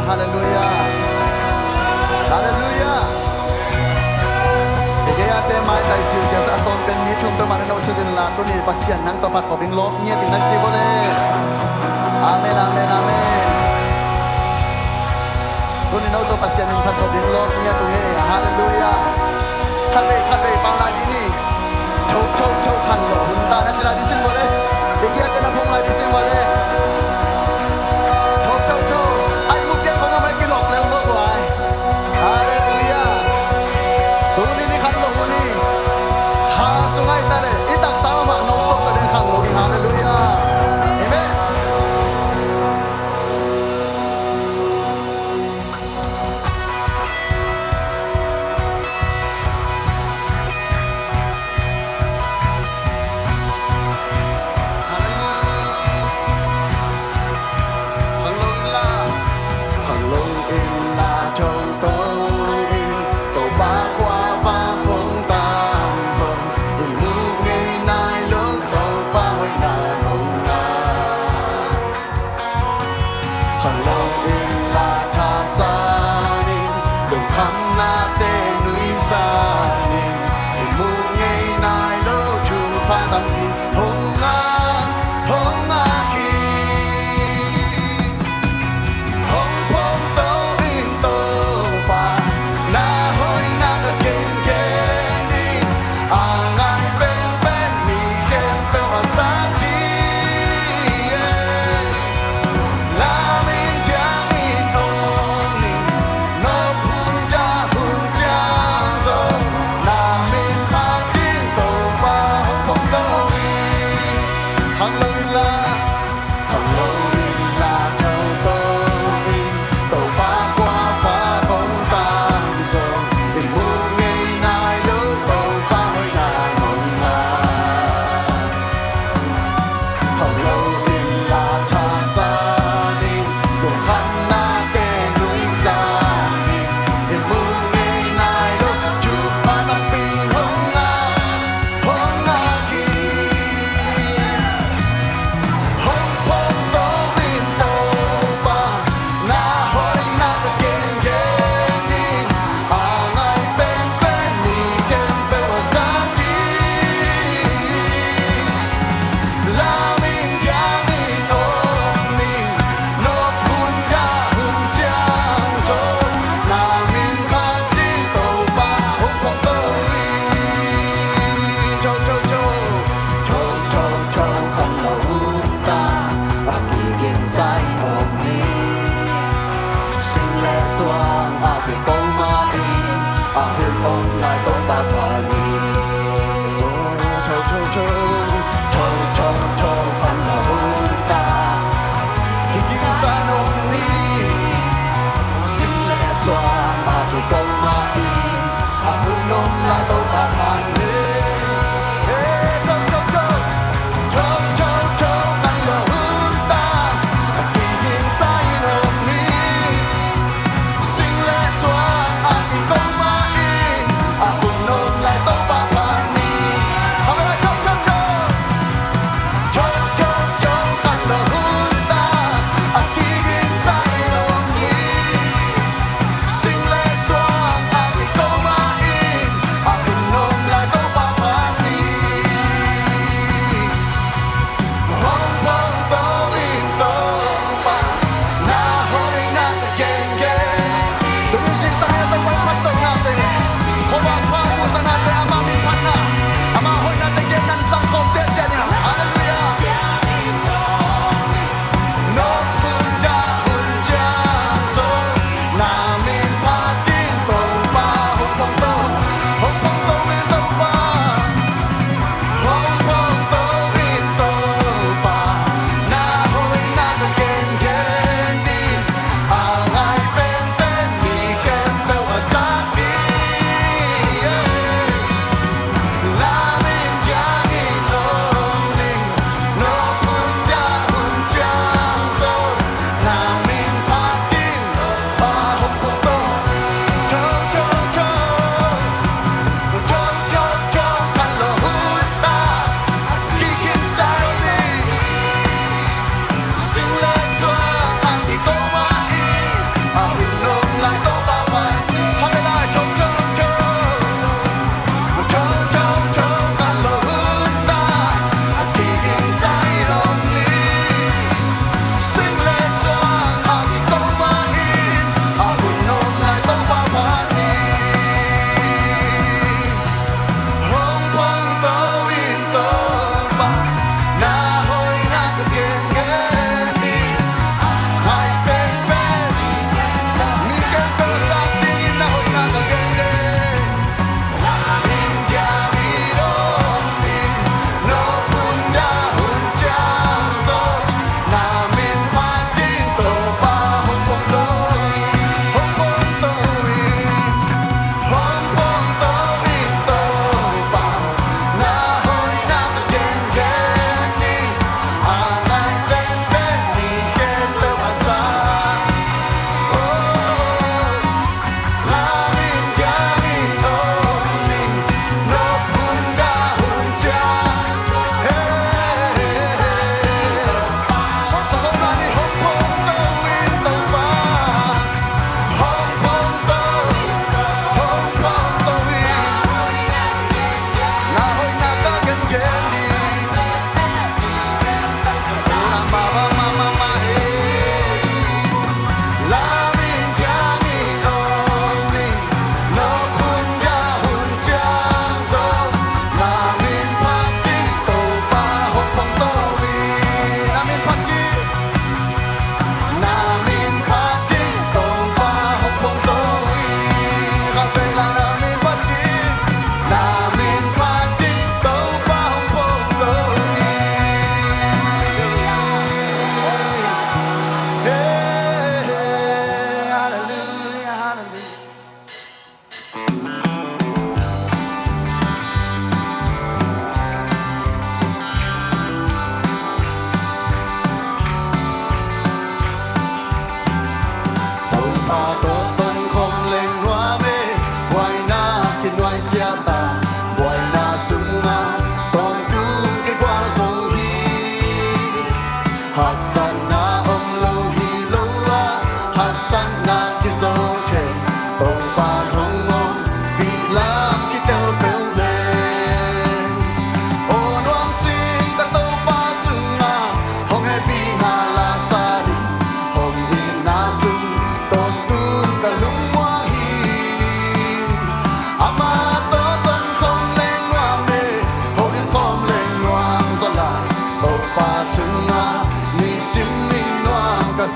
haleluya, haleluya. Kaya temay tayo siya sa aton pen ni chung to mananaw sa din lato ni pasyan nang topat ko bing lok niya tingnan si bole. Amen, amen, amen. Kunin auto pasyan ng pat ko bing lok niya tunge, haleluya. Kate pang lagi ni. Chok kan lo hunta na sila disin bole. Kaya na pong lagi sin bole. Chok. Ay mukya ko nga may kilok lang mo ko ay. Haleluya. Kunin ni kan lo kuni. Ha sungay tale. Itak sama nosok sa din kan lo. Haleluya. Amen.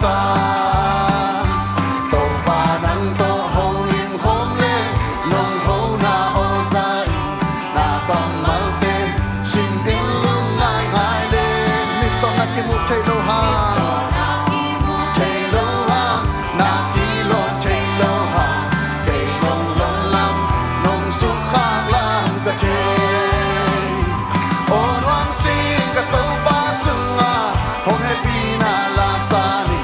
sa to pa nang to ho lim khom le nong ho na o sai na tong mau te sin in lung ngai ngai le mi to na ki mu thei lo ha thei lo ha na ki lo thei lo ha ke nong long lam nong su khang lang ta the on wang sing ka to pa sunga ho he pi na la sa ni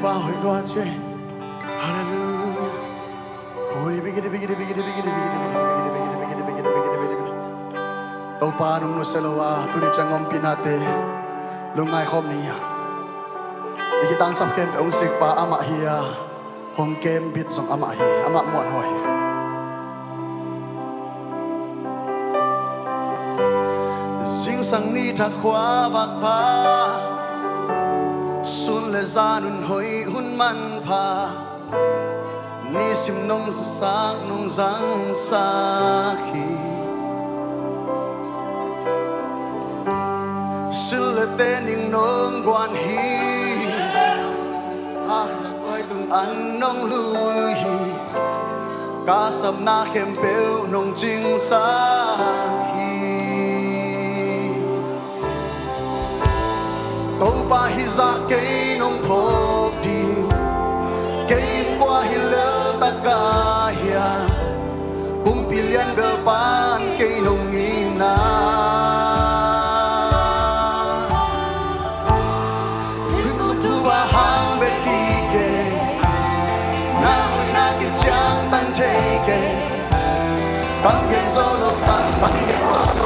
ba hoi qua che hallelujah hoi bigidi bigidi bigidi bigidi bigidi bigidi bigidi bigidi bigidi bigidi bigidi bigidi tau pa nung no selawa tu ni changom pinate lungai khom niya ikitang sap kem ong sik pa ama hiya hong kem bit song ama hi ama muat hoi sing sang ni thak khwa vak pa sun le zanun hoi hun man pa ni sim nong sang nong zang sa khi sil le tên ning nong quan hi a oi tung an nong lui hi ca sam na khem peu nong jing sa hi tàu ba hi za cây nong phop đi cây qua hi lơ ta ca hia cung pilian bel pan cây nong ngina băng gen solo băng gen solo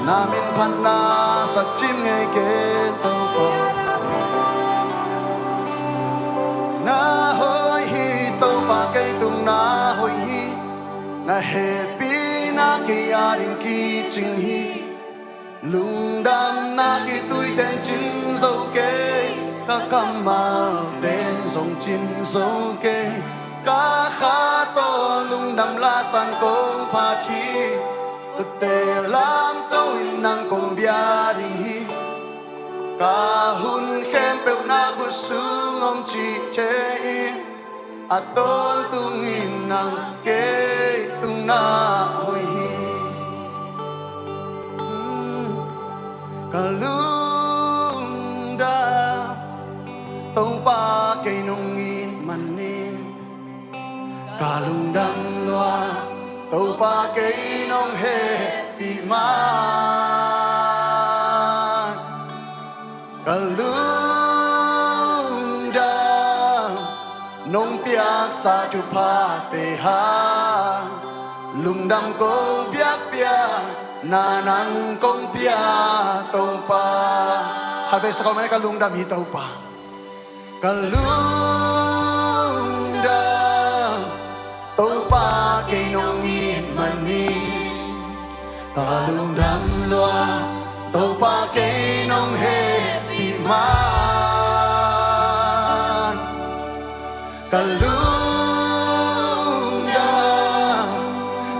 namin pana sa chim ngay kên tàu pa na hoi hi tàu pa cây tung na hoi hi na happy na cây arin ki ching hi lung đam na khi tôi tên chín dấu kê các cam mal tên dòng chín dấu kê cá khá to lung đam la san công pa thi thực tế làm tôi năng công bia đình hi cá hun khem bèo na khu sung ông chị chế à tôn tung in năng kê tung na hồi hi kalunda tàu pa cây nông in man in kalundang loa tàu pa cây nông he pi man kalunda nông piak sa chu pa te ha lung đam cô piak piak na nang kong pia tàu pa habis kau mereka lungdam hi tàu pa kalunda tàu pa cây nông in mani kalundam loa tàu pa cây nông he pi man kalunda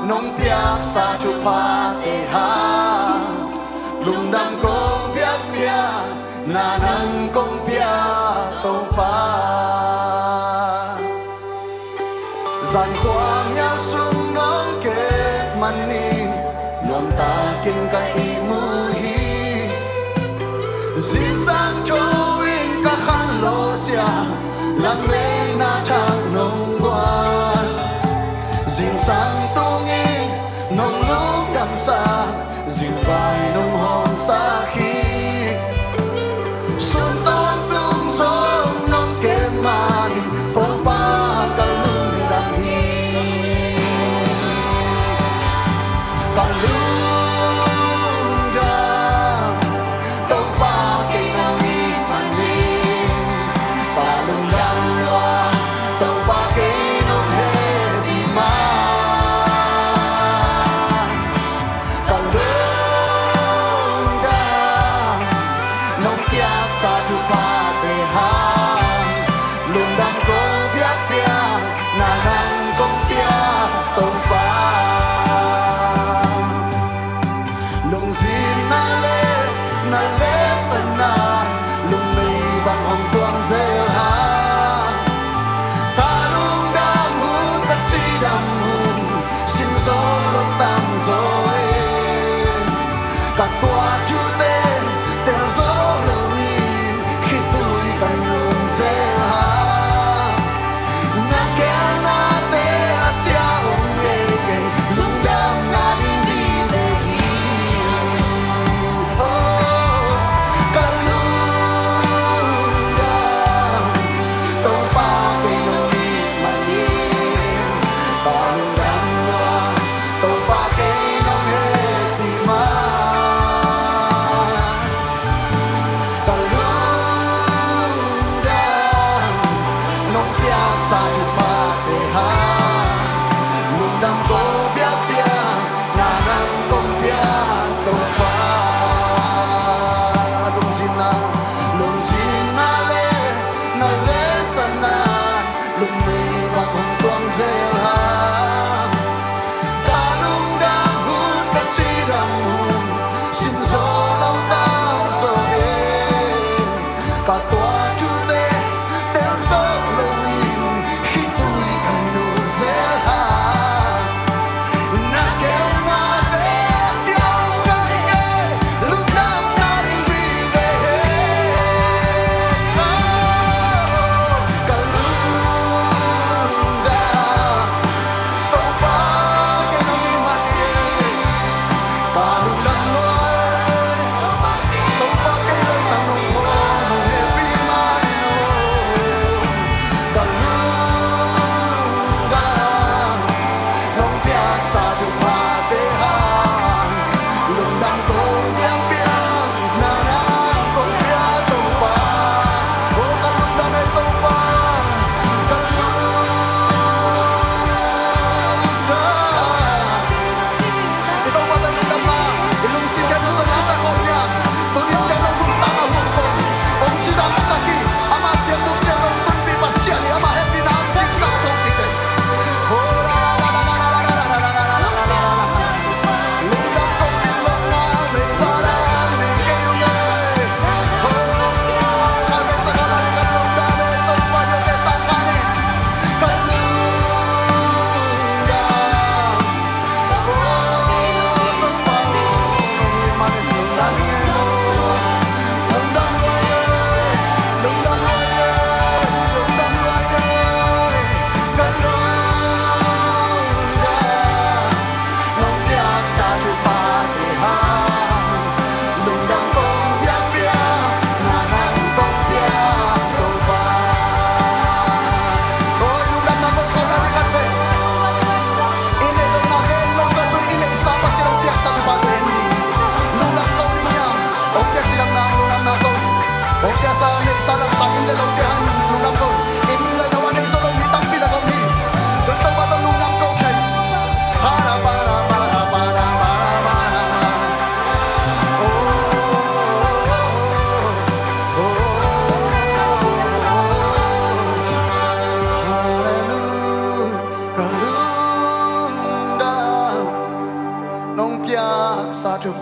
nông piak sa chu pa lung đam công biết bia na nang công bia tàu pa dàn khoang nhà sung nong kết manin non ta kinh cái mu hi zin sang cho in ka khan lo sia lang le na thang nong quan zin sang tung in nong lu cam sa dịu vai nông hòn xa khi xuân tón tung gió nông kém mà đi tàu pa kalunda hi kalunda tàu pa cây nông hi man đi kalunda loa tàu pa cây nông he đi ma sa chu pa te ha lung đam cô biết bia na nang công bia tàu pa lung zin na le sana lung mây bằng hồng tuang rêu ha ta lung đam hun ta chi đam hun xin gió lung tam rồi cả tua chu tên theo gió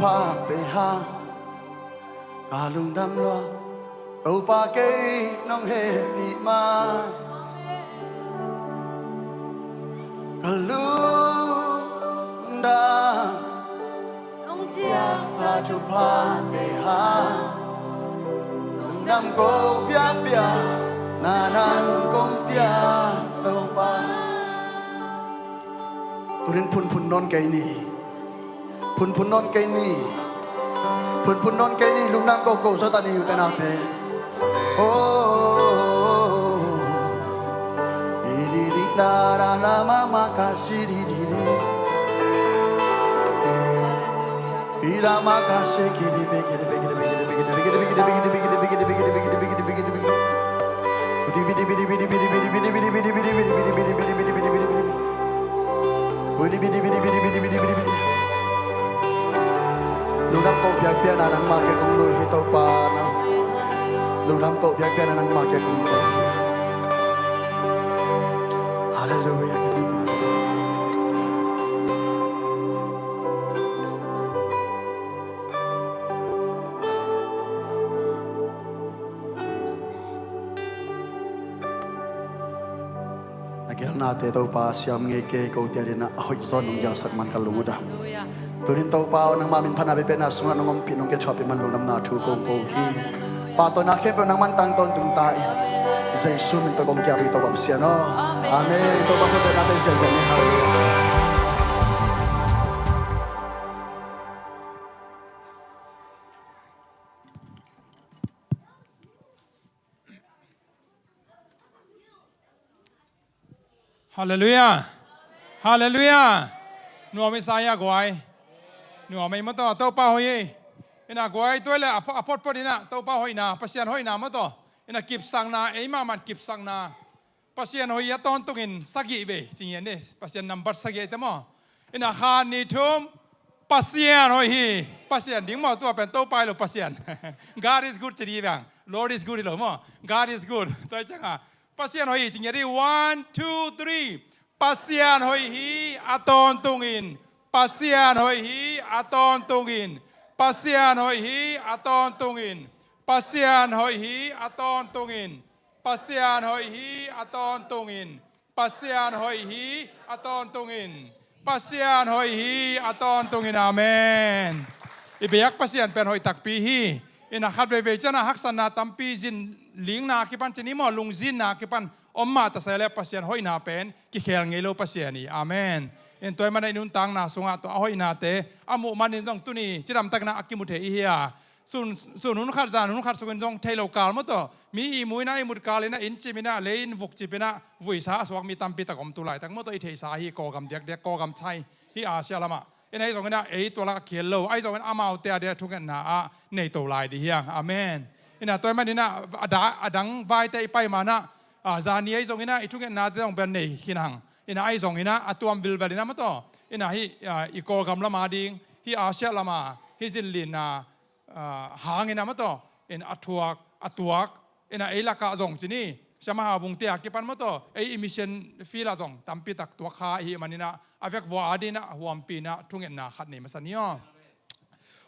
pa be ha ka lung dam lo tàu pa ke nong he pi ma ka lung dam nong tia sa tu pa be ha lung dam ko pia pia na nang kong pia tàu pa turin pun non kai ni pun non kai ni pun non kai ni lung nam ko sa ta ni u ta na te di di na na na ma ma ka si di di di ira ma ka se ki di be ki di be ki di be ki di be ki di be ki di be ki di be ki di be ki di be ki di be ki di be ki di be ki di be ki di be di bi di bi di bi di bi di bi di bi di bi di bi di bi di bi di bi di bi di bi di bi di bi di bi di bi di bi di bi lu nam ko biak pia na nang ma ke kong lu hi to pa na lu nam ko biak pia na nang ma ke kong lu hallelujah Agel na te to pa siam nge ke ko te na hoi son nong jal sak man kalungu da turin to pa nang mamin phana be pe na sunga nong pi nong ke chopi man lu nam na thu ko ko hi pa to na ke pe nang man tang ton tung ta i jesu min to kom kya bi to ba sia no amen to ba ko na te sia sia ni hallelujah Hallelujah. Hallelujah. Nuo mi saya guai. Nuo mi mato tau pa hoi. Ina guai tu le apot podina tau pa hoi na pasian hoi na mato. Ina kip sang na ema man kip sang na. Pasian hoi ya ton tungin sagi be cingien ni. Pasian number sagi itu mo. Ina khan ni thum pasian hoi hi. Pasian ding mo tu pen tau pa lo pasian. God is good jadi bang. Lord is good lo mo. God is good. Tu jangan. Pasian hoi cingien ni 1 2 3 pasian hoi hi aton tungin pasian hoi hi aton tungin pasian hoi hi aton tungin pasian hoi hi aton tungin pasian hoi hi aton tungin pasian hoi hi aton tungin pasian hoi hi aton tungin amen ibeyak pasian pen hoi takpi hi ina khat ve chana haksana tampi jin ling na kipan chini mo lungzin na kipan omma ta sele pasien hoi na pen ki khel ngelo pasien ni amen en toy man inun tang na sunga to hoi na te amu manin jong tuni chiram tak na akimuthe i hia sun nun khat jan nun khat sugun jong thailo kal mo to mi i muina i mut kalina in chimina lein vuk chipina vui sa aswak mi tampi takom tulai tak mo to i thei sa hi ko gam dek ko gam chai hi asia lama en ai jong na ei to la khel lo ai jong amau te ade thukan na a nei to lai di hiang amen ina toy man ina adang vai te pai mana zani ai zong ina ithuk na te ong ben nei hinang ina ai zong ina atuam vil valina ma to ina hi i ko gam lama ding hi asia lama hi zin lin na hang ina ma to in atuak ina ei laka zong chini sama ha vung te akipan ma to ei emission fila zong tampi tak tua kha hi manina avek wa adina huam pina thungen na khat nei masanio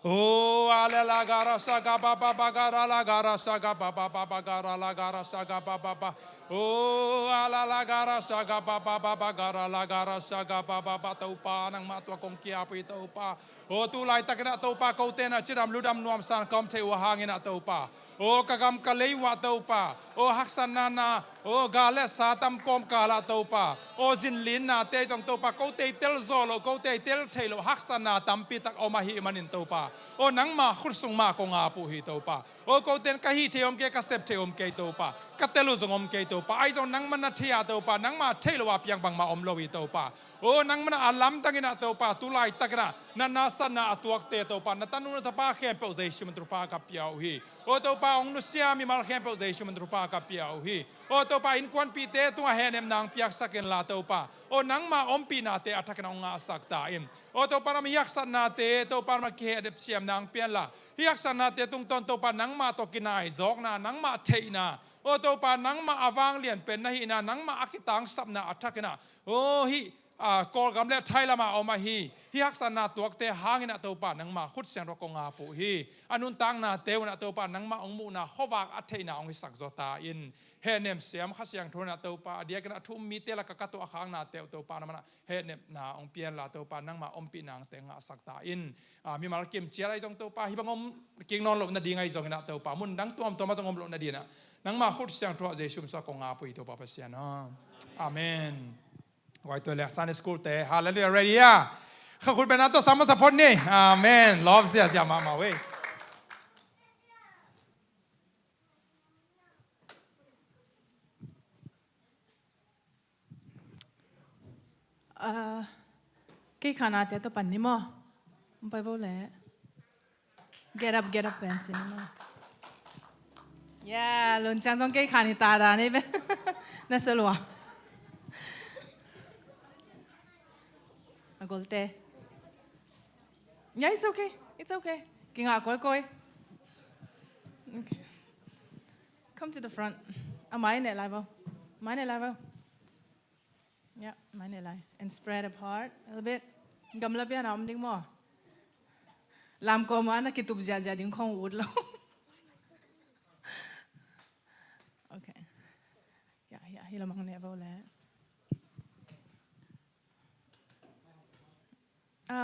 Oh, alela gara saga baba bagara la gara saga baba bagara la gara saga baba. Oh, alela gara saga baba bagara la gara saga baba taupa nang matua kong kia pi taupa. Oh, tu lai takna taupa kau tena ciram ludam nuam san kom te wahangina taupa. Oh, kagam kalei wa taupa. Oh, haksanana. Oh, gale satam kom kala taupa. Oh, zinlin na te jong taupa kau te tel zolo kau te tel thelo haksana tampi tak omahi manin taupa. O nang ma khursung ma ko nga pu hi to pa o ko ten ka hi theom ke ka sep theom ke to pa ka telu zongom ke to pa ai zong nang man thia to pa nang ma thelo wa piang bang ma om lo wi to pa o nang man alam tangina to pa tulai takna na nasana atuak te to pa na tanu na pa khem pe zai shim trupa ka piao hi o to pa ong nu sia mi mal khem pe zai shim trupa ka piao hi o to pa in kwan pi te tu henem nang piak saken la to pa o nang ma om pi na te atakna nga sakta im o to para mi yaksan na te to para ma ke adep siam nang pian la yaksan na te tung ton to pa nang ma to kinai zok na nang ma thei na o to pa nang ma awang lian pen na hi na nang ma akitang sap na athakna o hi kol gam le thai lama oma hi hak san na tuak te hangin to pa nang ma khut siang ro ko nga pu hi anun tang na teu na to pa nang ma ong mu na howak athei na ong sak zota in he nem siam kha siang thona to pa dia kana thum mi te la ka to akhang na teu to pa na mana he nem na ong pian la to pa nang ma om pi nang te nga sak ta in mi mal kim chia lai jong to pa hi bangom king non lo na di ngai jong na to pa mun dang tuam to ma jong om lo na di na nang ma khut siang tho jesu sa ko nga pu to pa pa sia no amen Why to let Sunday school te hallelujah ready ya ขอบคุณเป็นนักตัวสามสปอนนี่อาเมนลอบเสียมาเว้ย cái khana te to pan ni mo pai vo le get up pants ni mo yeah lun chang jong cái khani ta da ni be na se lo a golte yeah it's okay kinh ngạc coi okay come to the front máy này lại vào yeah máy này lại and spread apart a little bit gam la pia nam ding mo làm ko ma na kitub ja ding khong ud lo okay yeah hi la mang ne vào le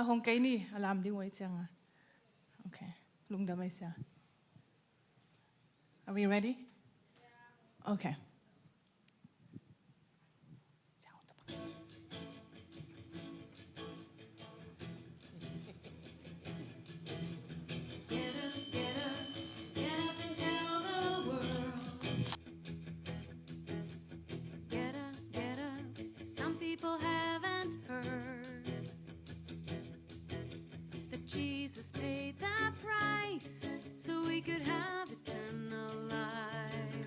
hong kai ni làm ding wei chang okay lung da mai sia are we ready okay People haven't heard that Jesus paid the price so we could have eternal life.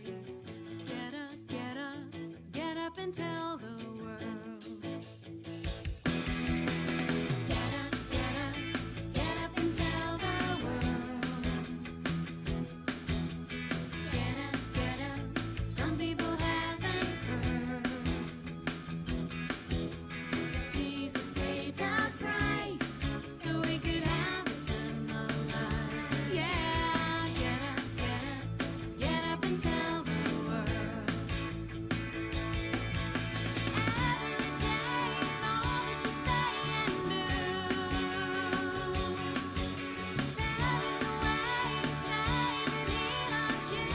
Get up and tell the world. Get up and tell the world. Get up. Some people haven't heard. Jesus paid the price so we could have eternal life. Yeah, get up and tell the world. Every day in all that you say and do, there is a way to say that He loves you.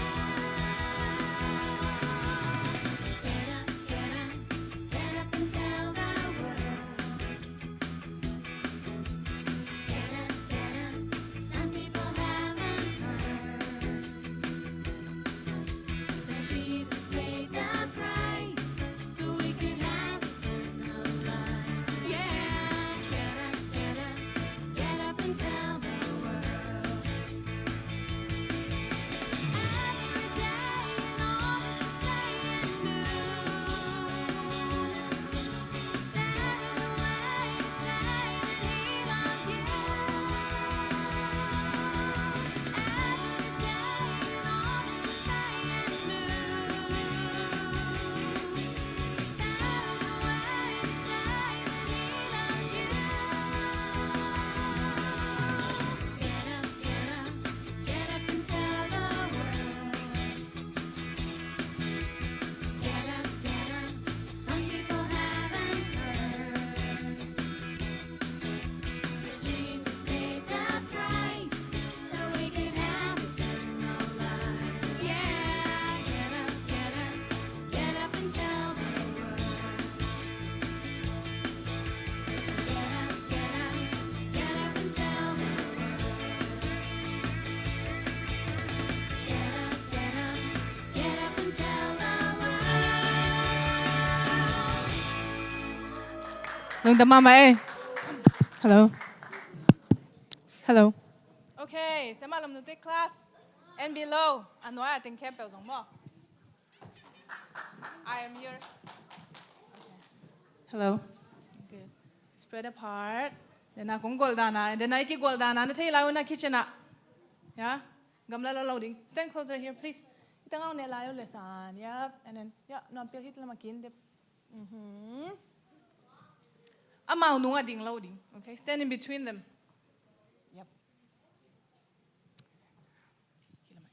Get up and tell the world. Some people haven't heard that Jesus paid the price so we could have eternal life. Yeah, get up and tell the world. Every day in all that you say and do, there is a way to say that He loves you. Every day in all that you say and do, there is a way to say lung da mama hello okay sẽ mà làm nút class and below anh nói tiếng kép biểu giống mo I am yours hello good spread apart then na cũng goldana then na ki goldana na thấy lao na kitchen yeah gamla lo ding stand closer here please itang au ne lao lesan yep and then yeah no pil hit la makin de Amau nunga ding loading. Okay, stand in between them. Yep.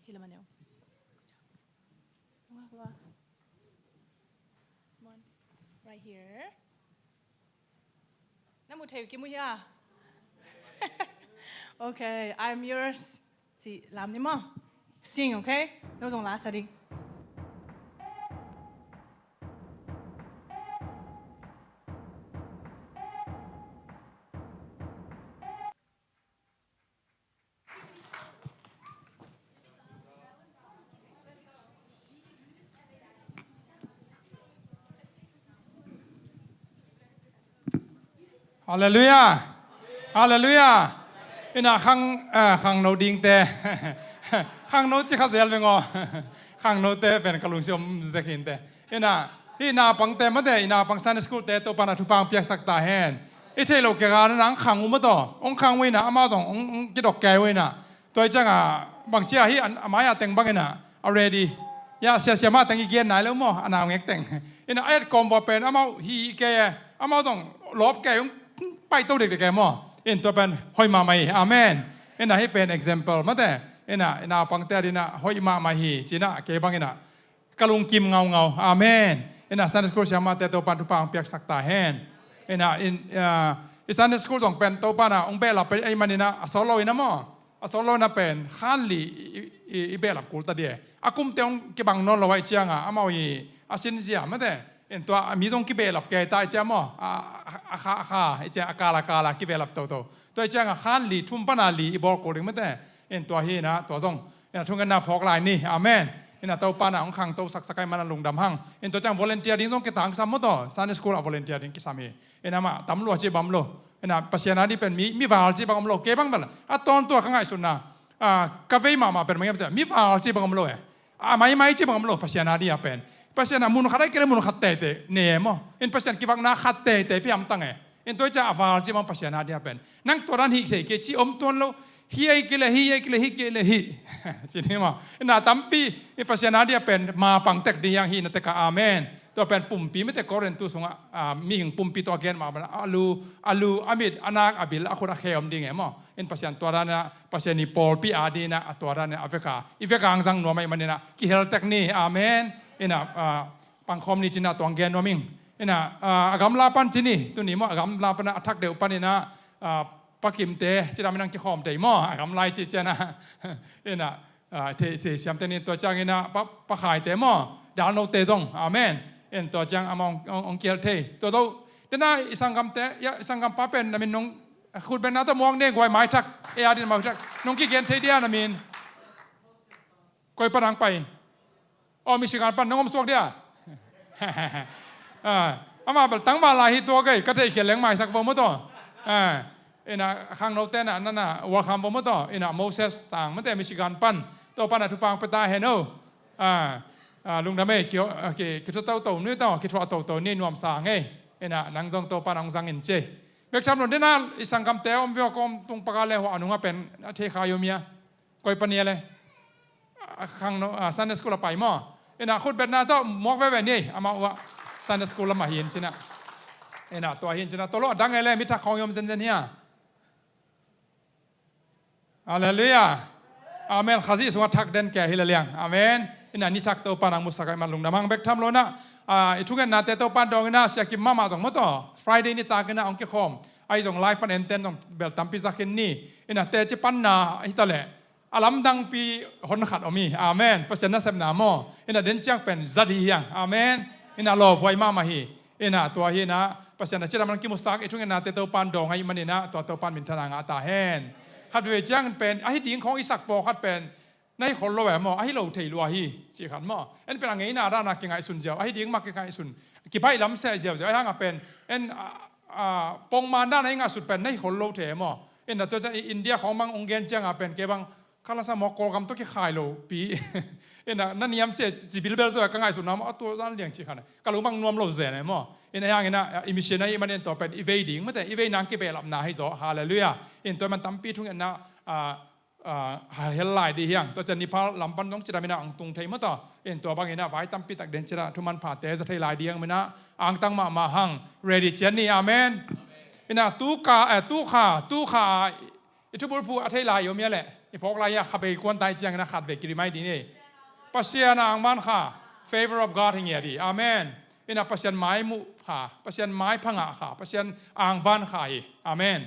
Hilaman yaw. Come on. Right here. Namu tayo kimu ya. Okay, I'm yours. Chị làm đi mà. Sing, okay? Nó dùng lá sao đi. Hallelujah. Hallelujah. Ina khang no ding te. Khang no chi khazel bengo. Khang no te pen kalung siom zekin te. Ina pang te ma de ina pang Sunday school te to pana thu pang piak sak ta hen. I thei lo ke ga nang khang uma to. Ong khang we na ama dong ong ki dok kai we na. Toi chang bang chia hi an ama ya teng bang ina already. Ya sia ma teng igen nai lo mo ana ngek teng. Ina ayat kom wa pen ama hi ke ama dong lop ke ong ไปตัวเด็กๆแกมั่วอินตัวเป็นหอยมาไม่อาเมนอินให้เป็น example มาแต่อินปังแต่ดินะหอยมาไม่ฮีจีน่ะเก็บังอินะกะลุงกิมเงาอาเมนอินะซันเดย์สคูลเสียมาแต่ตัวปันทุปังเปียกสักตาแฮนซันเดย์สคูลต้องเป็นตัวปันองเบลล์เป็นไอ้มันนี่นะสโลอินะมั่วสโลน่ะเป็นฮันลีอีเบลล์กูตัดเดียอากุมเตียงกิบังนนเราไว้เชียงอามาวีอาซินเซียมาแต่อินตัวมีตรงกิเบลล์แกตายเจ้ามั่วอาไอ้เจ้าอากาลกิเบลล์ตัวตัวเจ้าฮันลีทุ่มปนาลีอีบอกกูเองมาแต่อินตัวเฮนะตัวทรงอินทุ่งกันนาพอกลายนี่อาเมนอินตัวปานะองขังตัวสักสักไอ้มันลงดำหังอินตัวจ้าง volunteer ดิ้งต้องกิตังซ้ำหมดตัว Sunday school volunteer ดิ้งกิสามีอินมาตำรวจจีบัมโลอินปัศยานาที่เป็นมีวาลจีบัมโลเก็บังบัลตอนตัวข้างไอ้สุนนะกาแฟมาเป็นมั้ยมีวาลจีบัมโลไม่จีบัมโลปัศยานาที่เป็นปัศยานามุนขัดได้ก็เลยมุนขัดเตะเนี่ยมั้งอินปัศยานาคิบังนาขัดเตะพี่อัมตังเอินตัวจ้าวาลจีบัมปัศยานาที่เป็นนั่งตัวนั้นฮิเกเกจีอมตัวเราฮีไอกิเลฮีจีนี่มั้งน่าตั้มปีอินปัศยานาที่เป็นมาปังเตกดีอย่างฮีนั่นแต่ก็อาเมนตัวเป็นปุ่มปีไม่แต่ก็เรียนตัวสงมีหิงปุ่มปีตัวเกณฑ์มาเป็นอาลูอามิดอนาคอาบิลอาคนอาเคมดีไงมั้งอินปัศยานตัวนั้นนะปัศยานีปอลปีอาดีนะตัวนั้นเนี่ยอเฟกาอังสังนัวไม่มันเนี่ยนะกิเฮลเทคนี่อาเมนอินะปังคอมนี่จีน่าตัวเกณฑ์นัวมิงอินะอากำลาปันจีนี่ตัวนี้มั้งอากำลาปันอัทักเดียวปันนี่นะปักขิมเตะจีน่าไม่นั่งจะคอมเตะมั้งอากำไลจีเจนะอินะเทเสียมเตนี่ตัวจ้างอินะปักขายเตะมั้งดาวโนเตจงอาเมนเอ็นตัวจังอมองเกียร์เทตัวเราเดี๋ยวน่าสังกัมเตะสังกัมป้าเป็นนามินน้องคุณเป็นนักตัวมองเนี่ยกวยไม้ทักดินมาทักน้องกี่เกียร์เทเดียนามินกวยปนังไปมีสิ่งการปั้นน้องอมสวกเดียอามาตั้งมาลายตัวก็เทเขียนเลี้ยงไม้สักบ่มตัวข้างโนเตน่ะนั่นน่ะวัวคำบ่มตัวโมเสสสั่งมันแต่มีสิ่งการปั้นตัวปั้นทุกปางไปตาเฮโนลุงทำไมเกี่ยวคิดว่าโตนี่ต่อคิดว่าโตนี่นวมสางไงนังจงโตปานองสังเงินเจเบกทำหนุนได้น่าสังกัมเตอมวิวกรมตรงปากกาเลหัวอนุงเป็นเทคายมีก้อยปนีเลยข้างซันเดสกูลไปมั่วคุณเป็นน่าต้องมอกไว้แบบนี้อามาว่าซันเดสกูลมาเห็นใช่ไหมตัวเห็นใช่ไหมตัวรอดดังไงเลยมิตรของยมเซนเนียอาเลลูยาอาเมนข้าศึกสวัสดิ์ทักเด่นแก่ฮิลเลียงอาเมนนี่ทักตัวปานังมุสกายมันลงดำมังเบกทำโลนะทุกอย่างน่าเตตัวปานดองนะเสียกิมมาส่งมาต่อ Friday นี่ตากันนะองค์เกี่ยคอมไอ้ส่งไลฟ์ปันเอ็นเตนส่งเบลตัมปิซักเห็นนี่เตจิปันนาอิตาเล่อาลัมดังปีหนขัดอมีอาเมนเปอร์เซ็นต์น่าเสพนาโมเดินจังเป็นจัดยังอาเมนรอพวยมาฮีตัวฮีนะเปอร์เซ็นต์น่าจะทำมันกิมุสกทุกอย่างน่าเตตัวปานดองไอ้มันนี่นะตัวปานมินทนางอาตาเฮนขัดเวจังเป็นไอ้ดิ่งของอิสักปอขัดเป็นในคนเราแบบมอไอ้เราเทลัวฮีจีขันมอเป็นอะไรน่าด้านักยังไงสุนเจียวไอ้ดิ่งมักยังไงสุนกี่ใบล้ำเสียเจียวไอ้ทั้งเป็นปงมาด้านไหนงาสุดเป็นในคนเราเทมอตัวจะอินเดียของบางองค์เกณฑ์จังเป็นเก็บางข้าราชการมอกรกรรมตัวกี่ขายโลปีนั่นนิยมเสียจีบิลเบลตัวยังไงสุนน้ำเอาตัวด้านเลี้ยงจีขันก็รู้บางนวมเราเสียเนี่ยมออย่างนี้นะอิมิชันไอ้มันตัวเป็นอีเวดิ่งไม่แต่อีเวนังกี่เบลล์นาให้โซฮาเลลูยาตัวมันตั้มปีทุกอย่างนะเฮลไลดีเฮียงตัวจะนิพาลำปันต้องจิตามินาอังตุงไทยมั้งต่อตัวบางอย่างนะไว้ตั้มปีตักเดินจิตาทุมันผ่าเตะจะไทยลายเดียงมั้ยนะอังตั้งมาหัง ready เจนนี่อาเมน ina tu kha itu burpu athai lai yom ya le i phok lai ya khabe kwan tai chiang na khat ve kiri mai di ni pasian ang man kha favor of God hing ya di amen ina pasian mai mu kha pasian mai phanga kha pasian ang van kha hi amen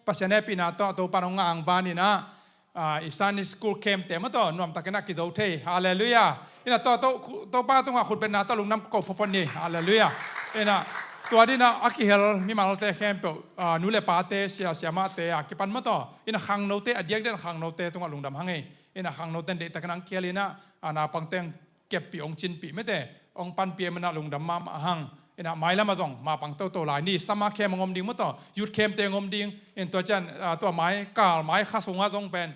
pasian e pina to panong ang van ni na isan school camp te ma to nom takena ki zo the hallelujah ina to pa to nga khut ben na to lung nam ko phopon ni hallelujah inaตัวนี้นะอากิเฮลมีมาเราเตะแคมเปนูเลปาเตเสียมาเตะกิปันมาต่ออินะขังโนเตอดียกเดินขังโนเตตรงลุงดำหังไงอินะขังโนเตเดตะกันนังเกียลินะนาปังเตงเก็บปีองจินปีไม่เตะองปันเปียมันลุงดำมาหังอินะไม้ละมาส่งมาปังโตหลายนี่สมาแคมงมดิ่งมาต่อยุดแคมเตงมดิ่งอินตัวจันตัวไม้กาลไม้ข้าสงฆ์ส่งเป็น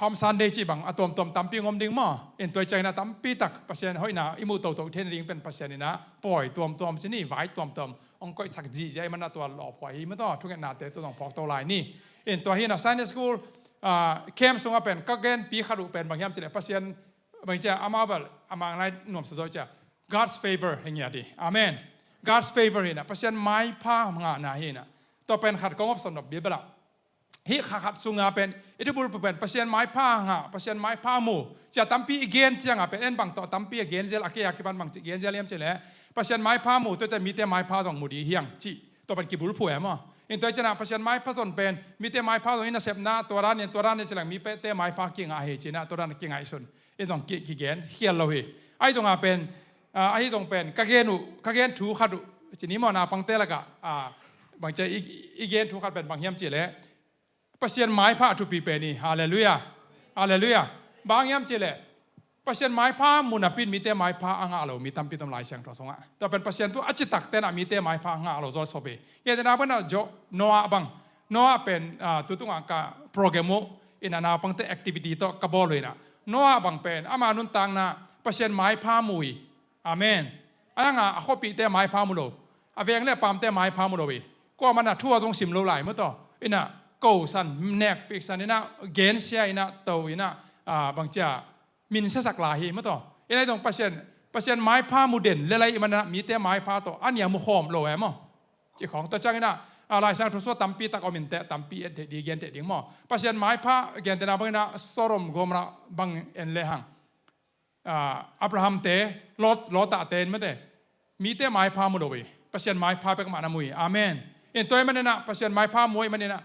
พอมซันเดจิบังอะตอมตัมปีงมดิ่งมาเอ็นตัวใจนะตัมปีตักปัสเซนห้อยนะอิมูโตเทนดิ่งเป็นปัสเซนนี่นะปล่อยตอมสินี่ไว้ตอมองก็สักจีใจมันตัวหล่อปล่อยมันต้องทุกอย่างนาเตตัวต้องพอกตัวลายนี่เอ็นตัวเฮียนะไซน์สคูลเข้มส่งมาเป็นก็เกณฑ์ปีขรุเป็นบางอย่างจะเลยปัสเซนบางจะอามาเบลอามาอะไรหนุ่มสุดจะ God's favor อย่างเงี้ยดิอาเมน God's favor นี่นะปัสเซนไม้ผ้างานาเฮียนะตัวเป็นขัดกองอบสนบเบี้ยเปล่าฮิขัดสุงาเป็นอิทธิบุลเป็นปัสเซียนไม้ผ้าหะปัสเซียนไม้ผ้าหมู่จะตั้มปีอีเกนจังเป็นเอ็นบังต่อตั้มปีอีเกนเจลอาเกียกิบันบังจีเกนเจลเลียมเจลปัสเซียนไม้ผ้าหมู่ตัวจะมีแต่ไม้ผ้าสองหมู่ดีเฮียงจีตัวเป็นกิบุลผู้แอมอ่ะอินตัวจะน่ะปัสเซียนไม้ผ้าส่วนเป็นมีแต่ไม้ผ้าตรงนี้นะเสพหน้าตัวร้านเนี่ยเจลังมีแต่ไม้ผ้ากิ่งอาเฮจีนะตัวร้านกิ่งไอซุนไอตรงกี่เกนเขียนเราเฮไอตรงเป็นไอตรงเป็นกะเกนถูขัดจีนี้มอนาปังเตละกะบางใจอีเกนถูขัดเป็นบางเฮียมจีเลยปัสเซียนไม้ผ้าทุปีเป็นนี่ฮาเลลูยาบางยามเจเลปัสเซียนไม้ผ้ามุนาปินมีแต่ไม้ผ้าอ่างอาโลมีตั้มปีตั้มลายเสียงตัวสงะแต่เป็นปัสเซียนตัวอจิตักเตนะมีแต่ไม้ผ้าอ่างอาโลจอลสเปย์เกตนาเป็นโจโนอาบังโนอาเป็นตัวตุ้งอ่างกะโปรแกรมอินานาปังเตแอคทิวิตี้ตัวกระบอกเลยนะโนอาบังเป็นอามานุนตังนะปัสเซียนไม้ผ้ามุยอาเมนอ่างอาข้อปีแต่ไม้ผ้ามุโลอาเวียงเล่ปามแต่ไม้ผ้ามุโลวีก็มันทั่วตรงสิมโลไหลเมื่อต่ออินะกูสันแนกปีกสันนี่นะเกณฑ์เสียนะโตนี่นะบางจ้ามินเสสักลาฮีมั้งต่อไอ้ในตรงปัสเซียนไม้ผ้ามูเด่นอะไรมันนะมีแต่ไม้ผ้าต่ออันนี้มุขอมโลแอมั้งจีของตัวจังนี่นะลายสังทุสวตัมปีตักอมินเตตัมปีดีเกณฑ์เด็ดมั้งปัสเซียนไม้ผ้าเกณฑ์แต่นะบางนะสรมกมระบางเอ็นเลหังอับราฮัมเตลอตเตนมั้งเตมีแต่ไม้ผ้ามูโลวีปัสเซียนไม้ผ้าเป็นมานามุยอาเมนเอ็นตัวมันนะปัสเซียนไม้ผ้ามวยมันนะ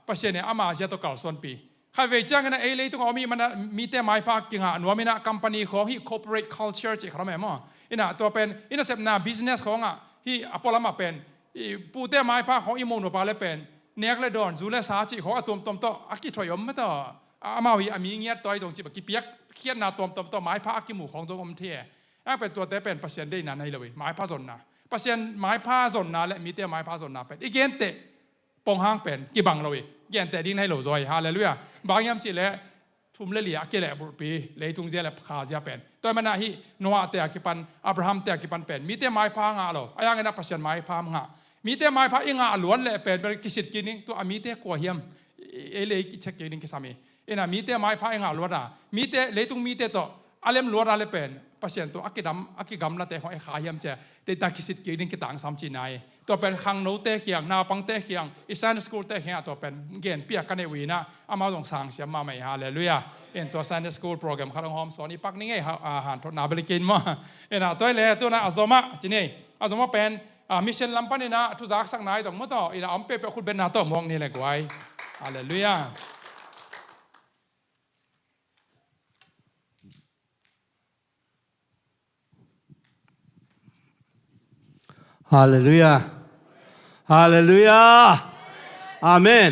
ปัสเซียนเนี่ยอามาเสียตัวเก่าส่วนปีใครเวจังกันนะเอเลยตัวมีมันมีแต่ไม้ผ้ากิ่งหาหนูมีนะคัมพานีของที่ corporate culture จีเขาไม่มั้งอินะตัวเป็นอินะเสพนา business ของที่อพอลมาเป็นปูแต่ไม้ผ้าของอิโมโนปาเลเป็นเนกเลดอนซูเลสาจีของตัวต่ออากิถอยมไม่ต่ออามาวีอามีเงียบตัวตรงจีบกิเปียกเขียนนาตัวไม้ผ้าอากิหมู่ของตัวอมเทียเป็นตัวแต่เป็นปัสเซียนได้นานให้เลยไม้ผ้าสนนะปัสเซียนไม้ผ้าสนนะและมีแต่ไม้ผ้าสนนะเป็นอีเกนเตปองห้างเป็นกี่บังเราเองแกนแต่ดิ้งให้เราจอยฮาเลลูยาบางยามสิเลยทุ่มเลี้ยเกลี่ยบุตรปีเลยทุ่งเสียเลยขาเสียเป็นตัวมันน่ะฮีโนอาแต่กี่ปันอับราฮัมแต่กี่ปันเป็นมีแต่ไม้พางาเราไอ้ยังไงนะปัสเซียนไม้พางามีแต่ไม้พาอิงาล้วนเลยเป็นกิสิตกินิงตัวมีแต่กัวเฮียมเลยกิเช็คกินิงกิสามีน่ะมีแต่ไม้พาอิงาล้วนอ่ะมีแต่เลยทุ่งมีแต่ตัวอะไรมล้วนอะไรเป็นปัสเซียนตัวอักกิกำละแต่ของไอ้ขาเฮียมเจ้าได้ตากิสิตกินิงกิต่างสามจีนายตัวเป็นขังโนเตเขียงนาปังเตเขียงอิสานสกูลเตเขียงตัวเป็นเกณฑ์เปียกกันในวีนะอามาต้องสั่งเสียมาใหม่ฮาเลลูยาเอ็นตัวไซน์สกูลโปรแกรมข้าวหอมสอนอีปักนี่ไงอาหารทดนาบริกินมาเอ็นตัวเลยตัวน่ะอาซอมะจีนี่อาซอมะเป็นมิชชั่นลัมปันนี่นะทุกจากสักนายต้องมาต่ออีน่ะอมเปเปคุณเป็นนาตัวมองนี่แหละกวยฮาเลลูยาฮาเลลูยาฮาเลลูยาอาเมน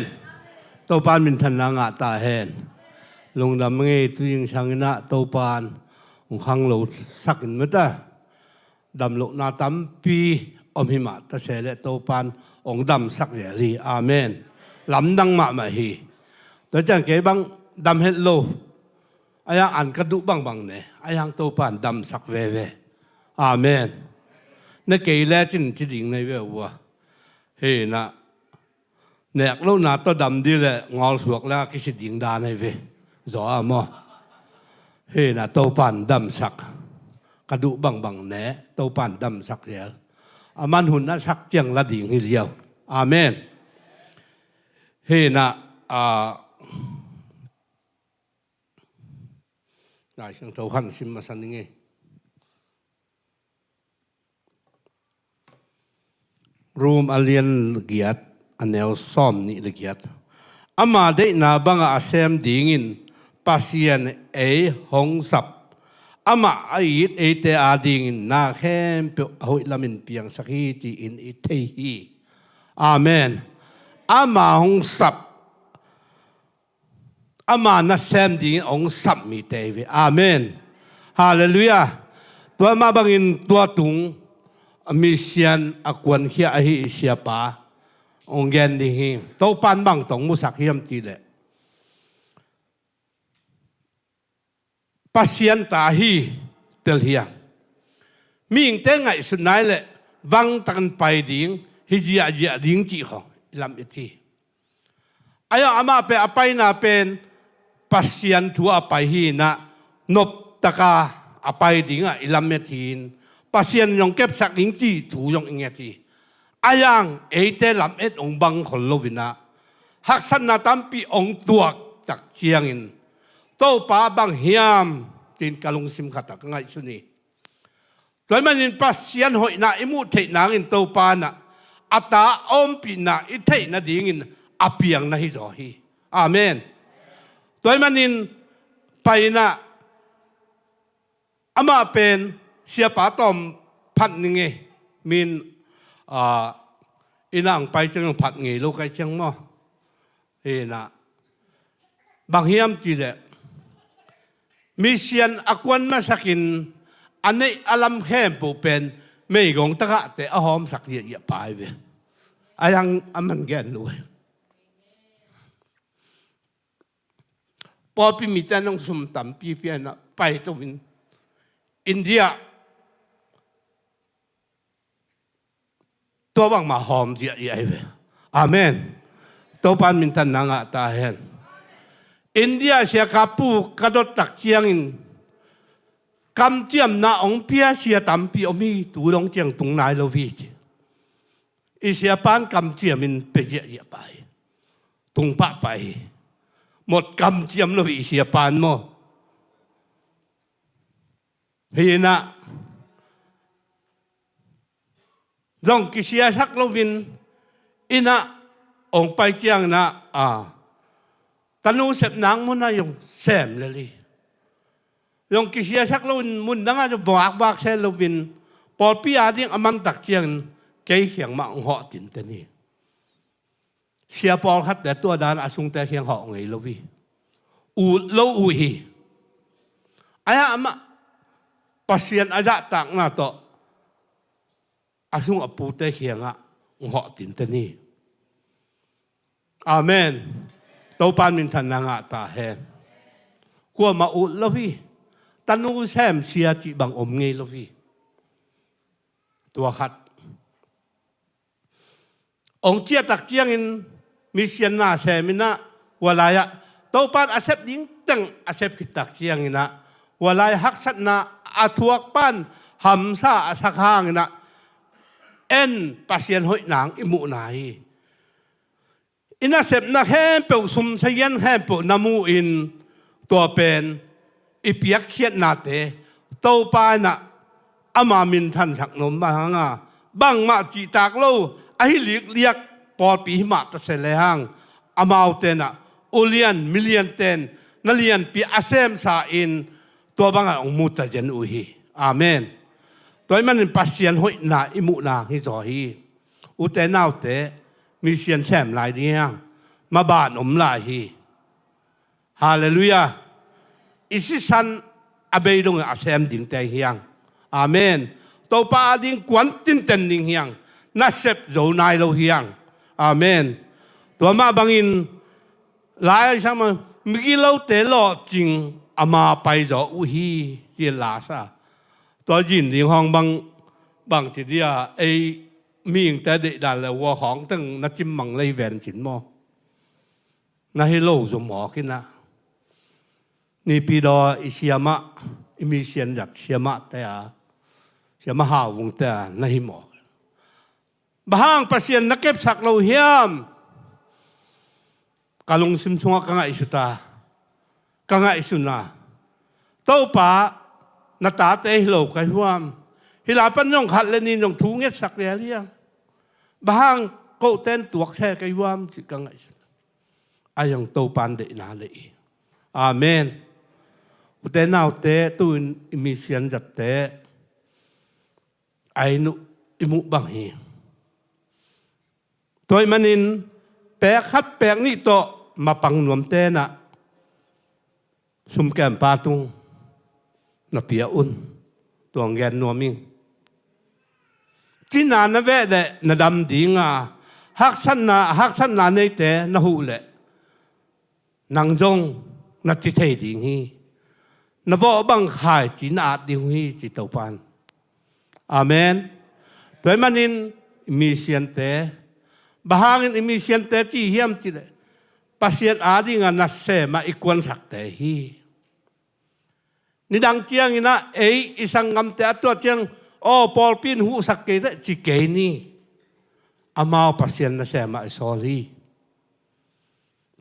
ตัวปานมินทันนางอาตาเฮนลงดำเงยตุยิงช่างนะตัวปานองขังโลสักอินมั้ยตาดำโลนาตัมปีอมหิมะตะเสเลตัวปานองดำสักเยลีอาเมนลำดังมามาฮีตัวจังเก็บังดำเฮดโลอายังอันกระดุบังเนี่ยอายังตัวปานดำสักเวอาเมนนั่นเกย์แลจินจิงในเวลวะเฮ้นะเนี่ยเราหน้าตัวดำดีเลยงอสวกแล้วกิสิดิงดาในเวจ่อมอเฮ้นะตัวปานดำสักกระดูบังเนี่ยตัวปานดำสักเดียว aman hun na sak tiang la ding hi liao amen he na nai sang tau han sim ma san nge room alien giat anel som ni giat ama de na banga asem dingin pasien hong sap ama ait te ading na khem pe hoi lamin piang sakhi ti in i thei hi amen ama hong sap ama na sem ding ong sap mi te ve amen hallelujah tua ma bangin tua tung mission akwan khia hi sia pa ong gen di hi to pan bang tong mu sak hiam ti le pasien ta hi tel hiya ming te ngai su nai le wang tan pai ding hi jia ding chi ho lam i thi aya ama pe apai na pen pasien thu apai hi na nop taka apai ding a ilam me thin pasien yong kep sak ding chi thu yong inge thi ayang te lam et ong bang khol lovina hak san na tampi ong tuak tak chiangin to pa bang hiam tin kalung sim khata ka ngai suni toy manin pasien hoi na imu thei nang in to pa na ata om pi na I thei na ding in apiang na hi zo hi amen toy manin pai na ama pen sia pa tom phat ni nge min inang pai chang phat nge lo kai chang mo e na bang hiam ti le mission akwan masakin anei alam hem pu pen mei gong taka te ahom sak ye pai ve ayang aman gen lu popi mitanong sum tam pi na pai to win India to bang ma hom ye ve amen to pan min tan na nga ta hen India sia kapu kadot tak chiang in kam chiam na ong pia sia tam pi omi tu long chiang tung nai lo vi i sia pan kam chiam in pe ye pai tung pa pai một kam chiam lo vi sia pan mo hi na dong ki sia sak lo vin ina ong pai chiang na tanu sep nang mo na yung sem lali yung kisiya sak lo mun na nga wak se lo vin por pi ading aman tak chiang kay hiang ma ong ho tin tani siya por khat de tua dan asung te hiang ho ngai lo vi u lo u hi aya ama pasien aja tak na to asung apu te hiang a ong ho tin tani amen tàu pan min thành nga ta hen qua mà u lo vi tanu xem sia chỉ bằng nghe lo vi tua khát ông chia tak chiang in mission na xem na walaya tàu pan accept ding teng accept kitak chiang ina walaya hak sat na atuak pan hamsa asakhang na en pasien hoi nang imu nai ina sep na hem pe sum sayan hem po namu in to pen ipiak khiat na te to pa na ama min than sak nom ma nga bang ma chi tak lo a hi liak por pi ma ta se le hang amau te na ulian million ten na lian pi asem sa in to bang ong mu ta jen u hi amen toy man pasien hoi na imu na hi zo hi u te nau teมีเสียนแซมหลายดีฮะมาบานอมหลายฮีฮาเลลูยาอิสิสันอเบยดงอาแซมดิ่งแต่เฮียงอาเมนตัวป้าดิ่งกวนตินเต็นดิ่งเฮียงนัดเซบโจนายเราเฮียงอาเมนตัวมาบางอินหลายช่างมันมิกิเราเตลอจริงอามาไปจออุฮีเจียลาซาตัวยินดิ่งห้องบางทีเดียไอมีอย่างแต่เด็กดันแล้ววัวของตั้งนักจิมมังเลยแหวนจินมอน่าให้โลสมอขึ้นนะนี่ปีดออิเชียมะอิมิเชียนจากเชียมะแต่เชียมะหาวงแต่น่าให้หมอ bahang pasien nakep sak lo hiam kalung sim sunga kanga isuta kanga isuna tau pa na ta te lo kai huam hilapan nong khat le ni nong thu nget sak le liang bahang ko ten tuak the kai huam chi kanga isuna ayang tau pan de na le amen ute nau te tu mission jat te ai nu imu bang hi toy manin pe khat pek ni to ma pang nuam te na sum kem pa tung na pia un tuang gen nuaming tina na ve de na dam dinga hak san na nei te na hu le nang jong na ti thei ding hi na vo bang khai chi na ding hi chi to pan amen toy manin mission te bahangin mission te ti hiam ti le pasien adi nga na se ma ikwan sak te hi nidang chiang ina isang ngam te ato chiang Paul pin hu sak ke te chi ke ni amao pasien na se ma soli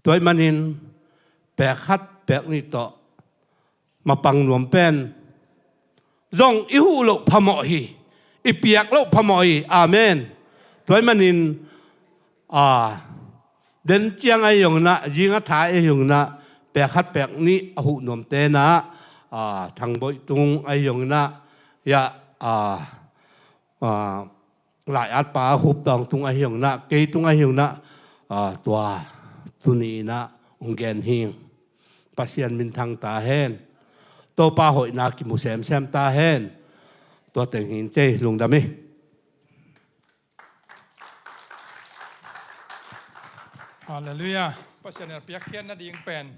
toy manin pe khat pe ni to mapang nuam pen zong ihu lo phamo hi ipiak lo phamo hi amen toy manin den chiang ai yong na jinga tha ai yong na pe khat pek ni hu nuam te na thang boi tung ai yong na ya lại at pa hup tong tung ai yong na ke tung ai yong na tua tuni na ungen hing pasien min thang ta hen to pa hoi na ki mu sem ta hen to teng hin te lung da mi Hallelujah. Pasien er piak kian na ding pen.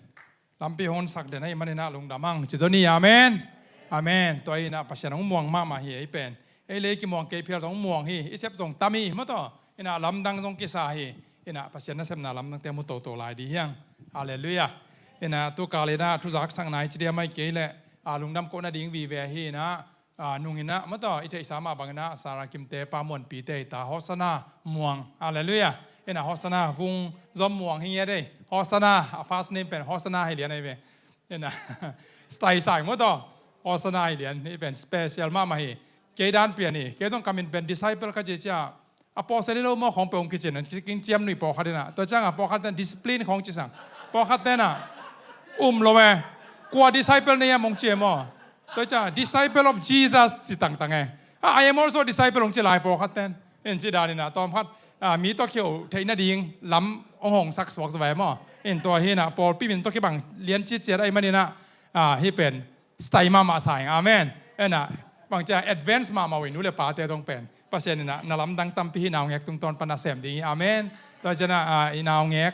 Lampi hon sak den ai manina lung damang. Chizoni amen. Amen. Toi na pasien ong muang ma hi ai pen. Ai le ki muang ke phial song muang hi. Isep song tami mo to. Ina lam dang song ki sa hi. Ina pasien na sem na lam dang te mu to lai di hiang. Hallelujah. Ina tu ka le na tu zak sang nai chi dia mai ke le lung dam ko na ding vi ve hi na nung ina mo to ite sama bang na sara kim te pa mon pi te ta hosana muang. Hallelujah. Ina hosana vung zom muang hi đây hosana fast name pen hosana hai lian ai ve ina style sai mo to hosana hai lian ni pen special ma ma hi ke dan pian ni ke tong kamin pen disciple ka je cha apostle lo mo khong pe ong kitchen an kin chiam ni po khadina to chang po khat discipline khong chi sang po khat na lo me kwa disciple ne ya mong che mo to cha disciple of Jesus chi tang tang ai I am also disciple ong chi lai po khat ten en chi da ni na tom khatมีตัวเขียวเทน่าดีงล้ำองหงสักสวกสบายมั้งเอ็นตัวเฮนะพอพี่มินตัวเขียวบังเลี้ยนจิตเจริญไอ้มันนี่นะให้เป็นสไตล์มาสายอาเมนเอ็นะบางจะ advance มาวินุเลยป่าเตะตรงเป็นเปอร์เซ็นต์นี่นะนล้ำดังตั้มพี่นาวแงกตรงตอนปนเสมดีอาเมนตัวจะนะอีนาวแงก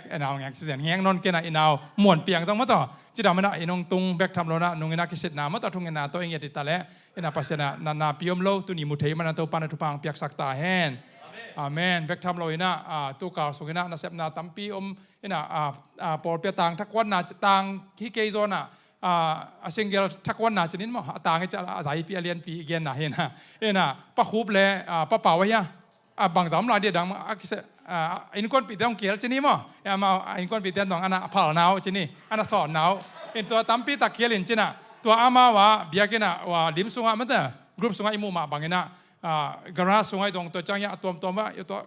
เสียงแงกนนเกนะอีนาวม่วนเปียงจังมั้งต่อจิตดามันนะอีนงตุงแบกทำโลนะนงเงินกิสิตนามั้งต่อทุ่งเงินตัวเองอย่าติดตาแล้วเอ็นะเปอร์เซ็นต์นะนาพิยมโลตุนีมุทัยมันตัวปานทุพังเปียกสักตาแห้งอาเมนเบกทำเราอินะตัวกาวสุกินะนับเสพนาตั้มปีอินะปอลเปียต่างทักวันน่ะต่างที่เกยโซน่ะสิงเกลทักวันน่ะจะนิดมั้งต่างจะอาศัยปีเรียนปีเกียนน่ะเห็นนะปะคูบเลยปะเป่าไว้ยังบางสำหรับเดียดังอินก้นปีเตียงเกลจะนี่มั้งมาอินก้นปีเตียงตองอันน่ะผ่าหนาวจะนี่อันน่ะสอนหนาวอินตัวตั้มปีตะเกียลินจะน่ะตัวอามาว่าเบียกินะว่าดิมสุงะมันเถอะกรุ๊ปสุงะอิมูมาบางอินะgarage สงไอ้ตรงตัวจังยะตัวว่าตัว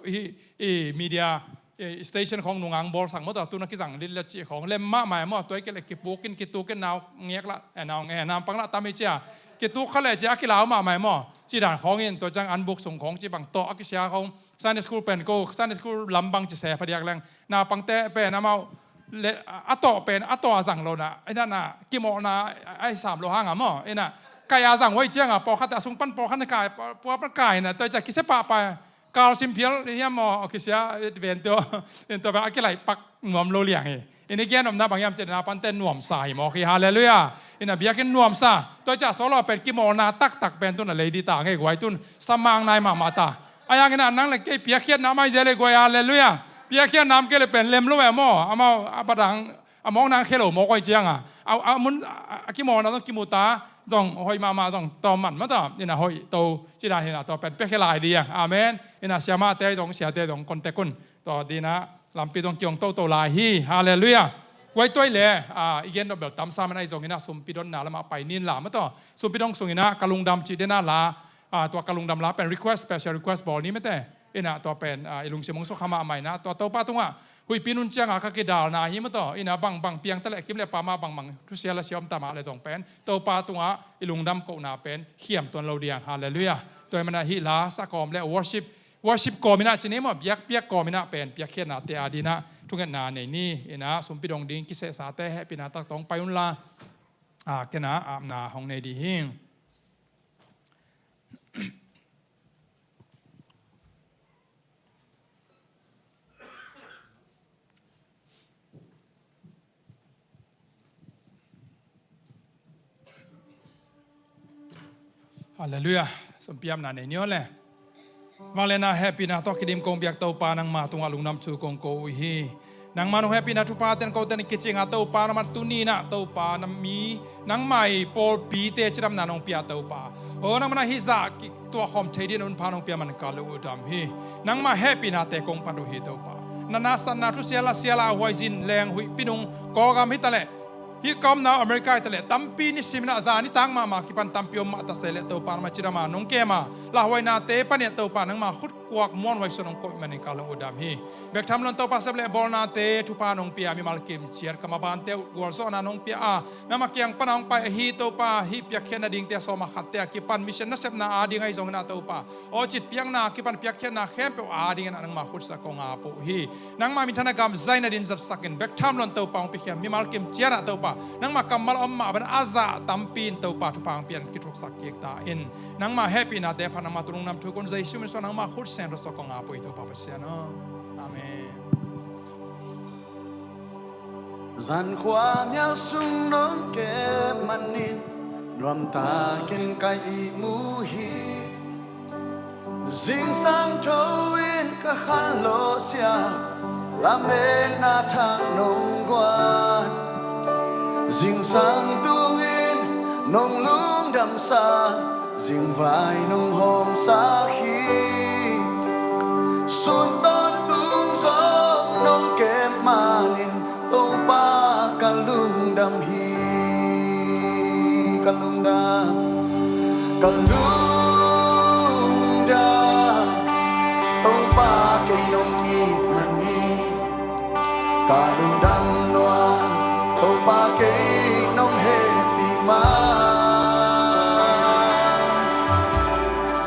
มีเดียสเตชันของหนุ่งอังบอลสั่งมาตัวนักกิจสั่งดิลจีของเล่มมากมายมั่วตัวกิเลกิปูกินกิตูกินนาวเงี้ยละนาวเงี้ยนาวปังละตามไม่เจ้ากิตูเขาเลยจะกิลาวมากมายมั่วจีด่านของเงินตัวจังอันบุกส่งของจีบังโตอักษรของซันนิสคูลเป็นก็ซันนิสคูลลำบังจีเสพพอดีแรงนาปังเตะเป็นน้ำเอาอัตโตเป็นอัตโตสั่งเราน่ะไอ้นั่นน่ะกิโมน่ะไอ้3 โลหะอ่ะมั่วไอ้น่ะกายสั่งไว้เจียงปอขัดสุงปันปอขัดกายปอปันกายนะแต่จะคิดเสปะไปกาลซิมเพียลเฮียมอคิดเสียเวนตัวแบบอะไรปักหนวมโลเลียงอันนี้แกนำน้าบางยามเจตนาปันเต้นหนวมสายมอคิฮาเลลูยาอันนั้นเบียกินหนวมซาตัวจะสโลเป็นกิโมนาตักเป็นตุนอะไรดีต่างไงไว้ตุนสมังนายมาตาไอ้ยังนั้นนั่งเลยเกเปียเขียนน้ำไม่เจริญกว่าฮาเลลูยาเปียเขียนน้ำเกเลยเป็นเล็มรู้ไหมมอเอามาปะดังมองนางเคโลมอคอยเจียงเอามุนกิโมนาต้องกิโมตา จงหอยมาจงตอมันมาต่อนี่นะหอยโตจีน่าเห็นนะต่อเป็นเปียกลายดีอาเมนนี่นะเสียมาเตจงเสียเตจงคนเตกุนต่อดีนะลำปีจงเกี่ยงโตลายฮีฮาเลลูยาไว้ตัวเลยอีกอย่างแบบตามซ้ำในจงนี่นะสุมปีดอนนาแล้วมาไปนินหลามาต่อสุมปีดงสุงินะกะลุงดำจีเดน่าลาตัวกะลุงดำลาเป็น request special request บอลนี้ไม่แต่นี่นะตัวเป็นลุงเชมงสุขมาใหม่นะตัวโตป้าตรงว่าหุยปีนุนเจียงอาคากิดาลนาฮิมาต่อนี่นะบังเปียงตะเล็กกิมเล็ปามาบังทุเสียละเสียมตามาอะไรจงเป็นโตป้าตรงว่าลุงดำโกนาเป็นเขียมตัวเราเดียงฮาเลลูยาตัวมันฮิลาสักกอมและ worship กอมินะจีนี้มั้งเปียกกอมินะเป็นเปียกเขียนนาเตียดีนะทุกอย่างนาในนี่นะสมปิดองดิ้งกิเสสาเตให้ปีนาตักตองไปอุนลาแกนะอาบนาของในดีหิงฮาเลลูยาสมเปียมนาในนี้เลยวันเลนะแฮปปี้นะต้องคิดดิมกงเบียกเต้าปานังมาตรงอาลุงน้ำชูกงโกฮีนังมาโนแฮปปี้นะทุกปาเต็นเขาเต็นกิจงาเต้าปานามาตุนีนะเต้าปานามีนังไม่ปอลปีเตจรำนานองเปียเต้าปาโอ้นังมันฮิซาตัวคอมเทดินอุนพานองเปียมันกาลูดามฮีนังมาแฮปปี้นะเตกงปันดูฮีเต้าปานานาสันนาทุเสียละหวยจินแรงหุยปินุงกอกามฮิตะเลฮิกอมนาอเมริกาตะเลตัมปีนิสิมนาซานิตังมากิปันตัมปิอมมาตะเซเลเตปานมาจิรามานงเกมาลาหวยนาเตปะเนเตปานังมาขุดกวกมอนไว้สนองกอยมันกาลงอุดามฮีเบกทำลันเตปาเซเลบอลนาเตทุปานงเปียมีมาลกิมเชียร์กมาบานเตกวลโซนานงเปียนามาเกียงปนองไปฮีเตปาฮีเปียเคนนาดิงเตโซมาขัดเตกิปันมิเชนนัสเซปนาอาดิงไอซงนาเตปาโอจิตเปียงนากิปันเปียเคนนาเข้มเปียอาดิงนังมาขุดสะกงอาปุฮีนังมามีธนกรรมไซนาดินจัดสักกันเบกทำลันเตปาองเปียมีมาลกิมเชียร์นาเตปานังมากำmal amma ban aza tampin to pa tu pang pian kitrok sakek ta in nang ma happy na de phanang ma turung nam thu kon zai shim so nang ma khut sen ro so ko nga poi to pa pasya no amen Zan khwa miao sung non ke manin nuam ta ken kai i mu hi Zing sang cho in ka khan lo sia la me na thang nong quan Dinh sang tung in nông lung đầm xa Dinh vai nông hôm xa khi Xuân tôn tung gió nông kém mà nên Tô ba cả lung đầm hi Cả lung đà Cả lung đà Tô ba cây nông nhịp mà ni Cả lung đầm loa Tô ba cây nông happy ma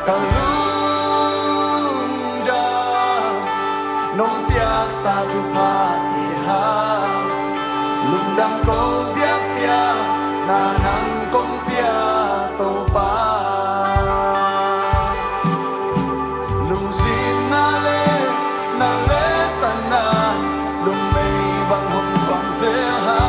Cả lung đà nông piak sa tu pa ti ha Lung đam cô biak pia na nang kong pia tô ba Lung sin na le san nan Lung mei bang hong quang zel ha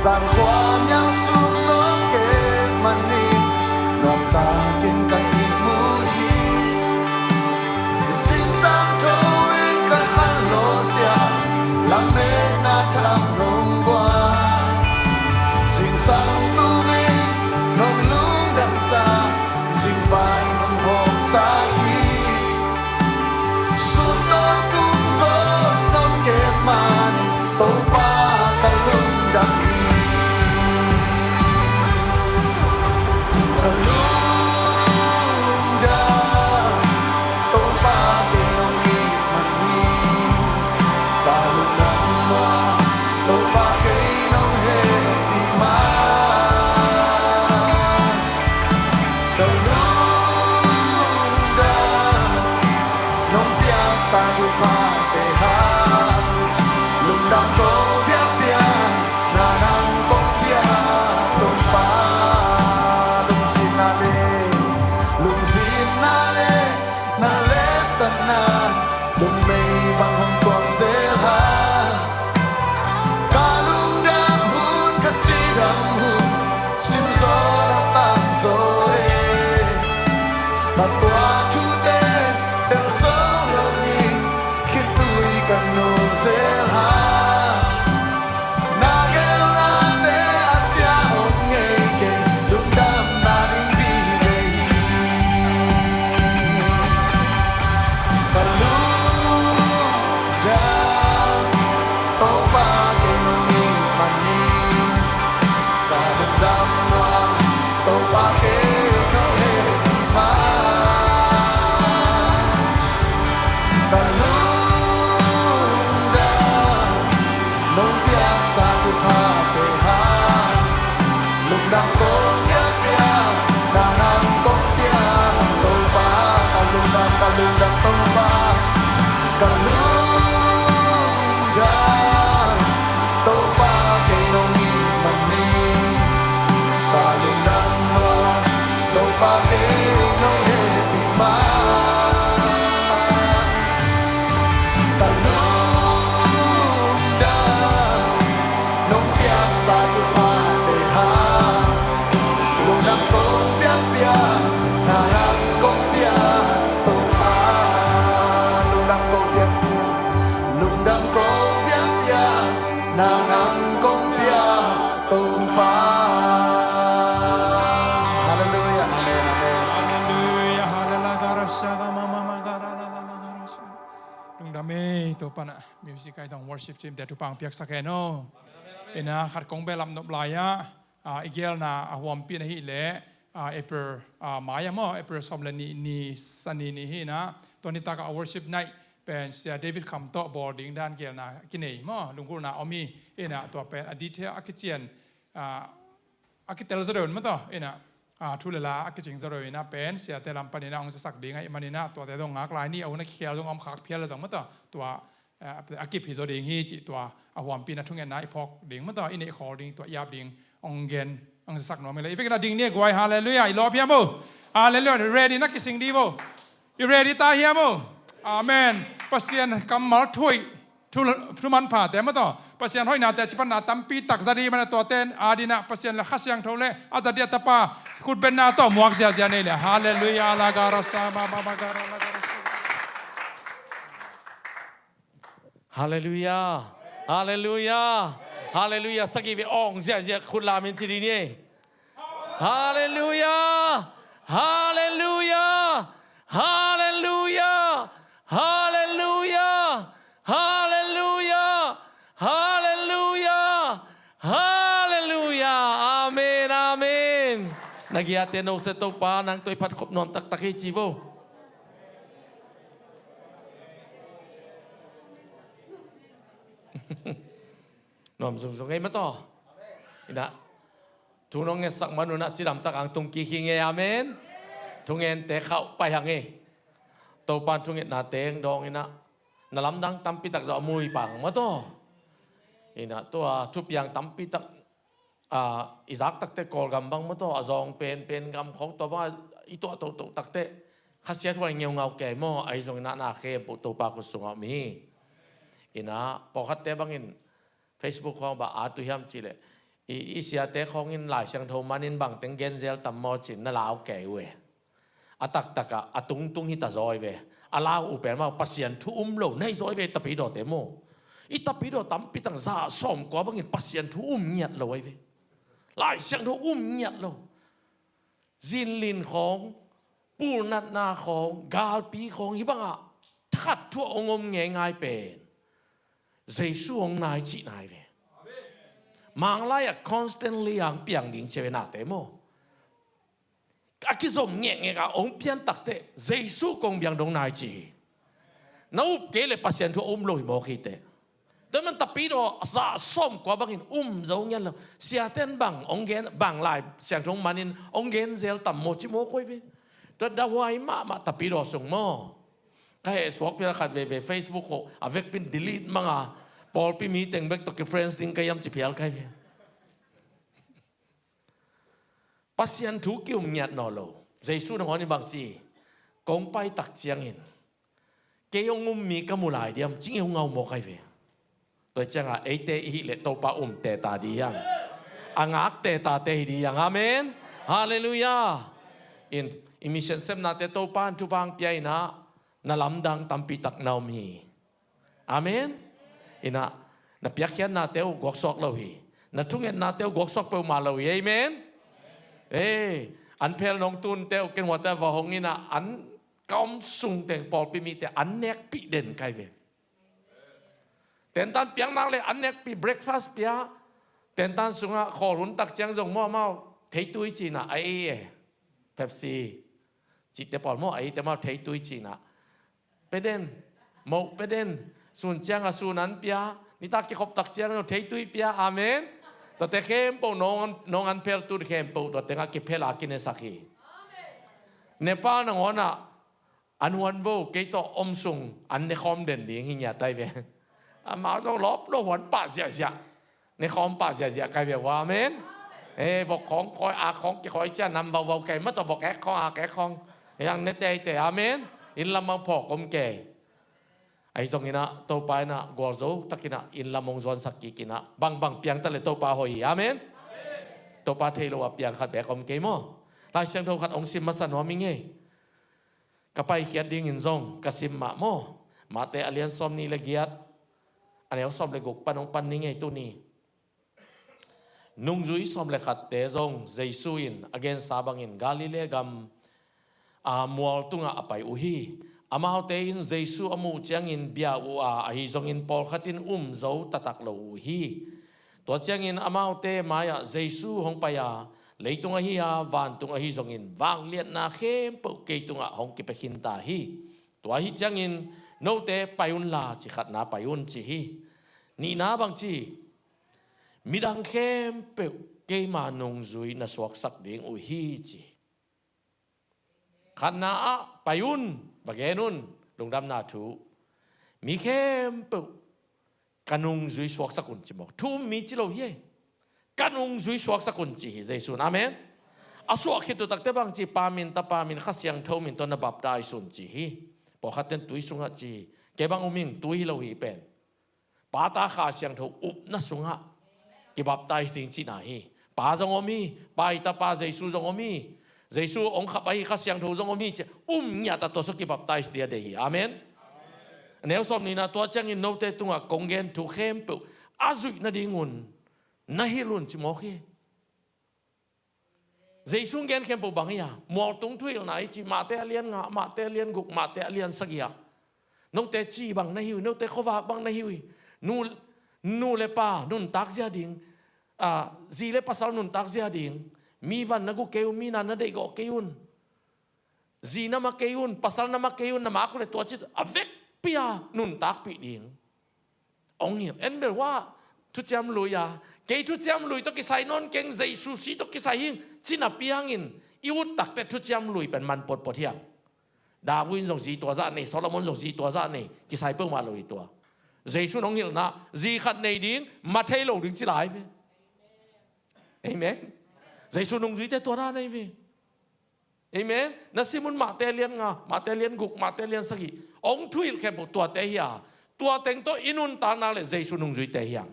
Gian khoa nhang xuống nó kê mà ni Nòm ta kinh cay mũ hi Xin sang thâu in cả khăn lô xia Làm mê na tham rong qua Xin sang tu in nông lung đằng xa Xin vai nông hồn xa hi Xuống tôn tung gió nông kê mà ni Tô ba cả lung đằng hi Hallelujah. đam hùng xin gió đã tan rồi và qua chú tê đều gió lâu đi khi tôi cần nô dễ ha na ghé na tê asia ôm nghe kề lúc đam na đi đi về và lúc đam ô ba kề nô nghi mà ni cả lúc đam hoa ô ba kề nô hê đi ma và lúc đam nông bia sa chu pa kề ha lúc đam cô nhắc ya na nam công tia tô ba cả lúc đam tô ba cả lúc đam tô ba kề nông nghi mà ni cả lúc đam hoa tô ba kề nông hê bị ma cả lúc đam nông bia sa chu pa kề ha lúc đam cô biết bia na nam công tia tô ba lúc đam cô biết bia lúc đam cô biết bia na nam công tia tô ba hallelujah amen amen Hallelujah, hallelujah, garashaga mama magara la la la garasha. Lung dami to pana music ay tong worship team te tu pang piak sakeno. Ina khat kong belam no blaya igel na ahwam pi na hi le April maya mo April somlani ni sani ni hi na to ni ta ka worship night pen sia David kam to boarding dan gel na kinei mo lungkur na omi ina to pen a detail akichian akitel zaro mo to ina thu la akijing zaro ina pen sia te lam panina ong sak ding ai manina to te dong ngak lai ni au na khial dong om khak phial la jang ma to akip hi zo ding hi chi to awam pi na thungen na ipok ding ma to ine khol ding to yap ding ong gen ong sak no me le ifek na ding ne gwai hallelujah I love mo hallelujah ready na kising di mo you ready ta hiam mo amen pasien kamal thui thu man pha te ma to pasien hoi na te chipan na tampi tak zari mana to ten adina pasien la khasyang thole azadia tapa khut ben na to muak sia sia ne le hallelujah la garasa ba ba ba gara la garasa Hallelujah. Hallelujah. Hallelujah. Sagi be ong zia zia khut la min chi di ni. Hallelujah. Hallelujah. Hallelujah. Hallelujah. Hallelujah. Hallelujah. Hallelujah. Amen. Amen. Nagiate no se to pa nang toy phat khop nom tak tak hi chi vo. Nom sung sung ngay mà to, ina, thu nong nghe sắc mà nó chỉ làm tak ang tung kỳ khi nghe amen, thu nghe té khảo bay hàng nghe, tàu pan thu nghe na té dong ina, na lam dang tam pi tak zo mui bang mà to, ina to thu piang tam pi tak, izak tak te kol gam bang mà to, azong pen gam khong to ba ito tak te, khasiat wa ngeu ngau ke mo, ai zong na khe bu to pa ko sung mi, ina pokat te bangin. Facebook ของบ่อาตุยามจิเลอีเสียเตของอินหลายเสียงโทมานินบังเต็งเกนเซลตัมมอจินน่าลาวแก่เวอตักตะกะอตุงฮิตาซอยเวอาลาวอุเปนมาปัสยันทุอุมโลในซอยเวตะปีดอเตโมอีตะปีดอตัมปีตังซาซ่อมกว่าบังอินปัสยันทุอุมเงียดโลเวหลายเสียงทุอุมเงียดโลจินลินของปูนัดนาของกาลปีของฮิบังอะทัดทั่วองมเงง่ายเป็นGiêsu ông nai chị nai về, mang lại à constantly ang piang ding chơi na thế mo, cái zoom nghe cả ông piang tắc thế, Giêsu công piang dong nai chị, nấu kế lệ pasien thu lôi mo khi thế, đó mình tập pi đó sa som qua bằng in giống như là xia tên bằng ông gen bằng lại xiang trong manin ông gen zel tầm một chi mo coi về, đó đã hoài mà tập pi đó sung mo. Kaya swak pila kat về Facebook ko avec pin delete mga Paul pi meeting back to friends din kayam chi pial kay pasien thu kium nyat no lo Jesu no ni bang chi kong pai tak chiang in kayong mi kamulai diam ching ngau mo kay ve to changa ate hi le to pa te ta di yang angak te ta te di yang amen haleluya in mission sem na te to pan tu bang piai na nalamdang tampi tak naum hi amen ina na piakyan na teo gok sok lo hi na tungen na teo gok sok pe ma lo hi amen an pel nong tun teo ken wa ta wa hong ina an kaum sung teng pol pi mi te an nek pi den kai ve ten tan piang nang le an nek pi breakfast pia ten tan sunga khorun tak chang jong mo mau thei tui chi na ai Pepsi chỉ để bỏ mỏ ấy để mà thấy tôi chỉ na beden màu beden sun chang à sun an pia ni ta cái khop tak chang nó thấy tôi pia amenตัวแต่เข้มปูน้องอันเพลตูดเข้มปูตัวแต่งากิเพลากินเนสักฮีเนปาลนังวันอันวันโวเกยตัวอมซุงอันในคอมเด่นดีหิ้งยาไตเวมาต้องลบโลหวนป่าเสียในคอมป่าเสียไกลเวว่าเมนบอกของคอยอาของคอยจะนำเบาไก่ไม่ต้องบอกแกของอาแกของยังในใจแต่อาเมนอินลำมังพอกมแก่ไอ้ตรงนี้นะตัวไปนะกัวโซตะกินะอินละมงจวนสักกี่กินะบางเปียงตะเลยตัวปาหอยอาเมนตัวปาเทโลว่าเปียงขัดแบกอมเกมอลายเสียงเท่าขัดองค์ซิมมาสันว่ามิงเงกับไปเขียนดิ่งอินซงกับซิมมาโมมาเตอเลียนซอมนี่ละเกียดอันนี้เขาซอมเลยกุกปันองปันนี่ไงตัวนี้นุ่งจุยซอมเลยขัดเตซงเจสุอินอเกนซาบังอินกาลิเลกัมมัวตุงะไปอุฮีอามาเตอินเจสุอามูเจียงอินเบียอูอาฮิจงอินปอลขัดอินโจตัตักโลฮีตัวเจียงอินอามาเตมายะเจสุฮงปายาเลยตุงะฮีอาวันตุงะฮีจงอินวางเลียนนาเข้มปุกเกตุงะฮงกิเปขินตาฮีตัวฮีเจียงอินโนเตไปอุนลาจิขัดนาไปอุนจิฮีนี่นาบางจีมีดังเข้มปุกเกมานงจุยนาสวกสักเดียงอุฮีจีขัดนาไปอุนบางแกนุนลงดำนาถูมีเข้มปุกกันุงจุยสวกสักุนจิบอกทุ่มมีจิโลเย่กันุงจุยสวกสักุนจิเจสุนอาเมนอาสวกคิดตัวตักเตบางจีปามินตาปามินข้าเสียงเท่ามินตอนนบับได้สุนจิพอขัดเต็นตุยสุงหจีแกบางอุมิงตุยเราหีเป็นปาตาข้าเสียงเท่าอุบนัสุงหกิบับได้สิ่งจีไหนปาจงอมีปาอิตาปาเจสุจงอมีเจสุองขับไปข้าเสียงเท่าจงอมีจะเนี่ยตัดตัวสกิบับได้สิ่งเดียอาเมนเนื้อสมนี้นะตัวเจ้าอินโนเตตุงะกงเกนถูกเข้มปุอาจุยนาดิงุนนาฮิลุนจิมอคีเจสุงเกนเข้มปุบางอย่างมัวตุงทุยไหนจิมาเตเลียนงะมาเตเลียนกุกมาเตเลียนสักอย่างนกเตจีบางนาฮิว นกเตขวากบางนาฮิวนูเลป้านุนตักเสียดิ่งจีเลปัสสาวนุนตักเสียดิ่งมีวันนักเกี่ยวมีนันนัดเด็กเกี่ยวจีนามาเกี่ยวปัสสาวนามาเกี่ยวนามาคุเลตัวจิตอเวกปียนุนตักปีดิ่งองเงียบเอ็นเบลว่าทุกจำลุยเกี่ยวทุกจำลุยต้องกิสัยนนเก่งใจสุสีต้องกิสัยหิงจินาปียงินอิวุตักแต่ทุกจำลุยเป็นมันปดเที่ยงดาวินส่งสีตัวซะนี่โซโลมอนส่งสีตัวซะนี่กิสัยเพิ่งมาลุยตัวเจสุน้องเห็นนะจีขัดในดิ่งมาเทโลดิ่งจิไหลไปเอเมนเจสุน้องจุยแต่ตัวร้านนี่ไปเอเมนนั่นสิมันมาเตเลียนงามาเตเลียนกุกมาเตเลียนสักกี่องทุยแค่บอกตัวเตียตัวเต็งตัวอินุนตานาเลยเจสุน้องจุยเตียง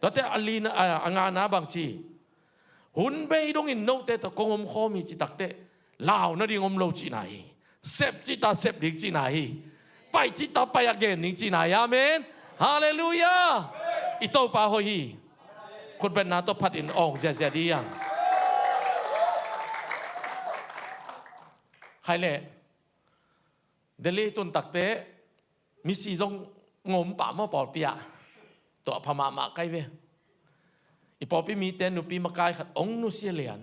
ตัวแต่อลีนงานาบางทีหุ่นเบยดงอินโนเตตัวกงอมข้อมีจิตตักเตลาวนั่นดิ่งอมโลจีไหนเซฟจิตาเซฟดิ่งจีไหนไปจิตาไปagainนิ่งจีไหนอาเมนฮาเลลูยาอิโตปาโฮฮีคนเป็นนาตัวพัดอินอองเสียดีอย่างใครเล่เดลี่ตุนตักเตะมีสีจงงมป่ามาปอดเปียตัวพม่ามาใกล้เวอีปอปีมีเตนุปีมาไกลขัดองนุเสียเหรียญ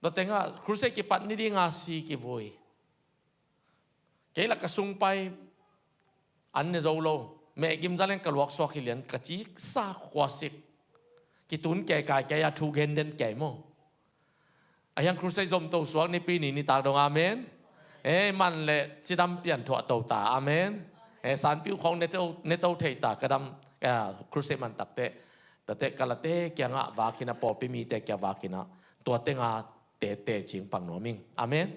เราแต่งว่าครูเซกิปัดนี่ดีงาสีกิบุยเกี่ยลักกระสุงไปอันเนโซโลแม่กิมจะเล่นกระลวกสวกเหรียญกระจิกซาขวาสิกกิตุนแก่กายแก่ยาทูเกนเดนแก่โมไอ้ยังครูเซจมโตสวกในปีนี้นี่ตาดงอาเมนมันแหละจิดำเปลี่ยนถั่วโตตาอาเมนสารผิวของเนโตเทตากระดำครูเซมันตักเตะแต่เตะกะละเตะแกงะวากินะปอปีมีเตะแกวากินะตัวเตงาเตะจิงปังหนัวมิงอาเมน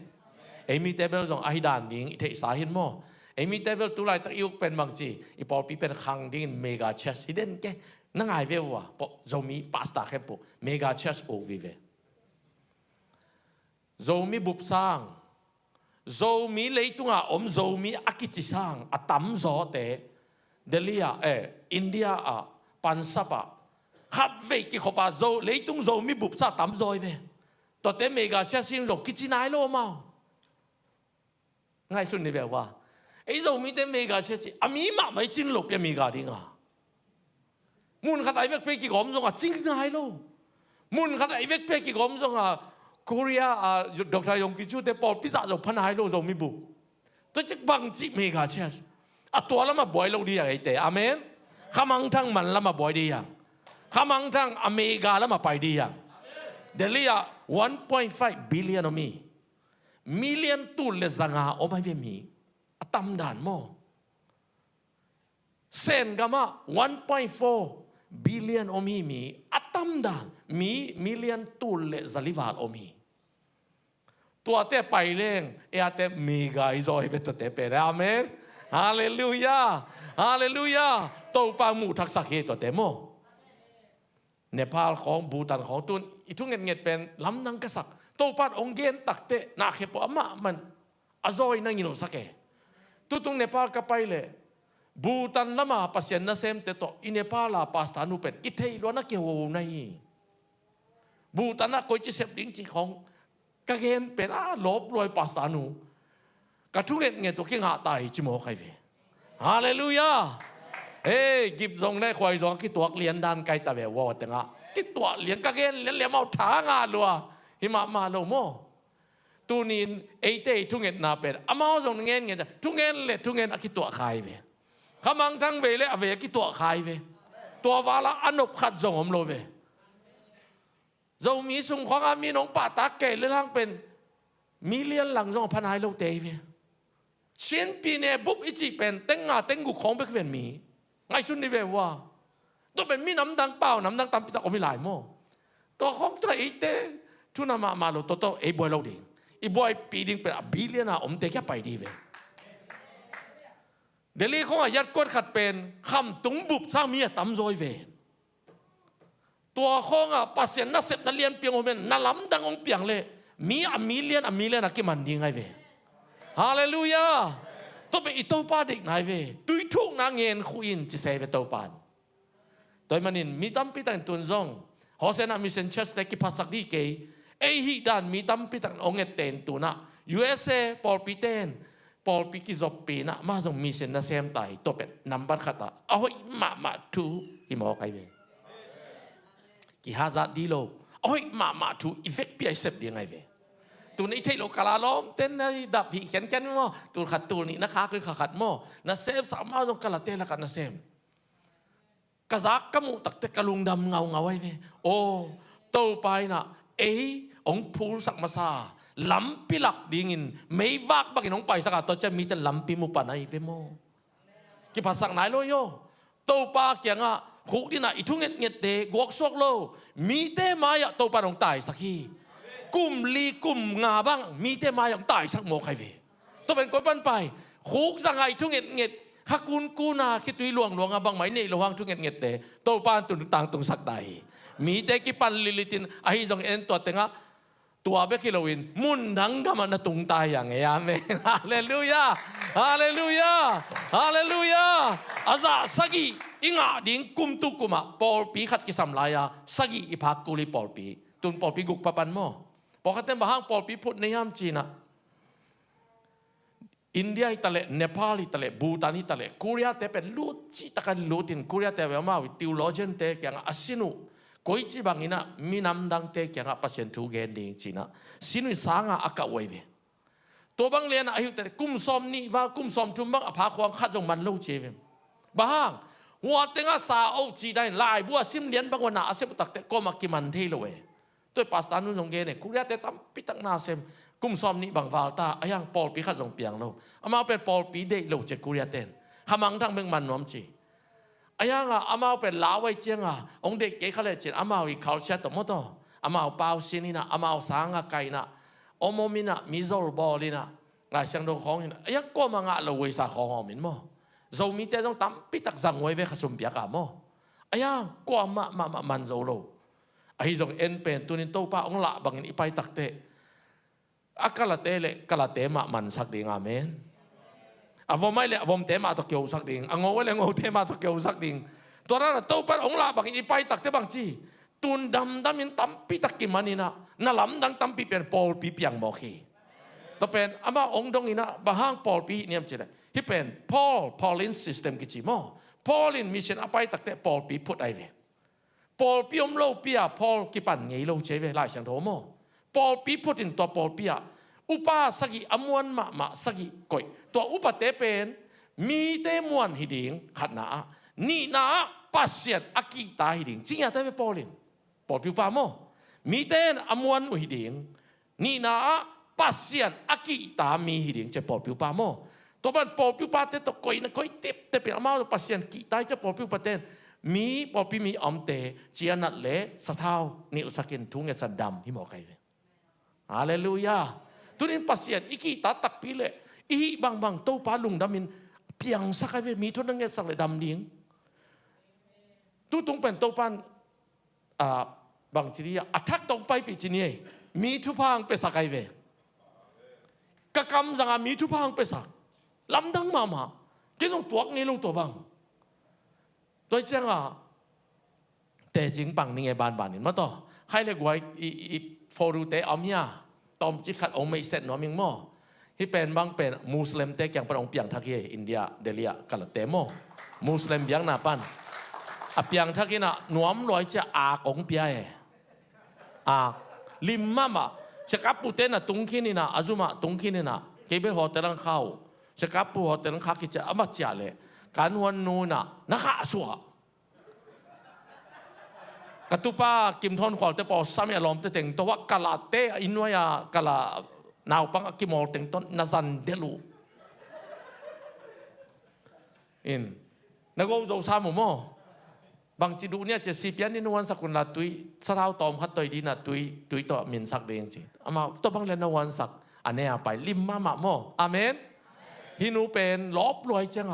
มีเตเบิลจงอหิดานดิ่งอิเทสาหินโมมีเตเบิลตุไลตักอิวเป็นบางจีอีปอปีเป็นคังดิ่งเมกาเชสฮิเดนแก นั่งไงเวลวะพอเรามีพาสต้าแค่ปุ๊เมกาเชสโอวิเวเรามีบุบสร้างเรามีเลยตุงอ่ะเรามีอากิจิสร้างอ่ะตั้มโซเตเดลียอินเดียอ่ะปันซับอ่ะขับเวกิขบาเราเลยตุงเรามีบุบสร้างตั้มโซเวตัวเตเมกาเชสซิงลงกิจินายโลมาง่ายสุดนี่แบบว่าไอ้เรามีแต่เมกาเชสซิอามีมาไม่จริงหลบยังเมกาดิ้งอ่ะมุนขัดไอ้เวกเปกิกอมซงอ่ะจริงนายโลมุนขัดไอ้เวกเปกิกอมซงอ่ะเกาหลีอ่ะดรยงกิจูเตปอลพิซซ่าเราพันหายโลเรามีบุตัวจะบังจิเมกาเชสอ่ะตัวละมาบ่อยเราดีอย่างไอ้เตะอาเมนขมังทั้งมันละมาบ่อยดีอย่างขมังทั้งอเมริกาละมาไปดีอย่างเดลีย 1.5 billion อมีmillion ตุลเลสังหาอไม่เวมีอะตำด่านโมเซนกามา 1.4 billion อมีอะตำด่านมี million ตุลเลซาลิวาลอมีตัวเตะไปเล่งเอเตะมีกายซอยเวตเตะเปรอาเมนฮาเลลูยาฮาเลลูยาตัวปามูทักษะเกตัวเตะโมเนปาลของบูตันของตุนอีทุกเงียเป็นลำนังกษักตัวปัดองเกนตักเตะนาเขปอามามันอซอยนั่งยินสักเกตุตุงเนปาลก็ไปเลยบูตันละมาปัสยันนาเซมเตโตอินเนปาลาปัสตานุเป็นกิเทยล้วนนักเกี่ยวในบูตันนักคอยจิเสพดิ้งจีของกะเกนเป็นลบรวยปัสตานุกะทุกเงียตัวเข่งหาตายจิโมใครเวฮาเลลูยากิบทรงได้ควายซองกี่ตัวเลี้ยนด้านไกลตะเววอดแต่งะกี่ตัวเลี้ยนกะเกนเลี้ยนเอาทางาลัวหิมะมาโลโมตูนินเตทุงเงินนาเป็นอามาทรงเงินเงี้ยทุงเงินเล็ดทุงเงินกี่ตัวขายเวขมังทั้งเวเลยเวกี่ตัวขายเวตัววาละอนบขัดทรงอมโลเวเรามีสุงของอามีน้องป่าตาเกลเรื่องเป็นมีเลี้ยนหลังทรงพันหายโลเตยเวเชียนปีเนี่ยบุบอิจิเป็นเต็งงาเต็งกุของเป็นเป็นมีไงชุนนี่แบบว่าตัวเป็นมีน้ำดังเปล่าน้ำดังตามพิตาก็มีหลายโม่ตัวของตัวเตทุนมาโลตัวบอยเราดิอีบอยปีดิ้งเป็นบิลเลียนอมเตแค่ไปดีเวเดลี่ของยัดกดขัดเป็นคำตุงบุบสร้างมีตำโซยเวตัวของปัสเซนนัเสพนัเลียนเปียงโอเมนนัล้ำดังองเปียงเลยมีเลียนนักมันดีไงเวฮาเลลูยาตัวเป็นอิโตปาเด็กนายเวตุยทุกนางเงินคุยนจิเซเวโตปานตัวมันนินมีตั้มพิตังตุนซงฮอเซนามิเซนเชสเตกิภาษาดีเกยฮิดานมีตั้มพิตังองเอเตนตุนะ USA ปอลปีเตนปอลปีกิจบปีนะมาส่งมีเซนนาเซมไตตัวเป็นนัมบัตขตาเอาให้มาทูอิมอใครเวกิฮาซัดดีโลเอาให้มาทูอีเฟกปีไอเซปดีไงเวตัวนี้ที่โลกาลาล้อมเต้นในดับผีเขียนแค่นี้มั้งตัวขัดตัวนี้นะคะคือขัดมั้งน่ะเซฟสามารถส่งกาลาเต้ละกันน่ะเซมกระซักกระมูตักเตกระลุงดำเงาไว้เวโอ้โตไปน่ะองพูสักมาซาล้ำปีหลักดีงินไม่วักบักน้องไปสักตัวจะมีแต่ล้ำปีมุปานไอเวโมกี่ภาษาไหนโลโยโตปาเกียงอ่ะคุกที่น่ะอีทุ่งเงียดเดกวกซอกโลมีเต้มาอ่ะโตปาน้องตายสักทีกุมลีกุมงาบ้างมีเต้มาอย่างตายสักโมใครเวต้องเป็นคนปั้นไปคุกสังไงทุ่งเงียดฮักกุนกูนาคิดตุยหลวงบางไหมนี่ระวังทุ่งเงียดเตโตปานตุนต่างตุงสักใดมีเต้กิปันลิลิตินไอจงเอ็นตัวเต็งะตัวเบคิโลวินมุนดังกำมันตุงตายอย่างเงี้ยเมนฮาเลลูยาฮาเลลูยาฮาเลลูยาอาซาสกีอิงาดิ้งกุมตุกุมาปอลปีขัดกิสัมลายาสกีอิพักกุลีปอลปีตุนปอลปีกุกปะปันโมพอขัดเต็มบ้างปอลปีพุทธในยามจีน่ะอินเดียอิตาลีเนปาลอิตาลีบูตานอิตาลีเกาหลีเตเป็นลูจิตะกันลูตินเกาหลีเตเป็นมาวิติวโลเจนเตแกงอาศินุก็อีจีบางอินะมีน้ำดังเตแกงอาปัสยันทูเกนดิงจีน่ะศินุสางอากาศไว้เวตัวบางเรียนอายุแต่กุมซอมนี่ว่ากุมซอมทุ่มบางอภาควงขัดจงมันลูเจเวบางหัวเต็งอาสาเอาจีได้ลายบัวซิมเลียนบางวันน่ะอาเซปตักเตก็มากิมันเทโลเวตัวปัสตานุจงเกนเนี่ยกุเรียเตตั้มปิตักนาเซมกุมซอมนี่บางวาลตาอายังปอลปีขัดจงเปียงโลอามาเป็นปอลปีเดโลเจกุเรียเตนขมังทั้งเมืองมันน้อมจีอายังอามาเป็นลาวไว้เจียงองเด็กเก๋เขาเลยเจนอามาอีเขาเชียตัวมดต่ออามาเปล่าซีนี่นะอามาสางไก่นะอโมมินะมิโซลบอลีนะหลายเสียงดงของนี่อายังก็มางะเราเวสาของมินโมเรามีแต่ต้องตั้มปิตักจังไว้เวขสมเปียกาโม ayang kwa ma man zo lo ai zong en pen tunin to pa ong la bangin ipai takte akala te ma man sak ding amen avom mai le avom te ma to kyo sak ding ango le ngo te ma to kyo sak ding to ra to pa ong la bangin ipai takte bang chi tun dam in tampi takki manina na lam dang tampi pen pol pi piang mo khi to pen ama ong dong ina bahang pol pi niam chile hi pen Pauline system ki chi mo Pauline mission apai takte Paul pi put ai ve Paul pi lo pia Paul ki pan ngei lo che ve lai sang tho mo Paul pi put in to Paul pia upa sagi amuan ma sagi koi to upa te pen mi te muan hiding khat na ni na pasien aki ta hiding jinga te ve Pauline Paul pi pa mo mi ten amuan hiding ni na pasien aki ta mi hiding che Paul pi pa mo to ban Paul pi pa te to koi na koi te pe amao pasien ki tai che Paul pi pa ten mi Paul pi mi om te chia nat le sa thao ni sakin thung e sa dam hi mo kai ve hallelujah tunin pasien iki ta tak pi le i bang to pa lung damin piang sa kai ve mi thon nge sak le dam ding tu tung pen to pan bang chi dia attack tong pai pi chi ni mi thu phang pe sa kai ve ka kam zanga mi thu phang pe sak lắm đắng mà cái nó tuột ngay lâu tổ bằng tôi chăng để chính bằng những cái bàn mà to hay là gọi phổ du tế ông nha tóm chỉ khát ông mấy set nó mình mò hi pen bang pen Muslim tế yang pen ông piang thaki India Delhi cả là tế mò Muslim piang na pan piang thaki na nuam loi cha công piang lim mà sẽ cáp bute na tung khi na azuma tung khi na cái bên họ tế đang khao sẽ cáp bù họ tên khác kia âm chả lệ cán huân nu na nó hạ sủa cái tu pa kim thon khoa tế bỏ xăm ya lom tế tiếng tôiว่ากะละเตอินวายากะละนาวปังกิมอลtiếngต้นน่าจันเดลูอินนักโอ้โจซามุโมบางจีดูเนี่ยจะสิบยันนี่นวันสักคนละตุยสาวตอมขัดตุยดีนะตุยต่อมินสักเด้งจีอามาตัวบางเล่นนวันสักอันนี้ไปลิมมาโมอาเมนฮินูเป็นลบรวยจัง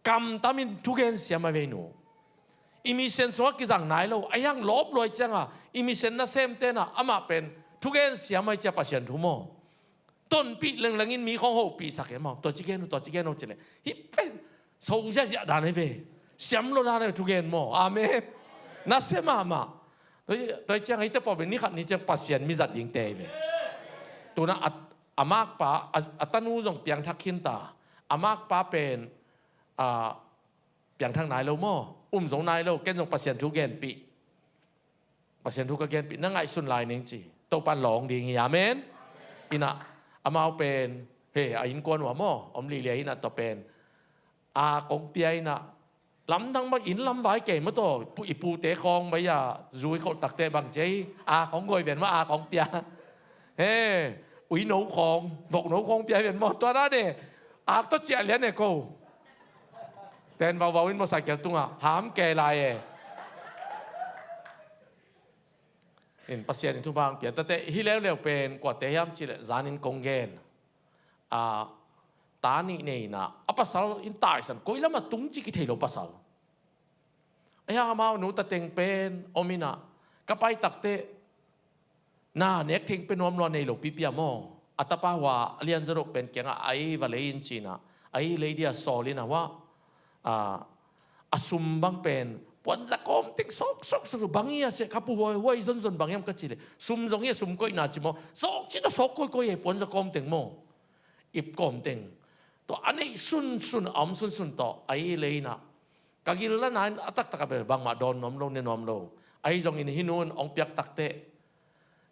กำตามินทุกเงินเสียมาเวนูอิมิเซนสวกิจังไหนเราไอ้ยังลบรวยจังอิมิเซนน่ะเซมเต้นอามาเป็นทุกเงินเสียมาจะปัสยันทุโมต้นปีเรื่องงินมีของเขาปีสักเอ็มตัวจิเกนเอาเจเลยฮิเป็นสู้จะจะด่าในเวเสียมโลดาในทุกเงินโมอาเมนน่าเสียมาตัวจังไอ้เต้ปอบเป็นนี่ขัดนี่จังปัสยันมิจัดยิงเตยเวตัวนั้นอามากป้าอัตนูจงเปียงทักขินตาอามากป้าเป็นเปียงทางไหนเราโม่สงไหนเราเกณฑ์จงปัสยันทุกเกณฑ์ปีปัสยันทุกเกณฑ์ปีนั่งไงสุนลายนิ่งจีโตปันหลงดีงี้อาเมนอินะอามาเป็นเฮ้อินกวนหัวโม่อมลีเลียอินะต่อเป็นกงเปียอินะล้ำดังมาอินล้ำไว้เก่งมาตัวปูเตะคองไปอย่ารุยเขาตักเตะบางใจของงวยเป็นว่าของเปียเฮ้อุ้ยหนูของบอกหนูของเปียเป็นหมดตัวนั้นเนี่ยต้องเจียเลี้ยนเนี่ยกูแต่ว่าวาวินมาใส่เกี่ยวตุ้งหามแก่ลายเห็นปัสเซียนทุบางเปียแต่ที่แล้วเป็นกว่าเทียมจีเลจานินกงเกนตานี่เนี่ยนะปัสสาวะอินตายสันกุยแล้วมาตุ้งจีกิเทโลปัสสาวะไอ้ฮามาหนูตะเต็งเป็นอมินะก็ไปตักเตน่าเน็กทิ้งเป็นนวมรอนในหลกปีเปียโมอัตปาว่าเรียนสรุปเป็นเกี่ยงไอ้วาเลนจีนะไอ้เลดี้สอลินะว่าสุมบังเป็นปนจะกอมติ๊กซอกสรุปบางอย่างเสียขับหัวจนบางอย่างก็จีเลยสุมตรงนี้สุมก้อยน่าจิโมซอกจีต้องซอกก้อยปนจะกอมติ๊งโมอิบกอมติ๊งตัวอันนี้สุนสุนต่อไอ้เลยนะกากิลละนั้นอัตกเป็นบางมาโดนน้อมลงในน้อมลงไอ้จงอินหินูนองเปียกตักเตะ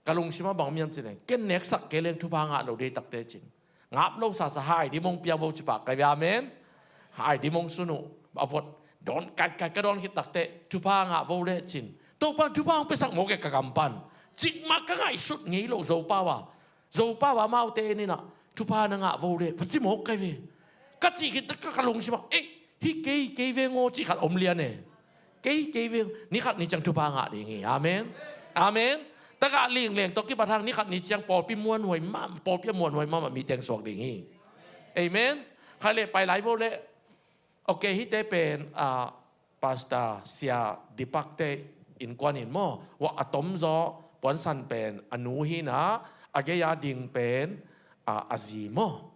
กะลุงชิมาบางมีมจีเลยเกณฑ์เน็กสักเกลียงทุบางเราได้ตักเตะจินงับโลกสหายดิมงเปียโบจิปากไกบาเมนหายดิมงสุนุอวดโดนกัดกระโดนคิดตักเตะทุบางโบเลจินตัวปันทุบางไปสักโมกกะกำปันจิกมากก็ง่ายสุดงี้โลโจป้าวามาเอาเตนี่นะทุบางโบเลพัดจิโมกไกเวกัดจิคิดกะลุงชิมาฮิเกยเวงโอจิขัดอมเลียนเนี่ยเกยเวงนี่ขัดนี่จังทุบางดีงี้อาเมนแต่ก็เลี้ยงตัวกี่ประทางนี่ขัดนี่จังปอปีมวนหวยมาปอปีมวนหวยมามีแตงสวกดีงี้เอเมนใครเลยไปไลฟ์โวเลยโอเคฮิตได้เป็น Pastor Sia Dipakte in Kwanin mo wa atom zo Ponsan pen anuhi na agaya ding pen azimo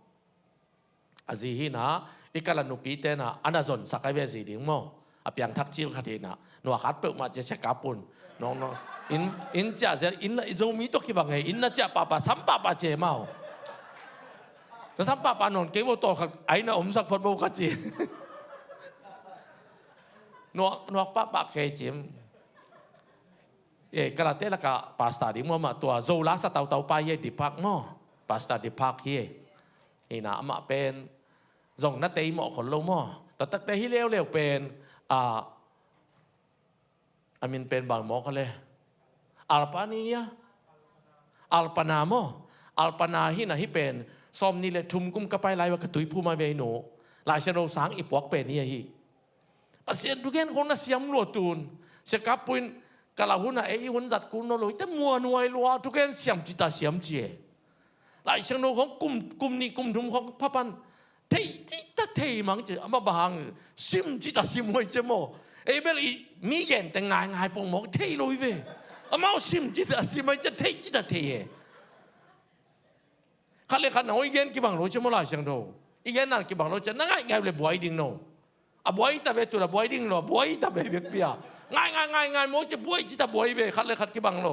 azihi na ikalanupite na anazon sa kayvezi ding mo apyang takchil katina no akat pe ma je sekapun no in ja je in la zo mi to ki bang in na ja papa sam papa je mauก็สัมปะปานนเกวโตไอ้น่ะอมสักพดบ่กะจินวกปะปะเคจิมกระเตละกะปาสตาดิมัวมาตัวโซลาสะเตาไปเยดิพักมอปาสตาดิพักเยอีน่ะมาเป็นซงนัตเตยหมอคนโลมอแต่ตักเตฮิเลวเป็นอามินเป็นบางหมอกันเลยอัลปานียอัลปานามออัลปานาฮิน่ะฮิเป็นซอมนี่เลยทุมกุมกะไปไลว่ากระตุยผู้มาเวโนหลายเชโนสางอีปวกเป็นนี่ฮิอาเซียนทุกแห่งคนน่ะเสียมหลวตูนเสกับปุนกะลาหุน่ะหุ่นจัดกุนโนโลแต่มัวนัวลัวทุกแห่งเสียมจิตาเสียมเจหลายเชโนของกลุ่มนี้กลุ่มทุมของพระปันเทจิตาเทมังเจอามาบางซิมจิตาซิมวยเจโมเบลีมีเย็นแต่งายปงหมอกเทลุยเวอามาซิมจิตาซิมวยจะเทจิตาเทขันเลยขันเอาอีกเย็นกี่บางโลจะมาลายเสียงโตอีกเย็นนั่นกี่บางโลจะนั่งง่ายเลยบวยดิ่งโนบวยตาเวตุระบวยดิ่งโลบวยตาเวเบียเปียง่ายโมจะบวยจิตาบวยเวขันเลยขันกี่บางโล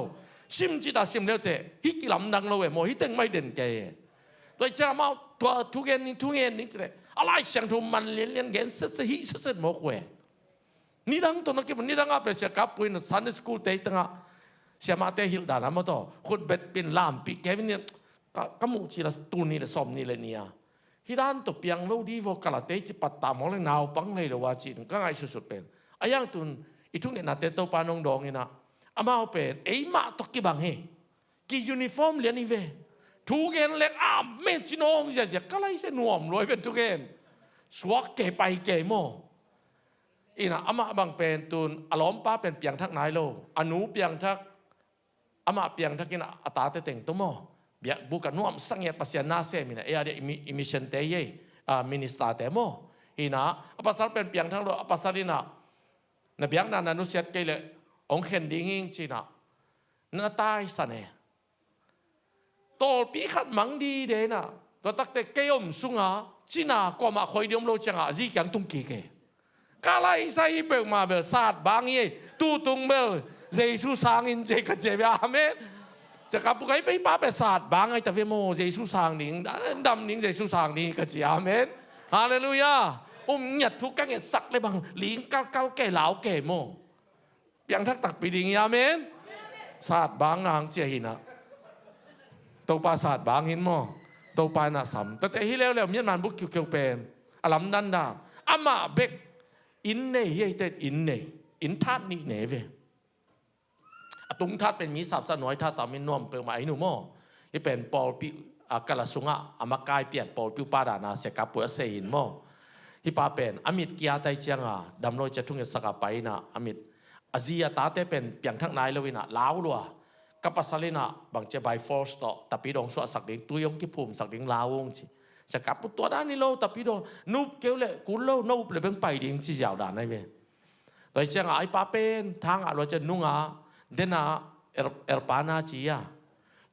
ซิมจิตาซิมเลวเตะฮิกิลำดังโลเวโมฮิเต็งไม่เด่นแกโดยจะมาตัวทุกเย็นนี่จะอะไรเสียงโตมันเลี้ยนเย็นเสฮิเสโมกเวนี่ดังตัวนักกี่มันนี่ดังอาเปเสียกับปุยนซันสกูลเตะตั้งอ่ะเสียมาเตะฮิลดานามาต่อคนเบ็ดเป็นลามปีแกวินเนี่ยก็มุชีละตูนี่ละสมนี่ละเนี่ยที่ด้านตัวเปียงเราดีวกาลเตจิปัตตามองเลยนาวปังเลยละว่าจีนก็ง่ายสุดๆเป็นอายังตุนอีทุกเนี่ยนาเตโตปานองดองนี่นะอามาเอาเป็นเอ้ยมาตกกี่บางเฮกี่ยูนิฟอร์มเรียนนี่เวทุกเงินเล็กเมจินองเสียก็เลยเสียหน่วมรวยเป็นทุกเงินสวกเกไปเกโมอีน่ะอามาบางเป็นตุนอารมณ์ป้าเป็นเปียงทักนายโลอนุเปียงทักอามาเปียงทักกินอัตตาเต็งตัวโมbiar bukan nuam sangat pasien nase mina ada emission teye minister temo ina apa sal pen piang thang lo apa salina na biang na nanusiat kele ong khen dinging china na tai sane tol pi khat mang di de na to tak te keom sunga china ko ma khoi diom lo changa ji kyang tung ki ke kalai sai pe ma bel sat bang ye tu tung bel jesu sang in je ka je amenจะกลับไปไปป้าไปศาสตร์บางไงแต่เวโมเยซูสางนิ่งดำนิ่งเยซูสางนิ่งก็จีอาเมนฮาเลลูยาหยัดทุกข์เหยัดสักเลยบางลิงเก้าแก่เหลาแก่โมยังทักตักปีดิ่งอาเมนศาสตร์บางนางเจียหินะตัวปลาศาสตร์บางหินโมตัวปลาหน้าสัมแต่ที่แล้วเมียนมันบุกเกี่ยวเป็นอลัมดันดาอามาเบกอินเน่เฮเตอินทัดนี่เนเวตุงทัดเป็นมีสับสนวยทัดต่อมีนวมเปิดมาไอ้หนูโม่ที่เป็นปอลปิกาลสุงะอามากายเปลี่ยนปอลปิวปาดานาเสกับปัวเซีนโม่ที่ป้าเป็นอมิตกียาไตเจียงดำโนจะทุ่งสกัดไปนะอมิตอาเซียตาเตเป็นเปลี่ยนทั้งนายเลยวินะล้าวลัวกับปัสสาวะบางเจ้าใบฟอร์สต่อแต่ปีดองสวดสักดิ้งตุยงที่ภูมิสักดิ้งลาวงจีสกับปุตัวด้านนี้โลแต่ปีดองนูบเกลเลยกุลโลนูบเลยเป็นไปดิ้งจีเจ้าด่านนั่นเองโดยเจ้าไอ้ป้าเป็นทางเราจะนุ่งเดน่าปานาจีย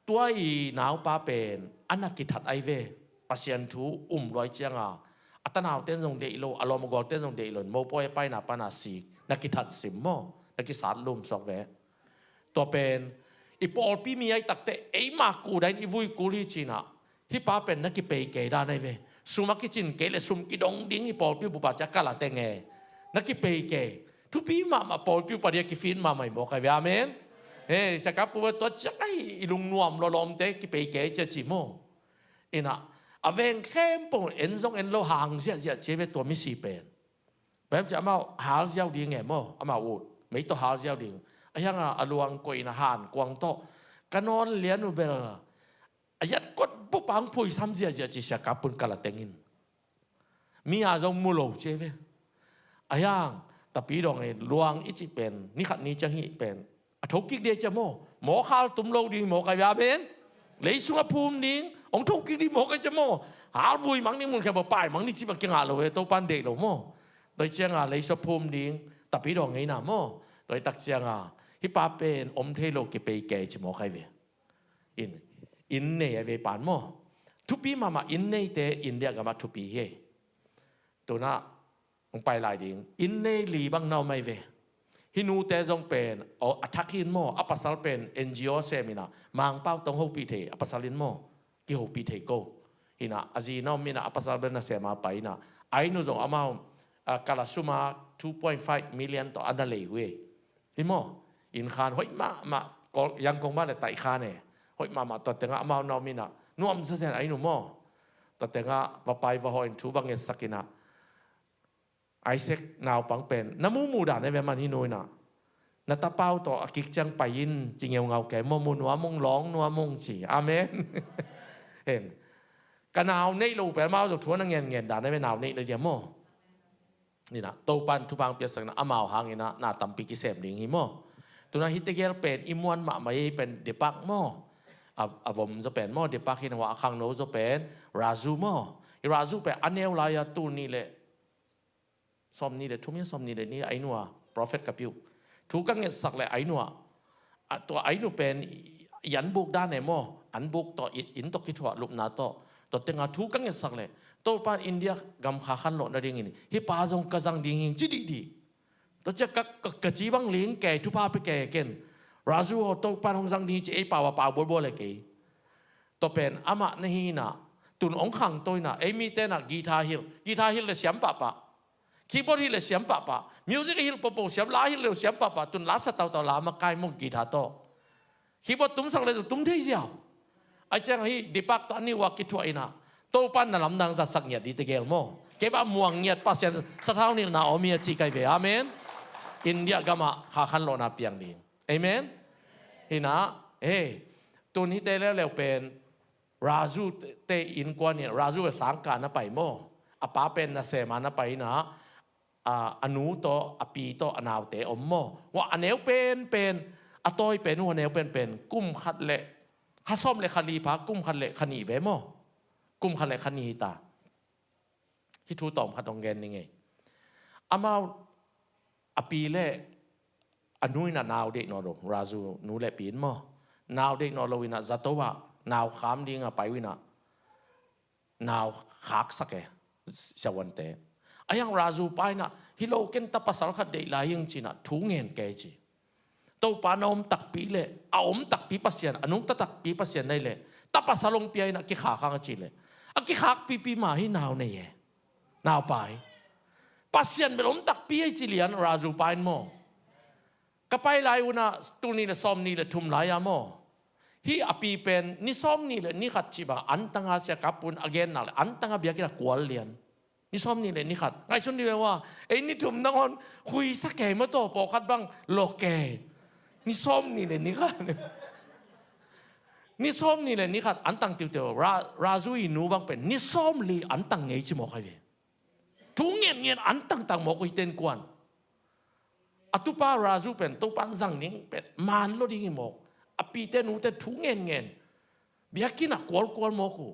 ตัวอีนาวป้าเป็นอันนักกิทัดไอเวปัสยันทูร้อยเจียงอัตนาวเต้นทรงเดอิโลอารมณ์กอลเต้นทรงเดอิโลโมปอยไปนาปานาสีนักกิทัดสิมโมนักกิสารลุมสอกเวตัวเป็นอีปอลปีมีไอตักเตไอมากูได้อีวุยกูลีจีน่ะที่ป้าเป็นนักกิเปย์เกด้านไอเวสุมากิจินเกลสุมกิดงดิ้งอีปอลปีบุปผาจักกะลาเตงเงนักกิเปย์เกทุกปีมาปอลปีปะเดียกิฟินมาใหม่บอกใครเวอาเมนสกับปัวตัวใจลุงนวมลมเตะกิไปเกจจิโมอินะอเวงเข้มปุ่นเอ็นซงเอ็นโลหางเสียเจเวตัวมิสีเป็นแบบจะมาหาเสียวดีไงโมอามาอูดไม่ต้องหาเสียวดีไอ้ยังอลวงกวยนะหานกวางโตกันนอนเลี้ยนอุเบลอายัดกดปุ๊บปังพุยซ้ำเสียจิสกับปุ่นกะละเตงินมีอาจงมุโลเจเวไอ้ยังแต่ปีดองเอ็นลวงอิจิเป็นนี่ขัดนี้จะหิเป็นทุกกิเดียจะโมหมอข้าวตุ้มโลดีหมอกายาเบนเลยสุขภูมิดิ้งองทุกกิดีหมอกายจะโมหาวุยมังนี่มุนแค่บ่ป้ายมังนี่จิบกิงหาเลยตัวปันเด็กหรอโมโดยเชียงหาเลยสุขภูมิดิ้งต tapi dong ngay na mo toy tak siya nga hi pa pen om the lo ke pe ke chmo khai ve in ne ve pan mo tu pi mama in ne te India ga ma tu pi he to na ong pai lai ding in ne li bang nau mai ve hi nu te jong pen o attack hin mo apasal pen NGO semina mang pau tong ho pi the apasalin mo ki ho pi the ko hina azi no mina apasal ben na sema pai na ai nu jong amao kalasuma 2.5 million to adale we hi mo in khan hoi ma ko yang kong ma le tai khan ne hoi ma to tenga amao no mina nuam sa sen ai nu mo to tenga ba pai va hoin thu wang es sakina Isaac nào bằng pen namu muda ne ve man hi noi na na ta pau to akik chang payin chingeu ngau ke mo mu nuwa mong long nuwa mong chi amen hen kanao nei lo pe mau zo thuan ngen ngen da ne ve naw nei le dia mo ni na to pan thu bang pia sang na amao hang ina na tampi ki sem ding hi mo tu na hitegel pen imuan ma mai pen depak mo avom zo pen mo depak hin wa khang no zo pen razu mo razu pe aneu la ya tu ni le som ni le thumya som ni le ni ai nuwa prophet kapiu thu ka nge sak le ai nuwa to ai nu pen yan buk da ne mo an buk to in to ki thwa lup na to tenga thu ka nge sak le to pan India gam kha khan lo na ding ni hi pa jong ka jang ding hin chi di to cha ka chi bang ling ke thu pa pe ke ken razu ho to pan hong jang di chi ai pa wa pa bol le ke to pen ama na hi na tun ong khang toi na ai mi te na guitar hil le siam pa keyboard hi le siam pa music hi po siam la hi le siam pa tun la sa tau la ma kai mo guitar to keyboard tum sang le tum thei jiao ai chang hi dipak to ani wa ki thua ina to pan na lam dang za sak nya di te gel mo ke ba muang nya pasien sa thau ni na o mi chi kai ve amen India gama kha khan lo na piang ding amen hina tun hi te le pen razu te in kwa ni razu sang ka na pai mo apa pen na se ma na pai na anu to api to anaw te om mo wa aneu pen atoi pen wa aneu pen kum khat le ha som le khali pa kum khat le khani ve mo kum khat le khani ta hi thu tom khat ong gen ni nge amao api le anui na naw de no ro razu nu le pin mo naw de no lo wina zatowa naw kham ding a pai wina naw khak sake sawan te ayang razu pai na hilo ken ta pasal khat de la yeng china thu ngen ke chi to panom tak pi le a om tak pi pasien anung ta tak pi pasien nei le ta pasalong pi na ki kha kha chi le a ki khak pi ma hi naw nei ye naw pai pasien belom tak pi chi lian razu pai mo ka pai lai una tu ni le som ni le thum lai ya mo hi api pen ni som ni le ni khat chi ba an tanga sia kapun again na an tanga bia ki la kwal lian ni som ni le ni khat ngai chun ni wa ei ni thum nang on hui sa ke ma to po khat bang lo ke ni som ni le ni khat ni som ni le ni khat an tang tiu tiu razu i nu bang pen ni som li an tang ngei chi mo khai ve thu ngien an tang mo ko ten kwan atupa razu pen to pang jang ning pen man lo ding mo api te nu te thu ngien biakina kol mo ko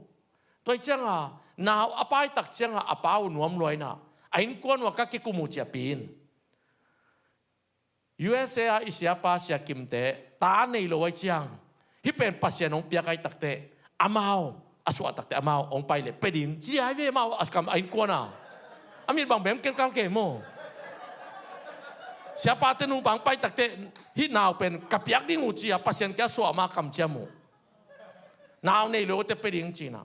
toi changa naw apai tak changa apau nuam loi na ain kon wa ka ki kumu chia pin USA isia pa sia kimte ta nei lo wai chiang hi pen pasien ong pia kai takte amao aswa takte amao ong pai le peding chi ai ve mau askam ain kon na amin bang bem ken kam ke mo siapa te nu bang pai takte hi naw pen kapiak ding uchi pasien ka so ma kam chia mo naw nei lo te peding china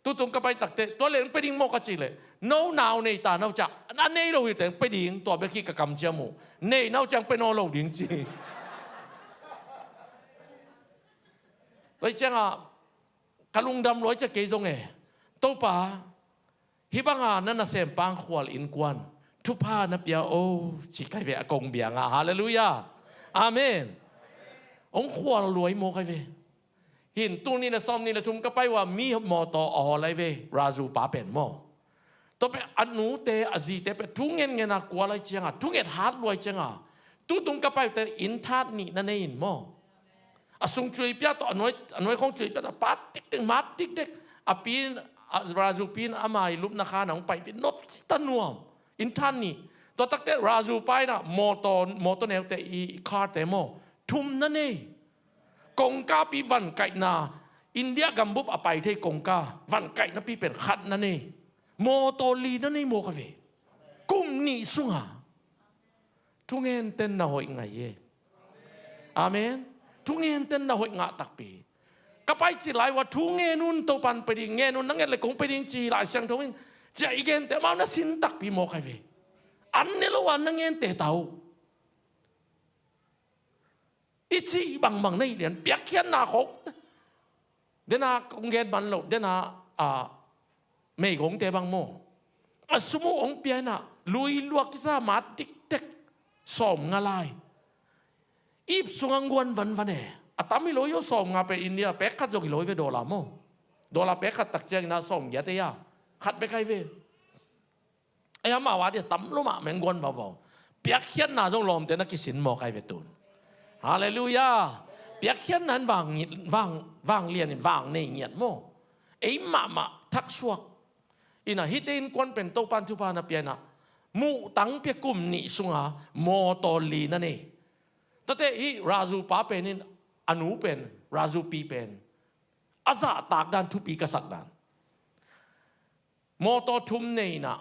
tu tung ka pai takte to le peding mo ka chi le no naw nei ta naw cha na nei lo hi te peding to be ki ka kam chia mo nei naw chang pe no lo ding chi lai chang a kalung dam loi cha ke jong e to pa hi banga na na sem pang khwal in kwan thu pa na pia o chi kai ve akong biang a hallelujah amen ong khwal loi mo kai ve hin tu ni na som ni na thum ka pai wa mi mo to a lai ve razu pa pen mo to pe anu te azi te pe thu ngen na kwa lai chiang a thu nget hat loi chiang a tu tung ka pai te in that ni na nei in mo asung chui pia to anoi khong chui pia ta pat tik tik mat tik tik apin razu pin amai lup na kha nang pai pin not tanuam in than ni ตัวตักเตราจูไปนะโมโตเนลเตอีคาร์เตโมทุ่มนั่นเองกงกาปีวันไก่นาอินเดียกัมบุบอไปที่กงกาวันไก่นั่นปีเป็นขัดนั่นเองโมโตลีนั่นเองโมกเวกุมนี่สุงหาทุกเงินเต้นน่าหอยไงเย่อาเมนทุกเงินเต้นน่าหอยงะตักปีก็ไปสิหลายว่าทุกเงินนุ่นตัวปันไปดิ่งเงินนุ่นนั่งเงินเลยคงไปดิ่งจีหลายเสียงทุกเงินจะอีกเงินแต่มาหน้าสินตักปีโมกเวอันนี้ละวันนั่งเงินเตะเต่าอีจีบางในเดือนเปียกเขียนนาขกเดน่ากงเงินบันหลบเดน่าไม่กงเตะบางโมสมมุติองเปียน่ะลุยลวกกิซามาติกเต็กสอมงาลายอีบสุงังวนวันเนี่ยตามิโลยสอมงาไปอินเดียเป็กขัดจกิโลยไป$โม$เป็กขัดตักเจงนะสอมยะเตียขัดไปใครเวไอ้ยามาวาเดียตั้มลุมาเมงวนเบาๆเปียกเขียนนาจงลมเตนักกิสินโมใครเวตุนฮาเลลูยาเปียกเขียนนั้นวางเรียนวางในเงียดโมไอ้มาทักสวกอินะฮิตเองกวนเป็นโตปันทุพานาเปียนะมูตังเปียกุมนิสุงาโมโตลีนั่นเองตั้งแต่ฮีราจูป้าเป็นนี่อนุเป็นราจูปีเป็นอาซาตากดันทุปีกษัตริย์ดันโมโตทุมเนี่ยนะ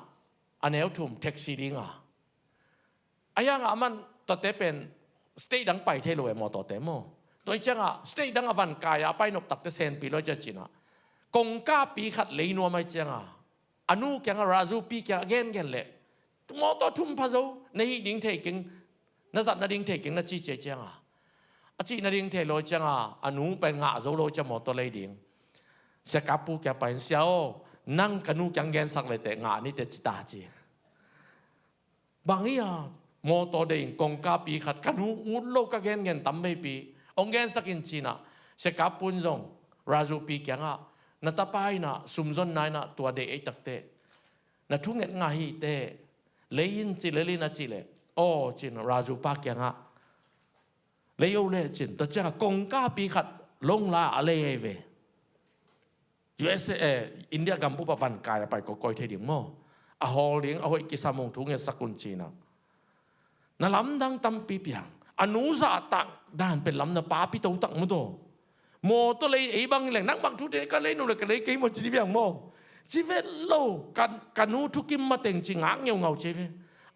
อันเอลทุมแท็กซี่ดิ้งอ่ะไอ้ยังอ่ะมันตั้งแต่เป็นสเตย์ดังไปเทโลเอโมโตเตโมโดยเฉพาะสเตย์ดังอวันกายไปนกตักเตเซนปีร้อยเจ็ดจีน่ะกงก้าปีขัดเลยนัวไม่เจ้าอนุแกงราจูปีแกงเกนเลยโมโตทุมพะโจในดิ้งเทกิงนั่นสัตว์นั่นดิ้งเทกิงนั่นจีเจ้าอาจีนั่นดิ้งเทโลเจ้าอนุเป็นงาโจโลจะโมโตเลยดิ้งเสกับปูแกไปเสียวนั่งกันนูแกงเกนสักเลยแต่งานี่เตจิตาจีบางอย่างโมโตเด้งกงกาปีขัดกันนูอุดโลกเกนเกนตั้มไม่ปีองเกนสักอินจีน่ะเสกับปุนจงราจูปีแกงนัตไปนะสุมจนนายนะตัวเด็กไอ้ตักเตะนัทุงเงินง่ายเตะเลยยินจีเลยลินาจีเลยโอ้จีนราจูปากยังเลยเอาเลยจีนแต่จะกงก้าปีขัดลงลาอะไรเว USA อินเดียกัมพูชาวันกายไปก็ก้อยเทียมโม่อาฮอลเลี้ยงเอาไว้กิสามงทุงเงินสกุลจีนะนั่นลำดังตั้มปีเปียงอนุสาตักด้านเป็นลำนาป้าพี่โตตักมุโตโมตัวเลยไอ้บางแหล่งนักบางทุกที่ก็เลยนู่นเลยก็เลยกี่หมดชีวิตอย่างโมชีวิตโลกันนู้ทุกิมมาเต็งจริงเงาชีวิต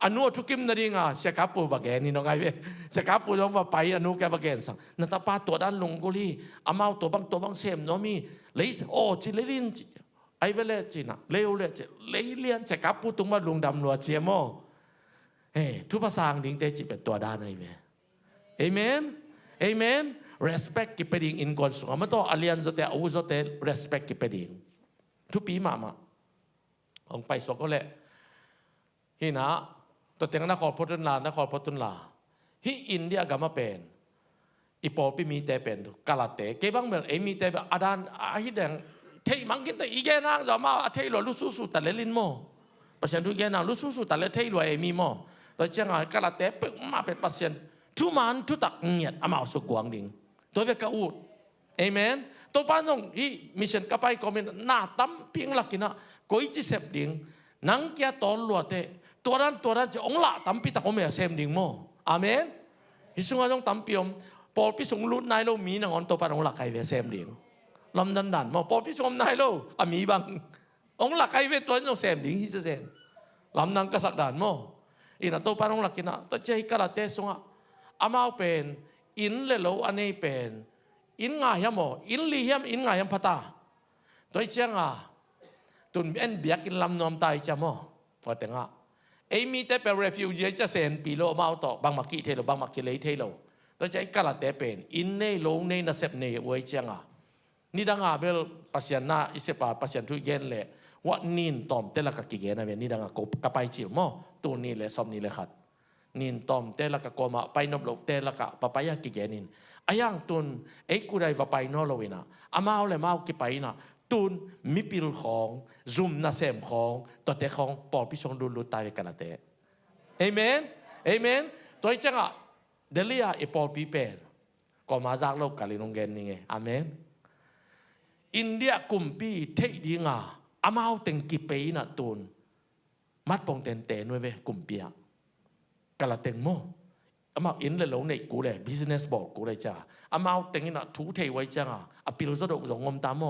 อนุทุกิมนั่นเองเสกปูบางแกนี่น้องไงเว้เสกปูต้องว่าไปอนุแกบางแกสั่งนั่นตาป้าตัวด้านลงกุลีอามาตัวบางเซมน้องมีเลยโอ้จีเลยลินไอ้เวลจีน่ะเลวเลยเลยเลียนเสกปูตรงมาลุงดำรัวเจียโมเฮ้ทุกภาษาดิ้งเตจิเป็นตัวด้านไอ้เว้เอเมนเอเมนrespect kipading in konso amato alliance te uso te respect kipading tu pi mama ong pai so ko le hina to teng na khol photun la hi india gama pen ipo pi mi te pen kalate ke bang mel e mi te adan a hi dang thei mang kin te ige nang zo ma a thei lo lu su su ta le lin mo pasien tu ge nang lu su su ta le thei lo e mi mo to chang a kalate pe ma pe pasien tu man tu tak nghiet amao su guang dingตัวเวกอูดเอเมนตัวป้านงที่มิชชั่นกับไปคอมเมนต์หน้าตั้มเพียงหลักกินะก้อยจีเสพดิ่งนังเกียตอนลัวเตตัวนั้นจะองละตั้มปีตะคอมเมนต์เสพดิ่งโมอาเมนฮิสุงาจงตั้มปีอมพอพิสงรุ่นนายโลมีนังอนตัวป้านองละใครเวเสพดิ่งลำดันโมพอพิสงนายโลอามีบังองละใครเวตัวนั้นเสพดิ่งฮิเซนลำดันกษัตริย์ดันโมอีน่ะตัวป้านองละกินะตัวเจ้ากระเตสงะอามาเป็นอินเลโลอันนี้เป็นอินง่ายมั้งอินลีเฮียมอินง่ายมั้งพัตตาโดยเชียงตุนเอ็นเบียกินลำนอมตายจ้ะมั้งพอแต่งไอ้มีแต่เป็น refugee จะเซนปีโลมาเอาต่อบางมักกี้เทโลบางมักกี้เลยเทโลโดยใช้กระแต่เป็นอินเน่โลเน่น่ะเสพเน่ไว้เชียงนี่ดังเบลปัสยานาอิเสปาปัสยานทุกเย็นเลยว่านินตอมเตละกะกิเกนะเว้ยนี่ดังกะไปจิ๋วมั้งตัวนี้เลยซ้อมนี่เลยขัดนินตอมเตละกะกอมาไปนบลกเตละกะปะปายากิเกนินอายังตุนไอ้กูได้ว่าไปนอลเวนะอามาเอาเลยมาเอากิไปนะตุนมิปิลของซุมนาเซมของตัวเตของปอพิชงดูลุตายกันละเตเอเมนเอเมนตัวจังอ่ะเดลียไอปอปีเป็นก็มาจากโลกกาลินงเกนนี่ไงอาเมนอินเดียกุมปีเทดีงาอามาเอาเต็งกิไปนะตุนมัดปงเตนเตนไว้เวกุมปี กะละเต็งโมอามาอินเลยหลงในกูเลย business บอกกูเลยจ้าอามาเอาเต็งน่ะถูเทไว้จ้าอาปิลซะดอกงมตามโม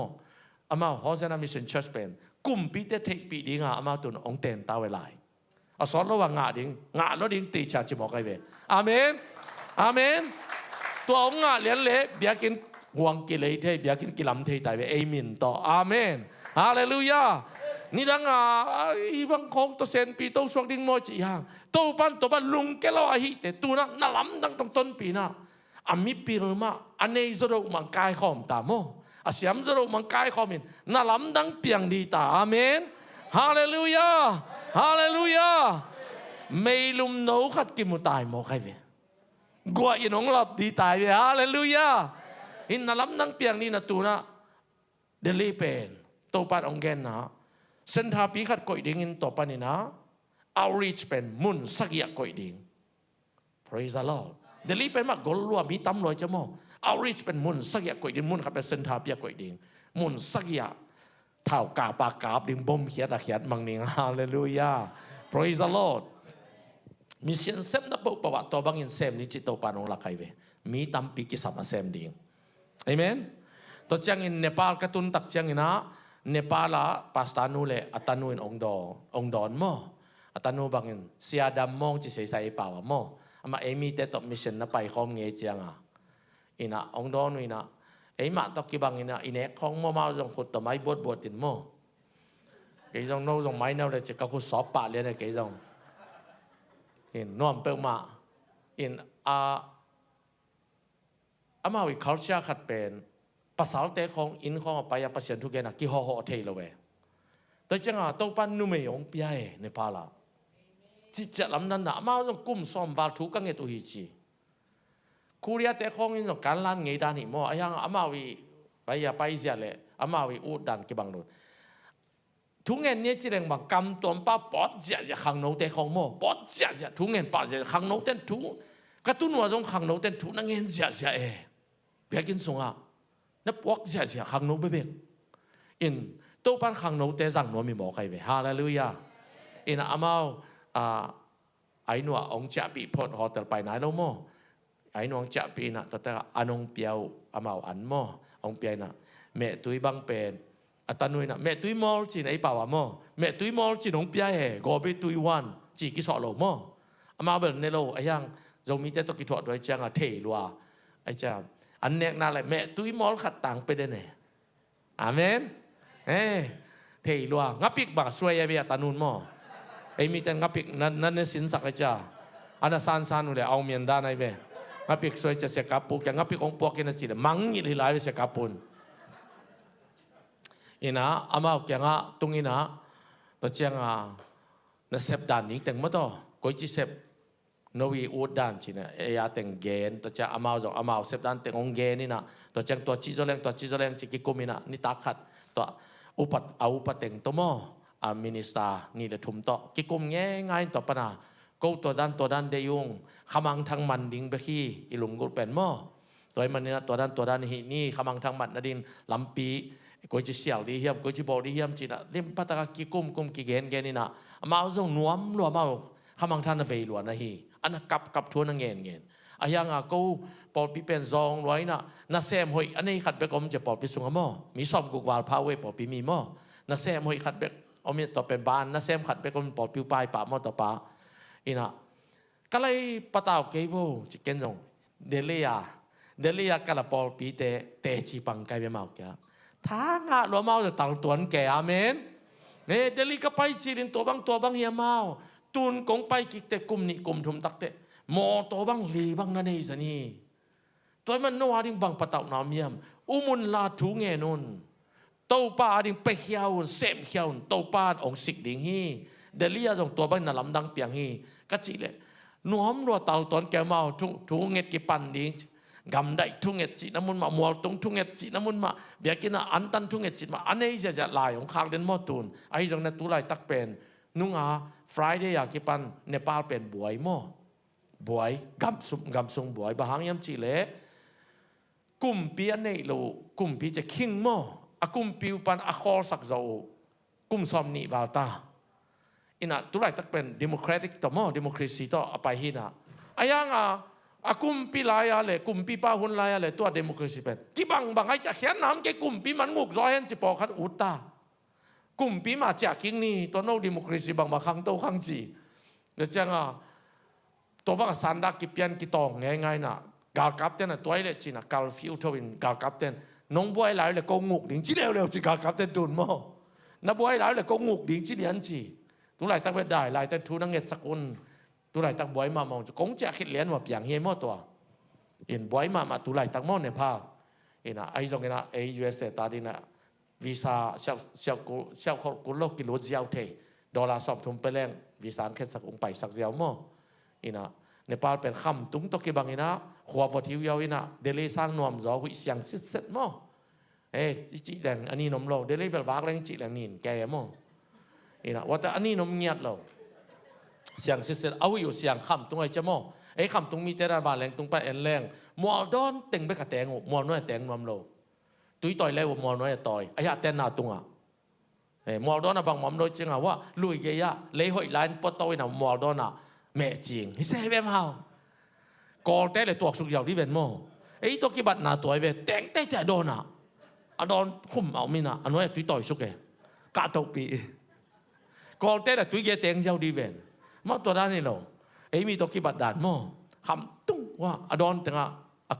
อามาฮอสนามิชชั่นเชิร์ชเป็นกุมปีเตเทปีดีงาอามาตุนองเต็นตาเวลายอาสอนระหว่างงาดิ้งงาแล้วดิ้งตีชาจิบอกไงเวอาเมนอาเมนตัวองงาเลี้ยนเละเบียกินห่วงกิเลสเทเบียกินกิลำเทตายเวเอเมนต่ออาเมนฮาเลลูยานี่ดังอีบังคงตัวเซนปีตัวสวกดิ้งโมจิยังตัวบ้านลุงแกเราอาหิแต่ตัวนั้นน่าล้ำดังต้นปีน่ะอามิปีรมาอันนี้จะรู้มังกายข้อมตามโมอาเสียมจะรู้มังกายข้อมินน่าล้ำดังเปียงดีตาอาเมนฮาเลลูยาฮาเลลูยาไม่ลุมโนขัดกิมุตายโมใครเวกัวอินองหลับดีตายเวฮาเลลูยาอินน่าล้ำดังเปียงนี่นะตัวน่ะเดลีเป็นตัวปานองเกนนะเส้นทางปีขัดก่อยดิ่งอินตัวปานี่นะoutreach เป็นมุนสักอยากก่อยดิ่ง praise the Lord เดลีเป็นมากกลัวมีตำรวจจะมอง outreach เป็นมุนสักอยากก่อยดิ่งมุนขัดเป็นเส้นทางปีก่อยดิ่งมุนสักอยากเท่ากาปากาบดิ่งบ่มเขียตะเขียดมังนิงฮาเลลูยา praise the Lord มีเสียงเซมนับประวัติตัวบางอินเซมนี่จิตตัวปานองละใครเวมีตำปีกิสามเซมดิ่งเอเมนตัวเชียงอินเนปาลกระตุนตักเชียงอินะเนปาลาปัสตานูเลอัตานูอินองดอนโมอัตานูบางอินเสียดำมองจิเสยใส่ป่าวโมอามาเอมีเตตมิชชันนับไปข้อมเงยเจียงอ่ะอินะองดอนอินะเอมาตอกกีบางอินะอินเอกของโมมาจงขุดตัวไม้บดตินโมเกยจงโนจงไม้แนวเลยจะก็ขุดสอบป่าเลยนะเกยจงอินน้อมเปิลมาอินอามาวิคัลเชียขัดเป็นภาษาเตะของอินของไปยาภาษาทุกอย่างกี่ห่อเทลเวแต่จังอ่ะตัวปันนุ่มยองเปียในพาลาที่จะลำนั้นน่ะมาต้องกุมซ้อมวาลทุกังเงตุฮิจีคูเรียเตะของอินของการล้านเงยดานิโมอายังอามาวิไปยาไปเสียเลยอามาวิอูดันกี่บังโดนทุกเงินเนี่ยจีเรงบังกำตัวป้าปอดเสียขังโนเตะของโมปอดเสียทุกเงินป้าเสียขังโนเต้นทุกระตุ้นว่าต้องขังโนเต้นทุนั่งเงินเสียเบียกินสงอ่ะนับวักเสียขังโนเบบอินตัวปันขังโนเตจังโนมีหมอใครเวฮาเลลูยาอินอามาไอ้หนัวองเจ้าปีพอดฮอเตลไปไหนโนโมไอ้หนัวองเจ้าปีน่ะแต่อันองเปียวอามาอันโมองเปียน่ะเมตุยบังเป็นอัตานุยน่ะเมตุยมอลจีนไอ้ป่าวโมเมตุยมอลจีนองเปียเฮกอบิตุยวันจีกิสอโลโมอามาเบลเนโลไอ้ยังเรามีแต่ตัวกิถอดไว้จังอ่ะเทลัวไอ้เจ้าอันเนี้ยน่าเลยแม่ตุ้ยมอลขัดต่างไปได้เนี่ยอาเมนเทยลัวงับปิกบางสวยเบียตานุนมอไอ้มีแต่งับปิกนั่นเนี่ยสินสักจ้าอันนั้นซานเลยเอาเมียนด้านไหนเบงับปิกสวยจะเสกปุกอย่างงับปิกของพวกกินจีนมังยี่หลายเสกปุนอินะอามาแกงอ่ะตรงนี้นะตัวเชียงอ่ะนั่นเสพด่านนี้แต่งมาต่อก้อยจีเสพนวีอูดดันจีน่ะเอียแต่งเกนตัวเจ้าอามาจงอามาเสพดันแต่งองเกนนี่นะตัวเจ้าตัวจีโจเลงจีกิกุมินะนี่ตาขัดตัวอุปแต่งตัวมอมินิสตานี่เลยทุ่มต่อกิกุมง่ายต่อปนากูตัวดันเดยุงขมังทางมันดิ่งไปขี้อิลุงกุเป็นมอตัวมันนี่นะตัวดันนี่ขมังทางมันนดินลำปีกูจะเสียวดีเฮียมกูจะบอกดีเฮียมจีน่ะเล่มพัตตะกิกุมกิเกนนี่นะอามาจงนวมรัวมาขมังท่านเวลวนนะฮีอันนั้นกับทัวนั่งเงินอายังกูปอดปีเป็นซองไว้น่ะน่าเซมหอยอันนี้ขัดเบกอมจะปอดปีสุงมอมีซ่อมกุกวาลพาเวปอดปีมีมอน่าเซมหอยขัดเบกอมีต่อเป็นบ้านน่าเซมขัดเบกอมปอดปิวปลายป่ามอต่อป่าอีน่ะก็เลยปะตาวเกย์วูจิเกนจงเดลียก็ละปอดปีเตจีปังไกเบมาเกะทางอ่ะรัวมาจะตั้งตัวแกอาเมนเนี่ยเดลีก็ไปจีรินตัวบางเฮียมาตูนกงไปกิเตกุมนี่กุมทุมตักเตโมตัวบังลีบังนั่นเองสินี่ตัวมันนัวดิ่งบังปะเต่าน้ำเยี่ยมอุมุนลาทูเงนุนโตป้าดิ่งไปเขียวเสมเขียวโตป้าองสิกดิ่งฮีเดลียจงตัวบังน่ะลำดังเปียงฮีก็จีเลยนัวมรัวตาลตอนแกเมาทุเงกิปันดิ่งกำได้ทุเงจีน้ำมันมามัวตรงทุเงจีน้ำมันมาเบียกินอันตันทุเงจีมาอันนี้จะลายของข้างเดินมอตูนไอ้จงนั้นตุลายตักเป็นนุ่งFriday อยากกิปันเนปาลเป็นบวยโมบวยกำซุงบวยบางยามจีเล่กุมปีอันนี้ลูกุมปีจะคิงโมกุมปีปันอคอสักโจกุมซอมนิบาลตา ina tulai tak pen democratic to mo democracy to apa hina ayang kumpi laya le kumpi pa hun laya le to democracy pen ki bang ai cha khian nam ke kumpi man nguk zo hen chi po khat uta kumpi ma cha king ni to no democracy bang ma khang to khang chi le chang to ba san da ki pian ki tong ngai na gal kap ten toy le chi na gal fiu to in gal kap ten nong boy lai le ko nguk ding chi leo chi gal kap ten dun mo na boy lai le ko nguk ding chi lian chi tu lại tắc biết đại lại tắc thu năng nghệ sắc ôn tu lại tắc bói mà mong cũng chả khít liền mà piang hiếm mất tua in bói mà tu lại tắc mong Nepal in ai giống cái na USA ta đi na visa sao cú lô kí lúa giàu thế $สอบทุนไปแรงวีซ่าแค่สักองไปสักเดียวมั้งin Nepalเป็นคำตุ้งตกกี่บางinหัวฟอทิวยาวinเดลีสร้างนวมจ่อหุ่ยเสียงซิดเสร็จมั้งจีแดงอันนี้นมโลเดลีเป็นวากแรงจีแดงนินแกมั้งว่าแต่อันนี้นมเงียบเราเสียงเสียเอาอยู่เสียงคำตรงไอ้เจ้าโม่คำตรงมีแต่ด้านบานแรงตรงไปเอ็นแรงมัวดอนเต็งไปกระแตงมัวน้อยแตงนวมเราตุยต่อยแล้วมัวน้อยต่อยไอ้ยาแตนนาตรงมัวดอนบางมัมโดยจริงว่าลุยเกียร์เลยหอยล้านปอต่อยน่ะมัวดอนแม่จริงฮิเซ่เวมเฮากอลแต่เลยตัวสุกยาวที่เป็นโม่ตัวกี่บัดนาตัวเวแตงแต่จะโดนโดนคุ้มเอามินะอันน้อยตุยต่อยสุกกาตกปีก่อนแต่ละตัวเยเต็งเจ้าดีเวนมาตัวด้านนี้เรามีตัวกี่บัดดานมั่งคำตุ้งว่าอดอนเต็ง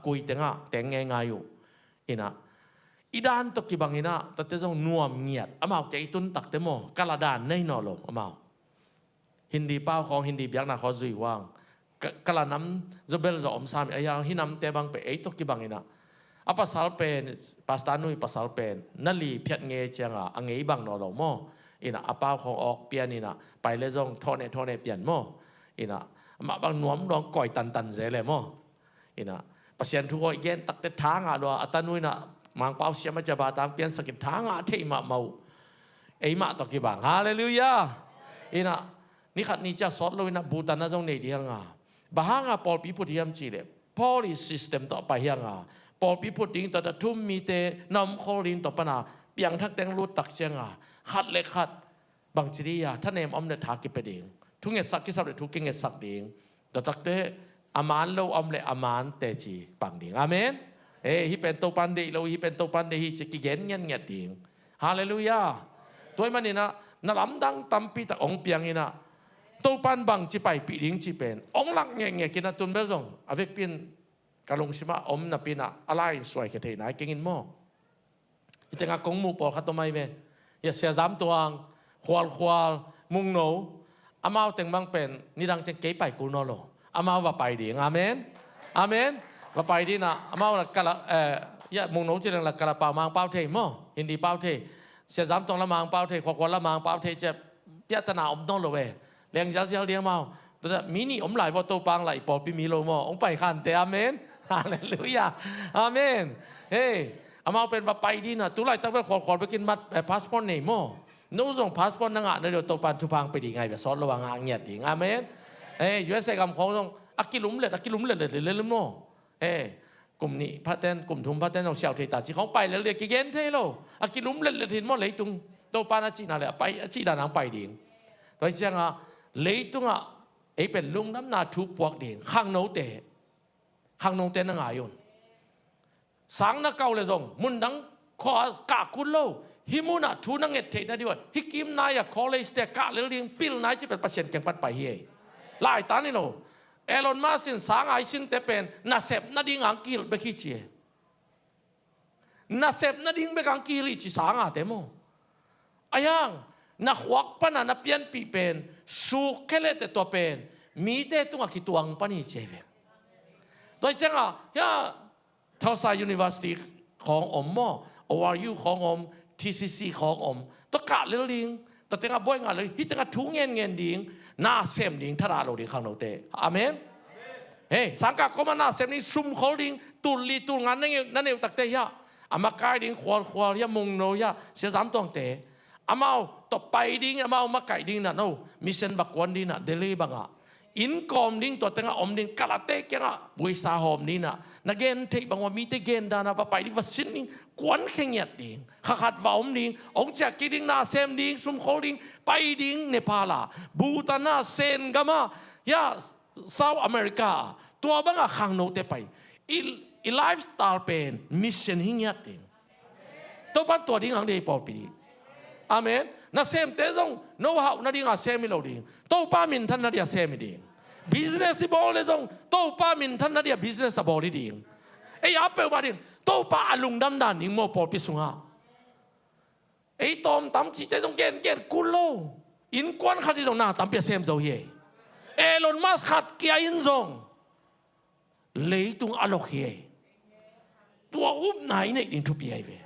กุยเต็งแต่งง่ายอยู่อีด้านตัวกี่บางอินะแต่ต้องนัวเงียดอามาใจตุนตักเต็มกะละดานในนอลอามาฮินดีเป้าของฮินดีเบียกนาเขาจุยว่างกะละน้ำจะเบลจะอมซามไอ้ยังฮินน้ำเตบังไปตัวกี่บางอินะภาษาเป็นภาษาหนุ่ยภาษาเป็นนั่นลีเพียงเงยเจียงอังเงยบางนอลมั่งอาเป้าของออกเปียนี่นะไปเลยจงทอเนเปลี่ยนมั่งมาบางหนวมลองก่อยตันเสียเลยมั่งประเสียนทุกคนเย็นตักเตทางด้วยอัตนุยนะมังเป้าเสียมาจะบาตามเปลี่ยนสกิดทางเที่มาเมามาตอกี่บางฮาเลลูยานี่ขัดนี่จะสอนเลยนะบูตันนะจงในเดียงบางปอลปีพุทธิยมจีเลย policy system ต่อไปยังปอลปีพุทธิงต่อจะทุ่มมีเตนำโคลินต่อปนาเปียงทักแตงรูตักเชียงขัดเล็กขัดบางทีท่านเนมอมเนทากิไปเองทุกเงสักกิสับเลยทุกเงสักเองแต่ตักเตอามานเราอมเลยอามานเตจีปังเองอาเมนฮิเป็นตัวปันเดีเราฮิเป็นตัวปันเดีฮิจะกิเย็นเงี้ยเองฮาเลลูยาตัวมันนี่นะนั่นลำดังตั้มปีตะองเปียงนี่นะตัวปันบังจีไปปีดิงจีเป็นองหลักเงี้ยกินนะตุนเบลซงอเวกปีนกาลงชิมาอมนับปีนะอะไรสวยกันเทไหนเก่งอินโม่ที่แต่งกงมูปอลขัดตัวไม่เมอย่าเสียซ้ำตัวควาลมุงโนอามาแต่งบางเป็นนี่ดังจะเก๋ไปกูนอโลอามาว่าไปดีอาเมนว่าไปดีนะอามาว่ากะละอย่ามุงโนจะเรื่องละกะละเปล่ามังเปล่าเทมั่งอินดีเปล่าเทเสียซ้ำตรงละมังเปล่าเทควาละมังเปล่าเทจะเปียตนาอมนอโลเวเลี้ยงเจ้าเลี้ยงเมาแต่มินิอมไหลพอโตปังไหลปอปีมีโลมอองไปขันแต่อาเมนฮาเลลูยาอาเมนอามาเป็นว่าไปดีนะตุไลตั้งไปขอไปกินมัดพาสปอร์ตเนี่ยมั่งนู้ส่งพาสปอร์ตนั่งในเดี๋ยวตัวปันทุพังไปดีไงแบบซอสระวังเงียบดีอาเมนยูเอสเอคำของต้องอักกิลุมเล็ดเลยลุ่มโน่กลุ่มนี้พัฒน์กลุ่มทุนพัฒน์ต้องเชี่ยวเทตาจีเขาไปแล้วเรียกกิเกนเทโลอักกิลุมเล็ดทินมั่งเลยตุงตัวปันอาจีน่ะเลยไปอาจีด่านางไปดีโดยเฉพาะเลยตุงเป็นลุงน้ำนาทุบพวกเด่งข้างโน้ตเตนั่งอายุนสังนักเก่าเลยส่งมุนดังขอกาคุณโลฮิมุนะทูนังเอ็ดเทนะดีว่าฮิกิมนายคอเลสเตกะเลี้ยงปิลนายจะเป็นเปอร์เซ็นต์แข่งปันไปเฮหลายตานี่โนเอลอนมาสินสังไอสินเตเป็นนาเซบนาดิงอังกิลเบคิเจนาเซบนาดิงเบกังกิลิจิสังอาเตโมอายังนักวักปนันเปียนปีเป็นสุขเคเลตตัวเป็นมีเตตุงกิตวงปนิเจเวโดยเฉพาะทอสายูนิเวอร์ซิตี้ของอมมอ ORU ของอม TCC ของอมต้องกะเลี้ยลิงแต่เต็งบ่อยงานเลยที่เต็งทุ่งเงินดิ่งน่าเสมดิ่งทาราโลดิ่งข้างโนเตอาเมนสังกัดก็มาน่าเสมดิ่งซุ่มเขาดิ่งตุลงานนั่นเองตักเตยะอามากายดิ่งควาลยะมุงโนยะเสียสามตัวเตอามาต่อไปดิ่งอามาไก่ดิ่งน่ะโนมิชชั่นบักวันดิ่งน่ะเดลี่บังอ่ะ อินกอมดิ้งตัวเต็งอมดิ้งกะละเตกะบุยสาหอมนี่นะนักเกนเทบังว่ามีเตเกนดานะปะไปดิวัสินดิ้งกวนเข่งยัดดิ้งขัดว่าอมดิ้งองแจกดิ้งนาเซมดิ้งซุมโคดิ้งไปดิ้งเนปาลาบูตานาเซนกามายาเซาท์อเมริกาตัวบังอะขังโนเตไปอีไลฟ์สไตล์เป็นมิชชั่นหิงยัดดิ้งตัวปันตัวดิ้งอังเดียปอปีอาเมนนาเซมเตจงโนวานาดิ้งอาเซมิโลดิ้งตัวป้ามินท่านนาดิ้งเซมิดิ้งbusiness ball le jong to pa min than na dia business ball ding ei apel ba ding to pa alung dam dan ning mo por pi sunga ei tom tam chi te jong gen kulo in kwan khat di jong na tam pe sem zo ye Elon Musk khat kia in jong lei tung alok ye tua up nai nei ding thu pi ai ve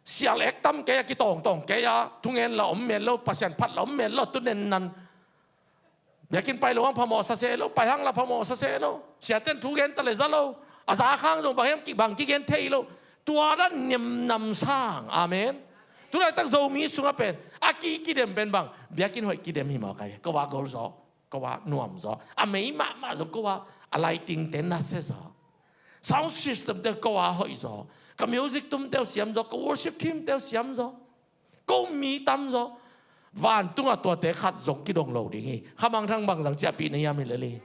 sial ek tam ke ki tong ke ya tungen la om men lo pasien phat la om men lo tu nen nanอยากกินไปหลวงพมอสเซโลไปห้างละพมอสเซโลเสียเต้นทุเกนตะเลซาโลอาสาข้างตรงบางแห่งบางกิเกนเทโลตัวนั้นเนียมนำสร้างอาเมนตัวนั้นตั้งโซมีสุงเป็นอากีกิเดมเป็นบางอยากกินหอยกิเดมหิมะไก่ก็ว่าโกลซอก็ว่าหน่วมซออาเมย์มาจงก็ว่าอะไรติงเต้นนัสเซซอ sound system เต้ก็ว่าหอยซอกับ music ตุ้มเต้เสียมซอกับ worship team เต้เสียมซอก็มีตั้มซอวันตัวตัวเตะขัดจงกิดงโลดีงี้ขมังทั้งบางสังเจียปีนี้ยามิเลย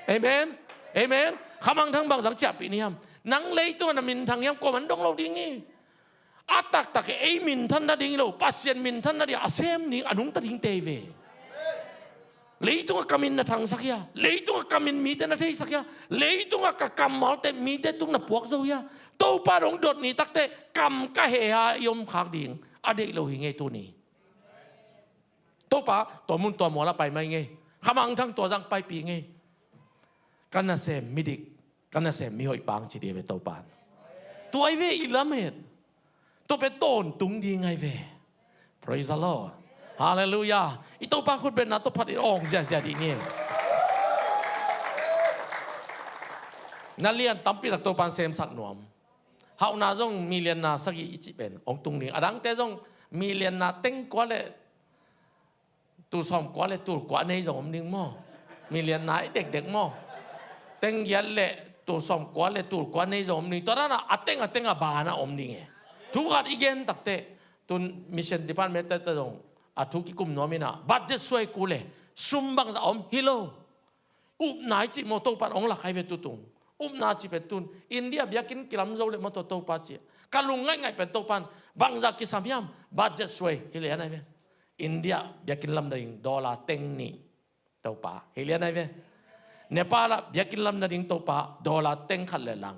เอเมนเอเมนขมังทั้งบางสังเจียปีนี้ยามนังเลยตัวนั้นมินทางยามก็มันดงโลดีงี้อาตักเอมินท่านนั่นดิ้งโลปัสเซียนมินท่านนั่นดิ้งอาเซมดิ้งอนุงตัดดิ้งเตเวเลยตัวกามินนั่งสักยาเลยตัวกามินมีแต่นั่นที่สักยาเลยตัวกำมอลเตมีแต่ตุ้งนับพวกโซยาตัวปารงดดนี่ตักเตกำกะเฮียยมขากดิ้งอดีตโลหิงไงตัวนี้ตัวป้าตัวมุนตัวหมอละไปไม่ไงขมังทั้งตัวจังไปปีไงกันน่ะเสมมิดิกกันน่ะเสมมีหอยปางจีเดียเวตัวปานตัวไอเวอิลาเมดตัวเป็นต้นตุงดีไงเว praise the Lord hallelujah อีตัวป้าคุณเป็นนักตัวพัดอีองเสียดีนี่นั่นเรียนตั้มปีตักตัวปานเซมสักหน่วมเฮานาจงมีเรียนนาสักอีจิเป็นองตุงนี้อดังแต่จงมีเรียนนาเต็งกว่าเลยตูซ้อมกว่าเลยตูกว่าในจงนึงมั่งมีเรียนนายเด็กมั่งเต็งยันเลยตูซ้อมกว่าเลยตูกว่าในจงนึงตอนนั้นอ่ะเต็งบานะอมนึงไงทุกข์อีกเงินตักเตะตุนมิชชั่นดิพาร์ตเมนต์ตะจงทุกข์กุมโนมินะบัตรจะช่วยกูเลยซุ่มบังจะอมฮิโลอุบนายจิโมโตปันองหลักใครเป็นตุงอุบนาจิเป็นตุนอินเดียเบียกินกิลามโจเลยมาโตปัจจิการลุงง่ายเป็นโตปันบังจะกิสามยามบัตรจะช่วยฮิเลนไงเว้อินเดียเบียกินลำดิ่งดอลลาร์เต็งนี่เต้าป่าเฮลียนไงเว้เนปาลเบียกินลำดิ่งเต้าป่าดอลลาร์เต็งขัดเลยลัง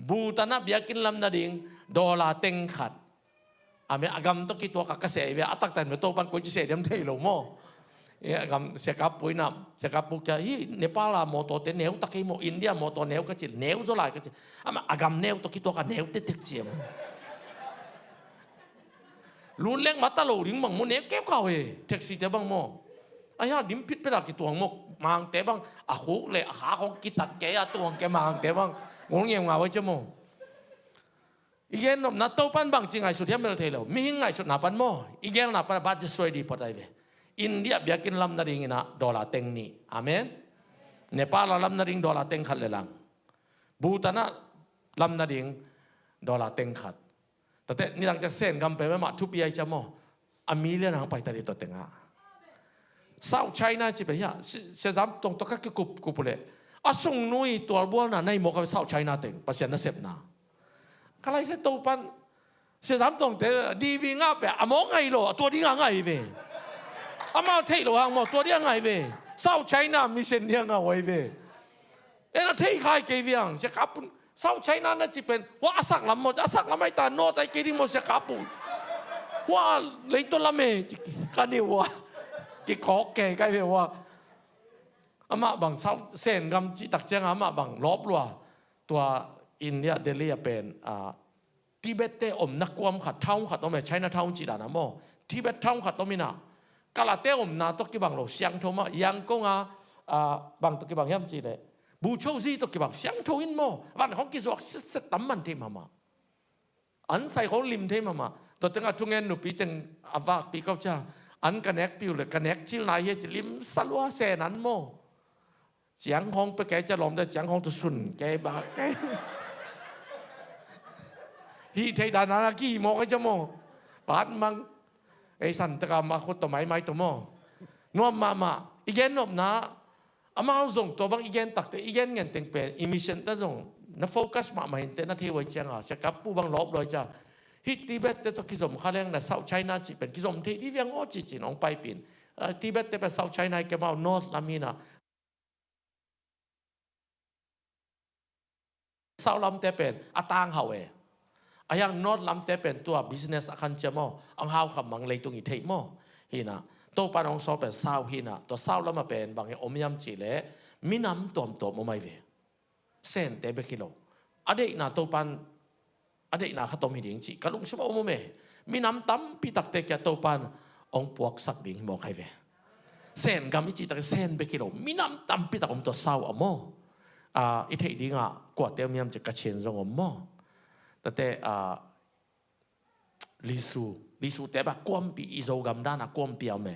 บูตานะเบียกินลำดิ่งดอลลาร์เต็งขัดอเมอากำต้องคิดตัวกักเสียเว้อัตักแต่เมื่อโตปันกุยเสียเดี๋ยวมันเทโลโม่อากำเสียกับปุยน้ำเสียกับปุกจะฮีเนปาลโมโตเตเนวตะกี้โมอินเดียโมโตเนวก็จิเนวโซลายก็จิอากำเนวต้องคิดตัวกันเนวเต็กเจียมรุนแรงมาตลอดดิ้งบางโมเนเก็บเขาเอแท็กซี่เตบังโมไอ้ห่าดิ้มพิษไปหลักกี่ตัวโมมางเตบังอาคุเลยหาของกิตัดแกยตัวแกมางเตบังงงเงียบเงาไว้เจ้าโมอีกอย่างนึงนัดโตปันบางจริงไงสุดที่เมลเทลมีหิ้งไงสุดนับปันโมอีกอย่างนับปันบาดจะสวยดีพอใจเวอินเดียเบียกินลำนาดิ่งนะดอลลาร์เต็งนี่อาเมนเนปาลลำนาดิ่งดอลลาร์เต็งขัดเลยลังบูตานะลำนาดิ่งดอลลาร์เต็งขัดแต่นี่หลังจากเส้นกำไปไม่มาทุบปีไอจามอมีเรื่องหางไปแต่ดีตัวเต็งอ่ะเศร้าใช้น่าจะเป็นยาเสียซ้ำตรงตัวก็กุบเลยอาส่งนุ้ยตัวบัวน่ะในหมวกเศร้าใช้น่าเต็งประเสียนน่าเสพน่ะใครเสียตัวปันเสียซ้ำตรงแต่ดีวิ่งอ่ะแบบอ่ะมองไงโลตัวนี้ไงเว้อามาเทโลหางหมดตัวนี้ไงเว้เศร้าใช้น่ะมีเส้นเดียงเอาไว้เว้เอ็นเทใครเกี่ยงเสียกับเศร้าใช้นั้นน่ะจะเป็นว่าอาศักลำหมดอาศักลำไม่ตาโนใจกิริโมเสกาปูว่าเลยตัวละเมกันนี่ว่ากิขอแก่ใกล้เพื่อว่าอามาบางเศร้าเส้นกำจิตักเจ้าอามาบางลบลัวตัวอินเดียเดลีเป็นทิเบตเตอมนักความขัดเท้าขัดต้องไม่ใช้นาเท้าจีดานะโมทิเบตเท้าขัดต้องมีนะกาลาเตอมนาตกิบังโลเสียงโทมายังก็งาบางตกิบังย่ำจีเลยบูโชซีตกิบังเสียงโทอินโมวันของกิจวัตรเสตัมมันเทมาอันใส่ของลิมเทมาตัวตั้งแต่ช่วงเงินหนูปีตั้งอาวากปีเขาจะ อันกันแนกปิวเลยกันแนกชิลนายเฮจิลิมสลัวเซนันโมเสียงของไปแกจะหลอมแต่เสียงของตุสุนแกบาแกฮีเทดานากีโมก็จะโมปาดมังไอสันตะกามาคนตัวไม้ตัวโมนวมมาอีเกนนบนะอามาเอาส่งตัวบางอีเกนตักแต่อีเกนเงินเต็งเป็นอิมิชันตั้งส่งนักโฟกัสมาเห็นแต่นักเทวเชียงอ่ะจะกับผู้บางลบเลยจ้ะฮิตทิเบตแต่ตัวกิสมข้าแรงแต่เซาท์ไชน่าจีเป็นกิสมที่ที่ยังอ้อจีจีน้องไปปีนทิเบตแต่เป็นเซาท์ไชน่าแกมาเอานอร์ทลามีน่ะเซาท์ลำแต่เป็นอาตางเฮาเออายังนอร์ทลำแต่เป็นตัวบิสเนสอาคันเจมออังเฮาขับมังเลยตรงอีเทมอฮีน่ะตัวปานองซอเป็นเศร้าฮีน่ะตัวเศร้าแล้วมาเป็นบางอย่างอมยำจีเล่มิน้ำตัวมไม่เวเส้นเตเบกิโลอดีตน่ะตัวปานอดีตน่ะข้าตัวมีดิ่งจีกะลุงใช่ไหมอมเมมิน้ำตั้มปีตักเตะแกตัวปานองปวกสักดิ่งบอกใครเวเส้นกามิจีตักเส้นเบกิโลมิน้ำตั้มปีตักอมตัวเศร้าอมโมอีเทดิ่งอ่ะกวาดเตียมยำจะกระเชนซงอมโมแต่ลิสูแต่แบบความปีอิโซกัมด้านะความเปียวเม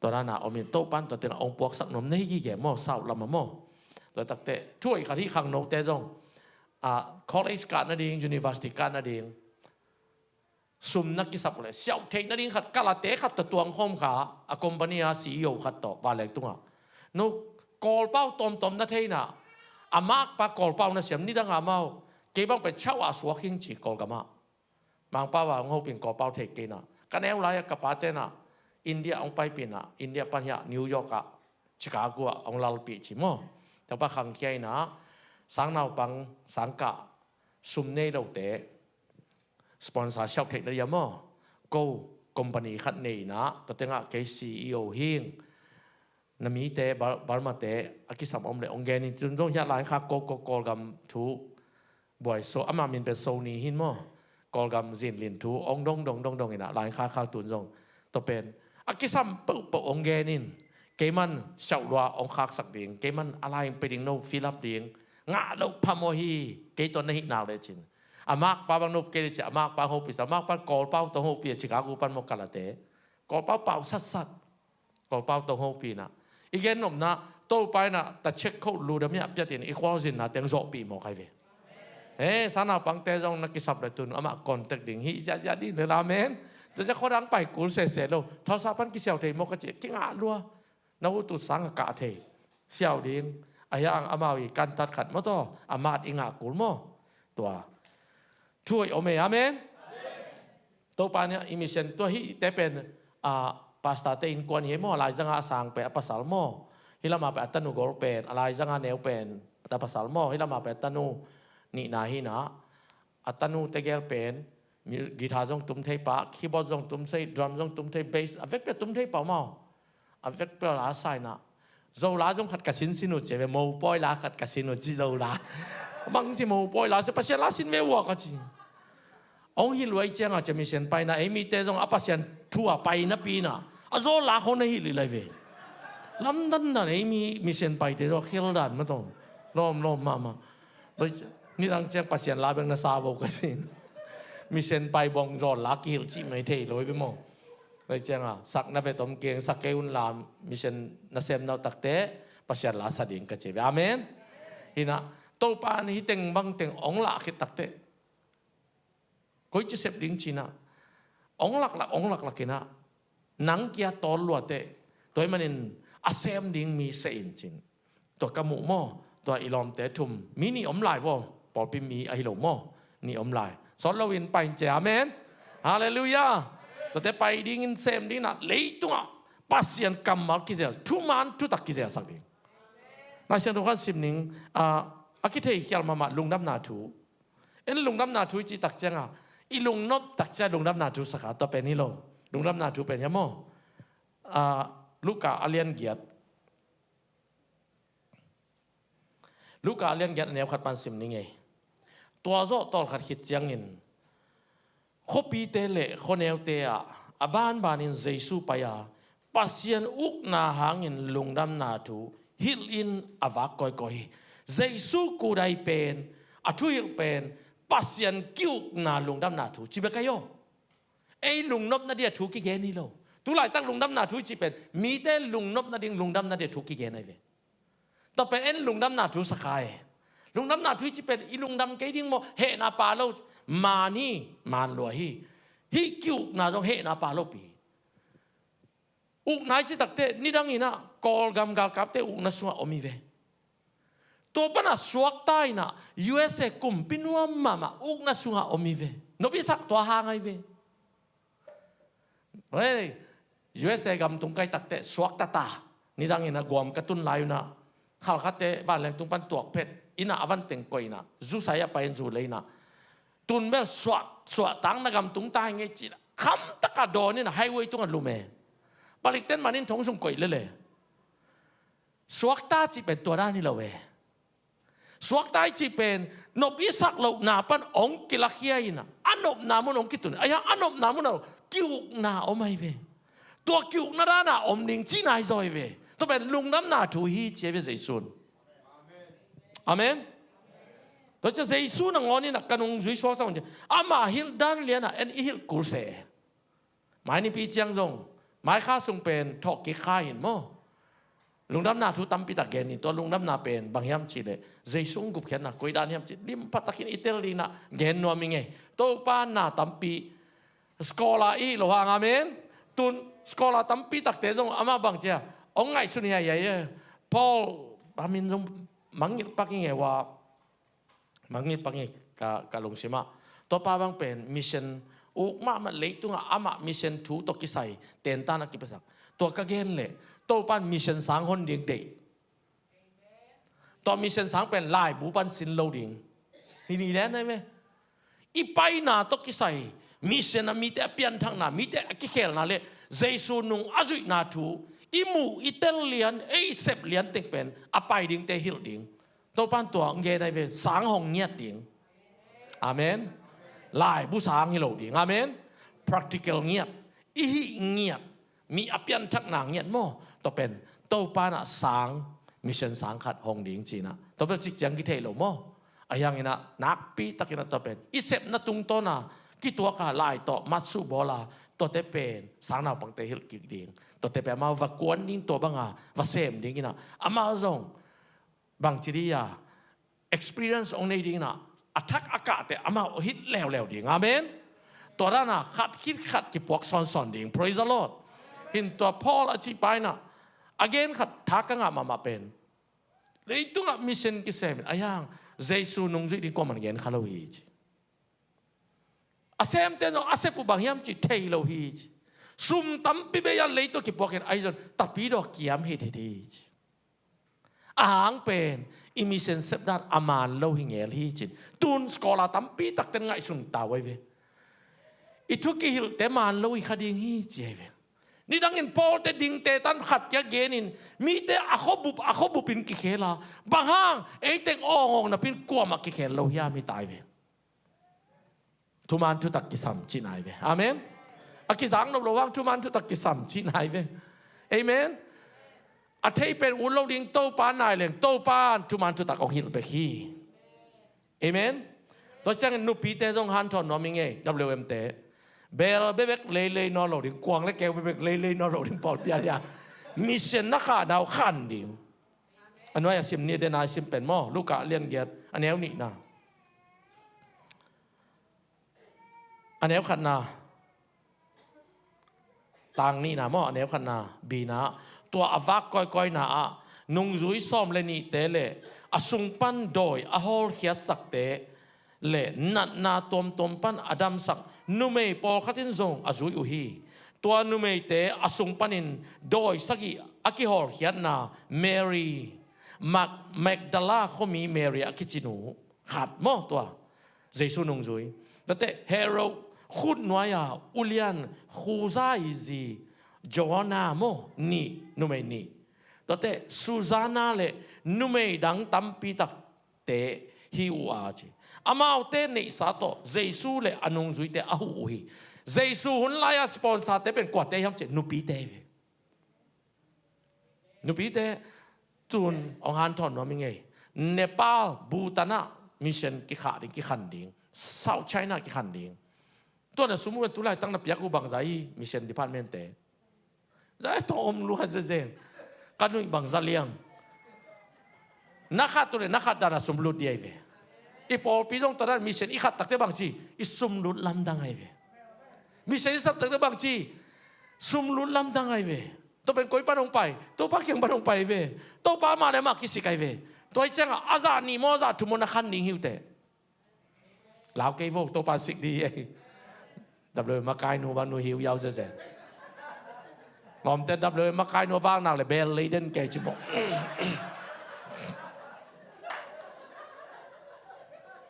ตอนนั้นนะอมินโตปันตัวเต็งองปวกสักนมในยี่แก่หม้อเศร้าลำมาหม้อตัวตักเตะช่วยขัดที่ขังโนเตจงcollege การนั่นเอง university การนั่นเองซุมนักกิจสับเลยเสี่ยวเทคนั่นเองขัดกาลเตะขัดตัวงห้องขาคอมพานีซีอีโอขัดต่อว่าแหลกตัวนุกอลเป้าตอมนั่นเท่น่ะอามากปากอลเป้าน่ะเสียมนี่ดังอาเมาเก็บบังไปเช่าอาสวะขิงจีกอลกามาบางป้าว่าเขาเป็นกอลเป้าเทคกินน่ะกันแนวไรกับป้าเต้น่ะอินเดียองไปปีน่ะอินเดียปัญญานิวยอร์กอะชิคาโกอะองลาลปีชิโมแต่ป้าขังเคียนะสังนาวปังสังกะซุมเน่เราเตะสปอนเซอร์เช่าเทคได้ยังมั้งกูคอมพานีขัดเน่นะตัวเต็งอะเคซีอีโอฮิงนามีเตะบาร์มาเตะอากิสัมอมเลยองเกนิจุนจงยาลายข้าโกกัมทูบ่อยโซอามามินเป็นโซนีหินมั้งกอลกัมซินลินทูองดงอีน่ะลายข้าตุนจงตัวเป็นอากิสัมเปิดองเกนินเกมันเช่าลัวองคักสักดิ่งเกมันอะไรไปดิ่งโนฟิลับดิ่งงาเราพามฮีเกตัวนี้นาวเลยจินอามากปาบังนบเกลิจอามากปาโฮปิสอามากปากอลเป้าตัวโฮปีชิคาโกปันโมกาลาเตกอลเป้าสัดกอลเป้าตัวโฮปีนะอีกแค่นมนะโตไปนะแต่เช็คเขาลูดมีอับยัดอีกความสินนะเตียงโซปีโมใครเวสานาปังเตจงนักกิสับเลยตุนอามากอนเตกดิ่งฮิจะดีเนลาเมนแต่จะเขาดังไปกูเสียโลทศพันกิเสียวเทโมกจิกิงาลัวนวุตุสังกะเทเสียวดิ่งอายังอามาวิกันตัดขัดมอตอามาดอิงากุลโมตัวช่วยโอเมอาเมนตัวปานเนี่ยอิมิเชนตัวฮิแต่เป็นปาสตาเตอินกวนเฮโมอะไรจังอาสังเปอปัสสาวโมฮิลามาเปตันูกอลเป็นอะไรจังอาเนวเป็นแต่ปัสสาวโมฮิลามาเปตันูนี่นาฮินะอัตนูเตเกลเป็นกีตาร์จงตุ้มเทปะคีย์บอร์ดจงตุ้มเทดรัมจงตุ้มเทเบสอเวกเปตุ้มเทปะเมาอเวกเปลาไซนะZola jong kat kasin sinu ceve mau poi la kat kasinu ji Zola bang si mau poi la se pasien la sin me wa ka ji ong hi luai chang a chemi sen pai na emi te jong apasian thua pai na pi na a Zola ho na hi li lai ve London na emi mi sen pai te ro khel dan ma tong lom ma ni dang chang pasien la bang na sa bo ka sin mi sen pai bong zon la ki chi mai the loi be moไปเจ้าอ่ะสักนับไปต้มเกียงสักเกอุนลามมิเชนนัเซมนาวตักเตะปัสยาลาสดิ่งกันเจวิอาเมนฮินะโตปานฮิเต็งบังเต็งองหลักฮิตักเตะคุยจะเสพดิ่งจีน่ะองหลักกินะนังเกียตอลลัวเตะตัวมันนินอาเซมดิ่งมีเสียนจินตัวกระหมูหม้อตัวอีลอมเตะทุ่มมินี่อมลายวะปอปิมีไอหลงหม้อนี่อมลายสอนเราวินไปเจอาเมนฮาเลลูยาแต่ไปดิ้งเซมดิ้งน่ะเลยตัวปัสยันกรรมกิเซียทุมันทุตักกิเซียสักดิ้งนายเชนทุกคนสิบหนึ่งอากิเทย์ขียลมาลุงน้ำนาทูลุงน้ำนาทูจีตักเจ้าอีลุงนบตักเจ้าลุงน้ำนาทูสักตัวเป็นนี่โลลุงน้ำนาทูเป็นยังมั้งลูกกาอาเลียนเกียรติลูกกาอาเลียนเกียรติเนี่ยขัดปันสิบหนึ่งไงตัวโซ่ตอลขัดขิดเจียงเงินข้อปีเตเล่ข้อแนวเตะบ้านอินเจสูไปปัสยันอุกนาหางินลุงดำนาทูฮิลอินอวักก่อยเจสูกูได้เป็นทุยเป็นปัสยันกิ้วนาลุงดำนาทูจิเบกายโยลุงนบนาเดียทูกิเกนี่โล ทุไลตั้งลุงดำนาทุจีเป็นมีแต่ลุงนบนาดิ่งลุงดำนาเดียทุกกี่เกณฑ์ไอเวต่อไปเอ็นลุงดำนาทุสกายลุงดำนาทุจีเป็นอีลุงดำเกดิ่งโมเฮนาปาโลมานี่มานลวยฮีคิวนาจงเฮนาปาโลปีอุกนายจิตักเตนี่ดังนี้นะกอลกำกากับเตอุกนาสัวอมิเวตัวปนัสวกใต้นะ USA กุมปินวมมาอุกนาสัวอมิเวนบิสักตัวหางไอเวเฮ้ย USA กำตุงไกตักเตสวกตาตานี่ดังนี้นะกวมกระตุนลายนะข้าวขัดเตวันแรงตุงปันตัวเพชรอินาอวันเต็งกอยนะจูสายไปจูเลยนะตุนเบลสวกตังนะกำตุงตายไงจีนะคำตะกาโดนี่นะไฮเวย์ตุงอันลูเมปลิกเต้นมานินทงสงกอยเลยสวกตาจีเป็นตัวด้านนี่ละเวสวกตาจีเป็นนบิสักเราหนาปันองกิลักเฮียอินะอันนบนามุนองกิตุนไอ้ยังอันนบนามุนเอากิวนาอมไอเวตัวกิวนาด้านาอมนิงจีนายซอยเวตัวเป็นลุงน้ำนาทูฮีเจเวเจซุนอาเมนตัวจะเจซุนงอนี่นักการงจุยสวกสังเจอามาฮิลดันเลียนะเอ็นฮิลกุลเซหมายนี่ปีเจียงจงหมายข้าทรงเป็นทอกกิข้าเห็นมั้งลุงน้ำนาทูตั้มปีตะเกนี่ตัวลุงน้ำนาเป็นบางยามจีเลยเจซุนกุบเขียนนะกุยดานยามจีลิมพัตตะกินอิตาลีนะเกนนัวมิงไงตัวป้านนาตั้มปีสกอลาอีโลหะอาเมนตุนสกอลาตั้มปีตักเตจงอามาบางเจ้าองไงสุนียใหญ่พอลอามินจงมังยิปักยังไงว่ามังยิปักยังกะลงสิมาตัวป้าบางเป็นมิชชั่นอุกมามันเล็กตัวอามามิชชั่นทูตกิไซเต็นตานักกิปัสตัวกะเกนเลยตัวป้ามิชชั่นสังคนเดียงเดตัวมิชชั่นสังเป็นลายบูปันสินโลดิงนี่แหละได้ไหมอีไปนาตกิไซมิชชั่นมีแต่เปลี่ยนทางนามีแต่กิเคลนาเลยเจสุนุงอาจุยนาทูอิมูอิตาเลียนเซปเลียนเต็งเป็นอภัยดิ่งเตฮิลดิ่งตัวปันตัวเงยได้เป็นสังหงเงียดดิ่งอาเมนลายบุษางฮิโลดิ่งอาเมน practical เงียดอีเงียดมีอภิยันทักนางเงียดโม่ตัวเป็นตัวปานะสังมิชชั่นสังขัดหงดิ่งจีนะตัวเป็นจิกจังกิเทโลโม่อายังนี้นะนักปีตะกินตัวเป็นอิเซปนัตุงตัวนะกี่ตัวขาลายตัวมัตสุบอลาตัวเตเป็นสังนาปังเตฮิลกิกดิ่งตัวเตเป็นมาวักวนนิ่งตัวบังอาวัเซมดิ่งนะอามาซงบางจีดียา experience องในดิ่งนะอัทักอากาศแต่อามาฮิตแล้วดิ่งอาเมนตัวนั้นนะขัดคิดขัดกี่พวกซอนดิ่ง praise the Lord เห็นตัวพอลอธิบายนะ again ขัดทักกังมาเป็นเลยตัวนั้นมิชชั่นกิเซมอายังเจสุนุงจุดดีกว่ามันเงินคาร์ลวีจอาเซมเตนอาเซปุบางยามจิเทโลฮีจซุมตั้มปีเบียนเลยตัวกี่พวกเห็นไอจนตับปีดอกเกียมเฮดีอาหางเป็นอิมิเซนเซปดาร์อามานโลหิงเอลฮีจิตุนสกอลาตั้มปีตักเต็งไงสุนตาไว้เวอิทุกิฮิลเตมานโลหิคดีฮีจิเวนี่ดังเงินพอลเตดิงเตตันขัดแกเกนินมีแต่อาคบุปินกิเคลาบางห้างเต็งอ้องนะปินกลัวมากิเคลโลหิอาไม่ตายเวทุมันทุตักกิสัมชินายเวอาเมนอากิสังนบระวังทุมันทุตักกิสัมชินายเวเอเมนอาเทเป็นอุลโลดิงโตปานนายเลงโตปานทุมันทุตักองหินเบคีเอเมนตัวจังนุปีเตจงฮันทอนนอมิงเอ WM เตเบลเบกเลยนอโลดิงกวางและแกเบกเลยนอโลดิงปอดยามิชชั่นนักข่าวดาวขันดิงอันว่าสิมนี่เดนายสิมเป็นหม้อลูกกะเลียนเกียรอันนี้นี่นะอันนี้ขันนาต่างนี่นะหม้ออันนี้ขันนาบีนะตัวอวักก้อยนะนุงจุยซ้อมเลนี่เตเลอสุงปันโดยอโฮลเขียดสักเตเลนัดนาตมปันอดัมสักนุเมย์ปอลขัดินซงอจุยอุฮีตัวนุเมย์เตอสุงปันินโดยสักีอากิโฮลเขียดนาเมรีแมกดาลาเขามีเมรีอากิจินูขาดหม้อตัวเจสุนุงจุยแต่เฮโร่ขุดน้อยอุเลียนคูซาอิซีจอนาโมนี่นุเมนี่แต่ซูซานาเลนุเมดังตั้มปีตักเตฮิวอาจีอามาเอาเตนี่สัตว์เจสูเลอนุงจุยเตอาหูฮีเจสูหุ่นลายสปอนเซอร์เตเป็นกว่าเตยำเจนุปีเตตุนองฮันทอนว่ามิงไงเนปาลบูตานามิชชั่นกิขาดิกิขันดิงเซาท์ไชน่ากิขันดิงตัวนั้นสมมติว่าตุลาตั้งนับยักษ์อุบังใจมิชชั่นดิพาร์ตเมนต์ Zai tom luan sezen. Kanu ibang zaliang. Nakat tu le nakat dana sumlut dia ve. Ipol pidong taran mission ikat takte bang chi isumlut lamdang ai ve. Mission isap takte bang chi sumlut lamdang ai ve. To ben koi panong pai, to pa kyang panong pai ve. To pa ma le ma kisikai ve. To chang aza ni mo za tu mo na khan ning hiu te. Lao cây vô to pa sik đi ai. Đập lời mà cai nu ban nu hiu yao se. Ngom tên đập lời mà cai nu vang nào le bel leiden ke chi mo.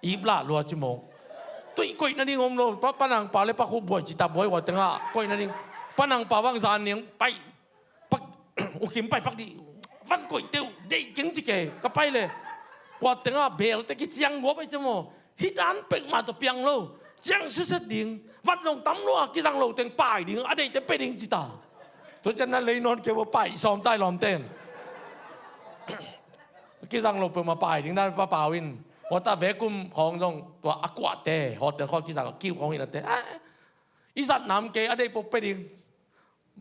Ibla lua chi mo. Tui koi na ni ngom lo pa panang pa le pa khu boi chi ta boi wa tenga koi na ni panang pa wang zan ning pai pak u kim pai pak di văn koi teu dei jing chi ke ka pai le wa tenga bel te ki chiang go pai chi mo hit an pek ma to piang lo chiang su set ding văn long tam lo ki sang lo teng pai ding a dei te pe ding chi ta to chan na le non ke wa pai som tai lom ten ki sang lo pe ma pai ding dan pa pa win 我打外公行中話阿瓜嘅，學定開幾實叫講嘢嘅，依實南嘅阿啲部俾你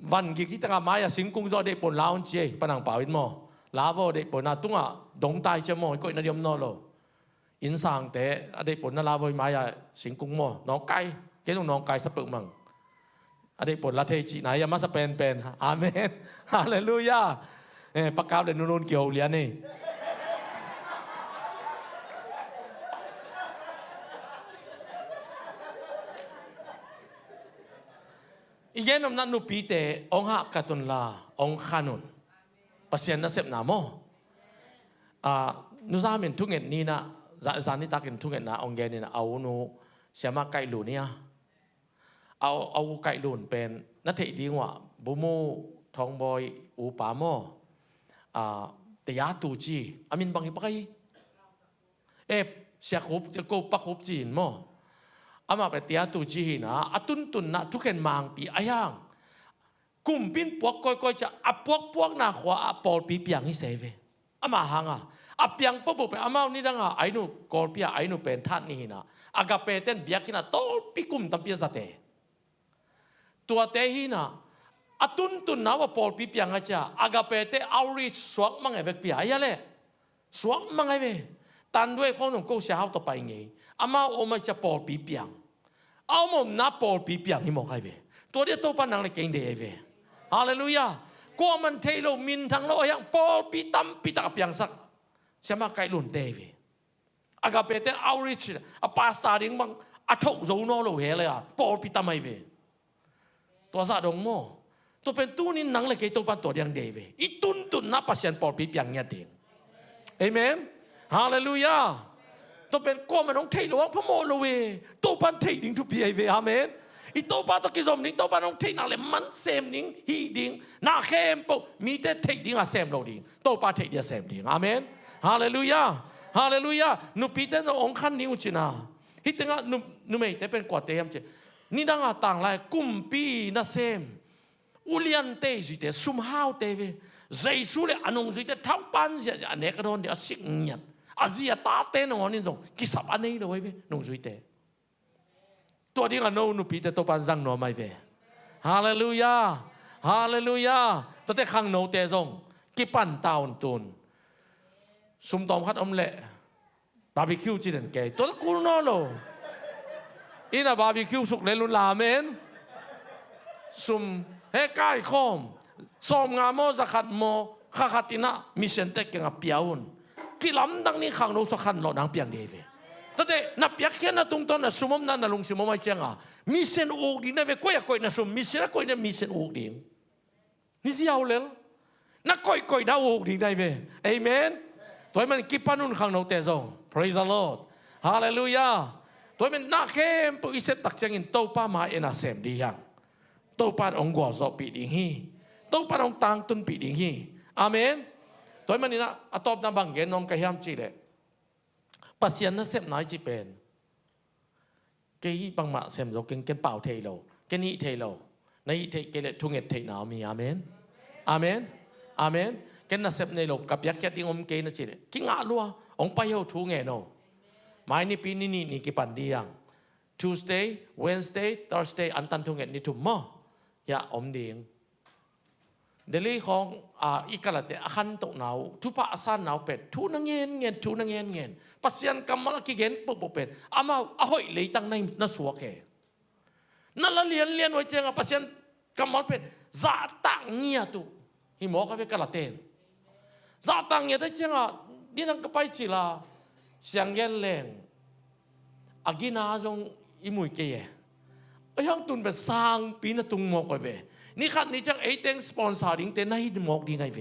運嘅幾多買啊，成功咗啲本老子誒，不能保險麼？拿我啲本啊，東啊動大隻麼？佢那啲咁多咯，現上嘅阿啲本啊拿我買啊，成功麼？น้องไก่幾種น้องไก่十百萬，阿啲本ละเทจิไหนยังมาสเปนเป็นอาเมนฮาเลลูยาประกาศเดินนู่นเกี่ยวเลี้ยนี่ Iyan om na nupite ong ha katun la ong kanun pasien na sep na mo nusamin tungen ni na zani takin tungen na ong geni na au nu siama kai lu nia au kai lun pen na thei ding wa bumu thong boy u pa mo te ya tu chi amin bang hi pai sia khup te ko pa khup chin mo ama pe tia tu chi na atun tun na thuken mang pi ayang kum pin puak koi koi cha apuak puak na khwa apol pi piang hi seve ama hanga apiang po pe amau ni danga ainu kol pia ainu pen that ni na agape ten biakina tol pi kum tam pia zate tua te hi na atun tun na wa pol pi piang cha agape te outreach swak mang evek pi ayale swak mang eve tan doi khong nong ko sia hau to pai nge ama o ma cha pol pi piang au mo na pol pi piang hi mo kai ve to dia to pan nang le keng de ve hallelujah ko man thei lo min thang lo yang pol pi tam pi ta piang sak sia ma kai lun de ve aga pe te outreach a pasta ding bang a thok zo no lo he le a pol pi tam ai ve to sa dong mo to pen tu ni nang le ke to pan to diang de ve I tun tun na pasien pol pi piang nya ding amen hallelujah ตัวเป็นก้มันต้องเทหลวงพระโมโลเวตัวปันเทดิ้งทุกปีไอเวอาเมนอีตัวปาตะกิจอมดิ้งตัวปันต้องเทนั่นแหละมันเซมดิ้งฮีดิ้งนาเข้มปุ๊มีแต่เทดิ้งอะเซมโลดิ้งตัวปาเทเดียเซมดิ้งอาเมนฮาเลลูยาฮาเลลูยานุปีเตนองคันนิ้วจินาฮิตงะนุไม่แต่เป็นกว่าเตมจินี่ดังต่างไรกุมปีน่ะเซมอุเลียนเตจิเตซุมฮาวเตเวใจสู้เลยอนงจิเตทับปันเสียอันเนกโดนเดียสิงเงียบอาเซียตาเต้นงอนี่จงกิสับอันนี้เลยเว้ยนงสุยเตตัวที่กันโน่นปีเตตัวปันซังโนไม่เว้ยฮาเลลูยาฮาเลลูยาตัวที่ข้างโนเตจงกิปันตาอุนตุนซุ่มตอมคัดอมเละบาร์บีคิวจีนเกย์ตัวกูนอโลอินะบาร์บีคิวสุกเลลุนลาเมนซุ่มเฮกายคอมซ้อมงามโมจะขัดโมข้าขัดตินะมิเชนเตกเกงเปียวุนกิลำดังนี้ขังโนสขันโลนังเปียงเดวแต่เดนับยักษ์แค่นั้นตรงต้นนะสมมตินั่นนะลุงสมมติไม่เชียงอ่ะมิเซนโอกดินนะเว้ยก้อยก้อยนะสมมิเซนก้อยนะมิเซนโอกดินนี่สิเอาเลยนักก้อยก้อยน่าโอกดินได้เว้ยเอเมนตัวมันกิปานุนขังโนเตซง praise the Lord hallelujah ตัวมันนักเข้มปุยเสตักเจงินโตป้ามาเอ็นอาเซมดียังโตป้าองกวาซอปีดิงฮีโตป้าองตังตุนปีดิงฮีอาเมนตัวมันนี่นะอัตบนาบังเกนนองกะยามจีเลยปัสยันนะเสพน้อยจีเป็นเกย์บังมาเสพโลเกนเกนเป่าเทโลเกนี่เทโลในเทเกเลทุงเอ็ดเทนาวมีอาเมนอาเมนอาเมนเกนนะเสพในโลกับยักษ์แค่ดิ้งอมเกนนะจีเลยกิ้งอาลัวองไปเอาทุงเอ็นโนไม่นี่ปีนี่กี่ปันดียัง Tuesday Wednesday Thursday อันตันทุงเอ็ดนี่ทุ่มมั้ยอย่าอมดิ้ง เดลี่ของอีกละเตะขันตกหนาวทุปะอาสานหนาวเป็ดทุนังเงินทุนังเงินปัสยันกำมะละกิเงินปุ๊บเป็ดอามาเอาหอยเลยตั้งในนัสวกเกนั่นละเลียนไว้เจ้าปัสยันกำมะละเป็ดจะตั้งเงียตุหิมอเขาไปกละเตนจะตั้งเงียได้เจ้าดีนังก็ไปจิลาเสียงเย็นแรงอากินาจงอิมุยเกยยังตุนไปสร้างปีนตุงมอกไปเวนี่ขัดนี่จังเต็งสปอนเซอร์ดิ้งเต็นให้หมอกดีไงเว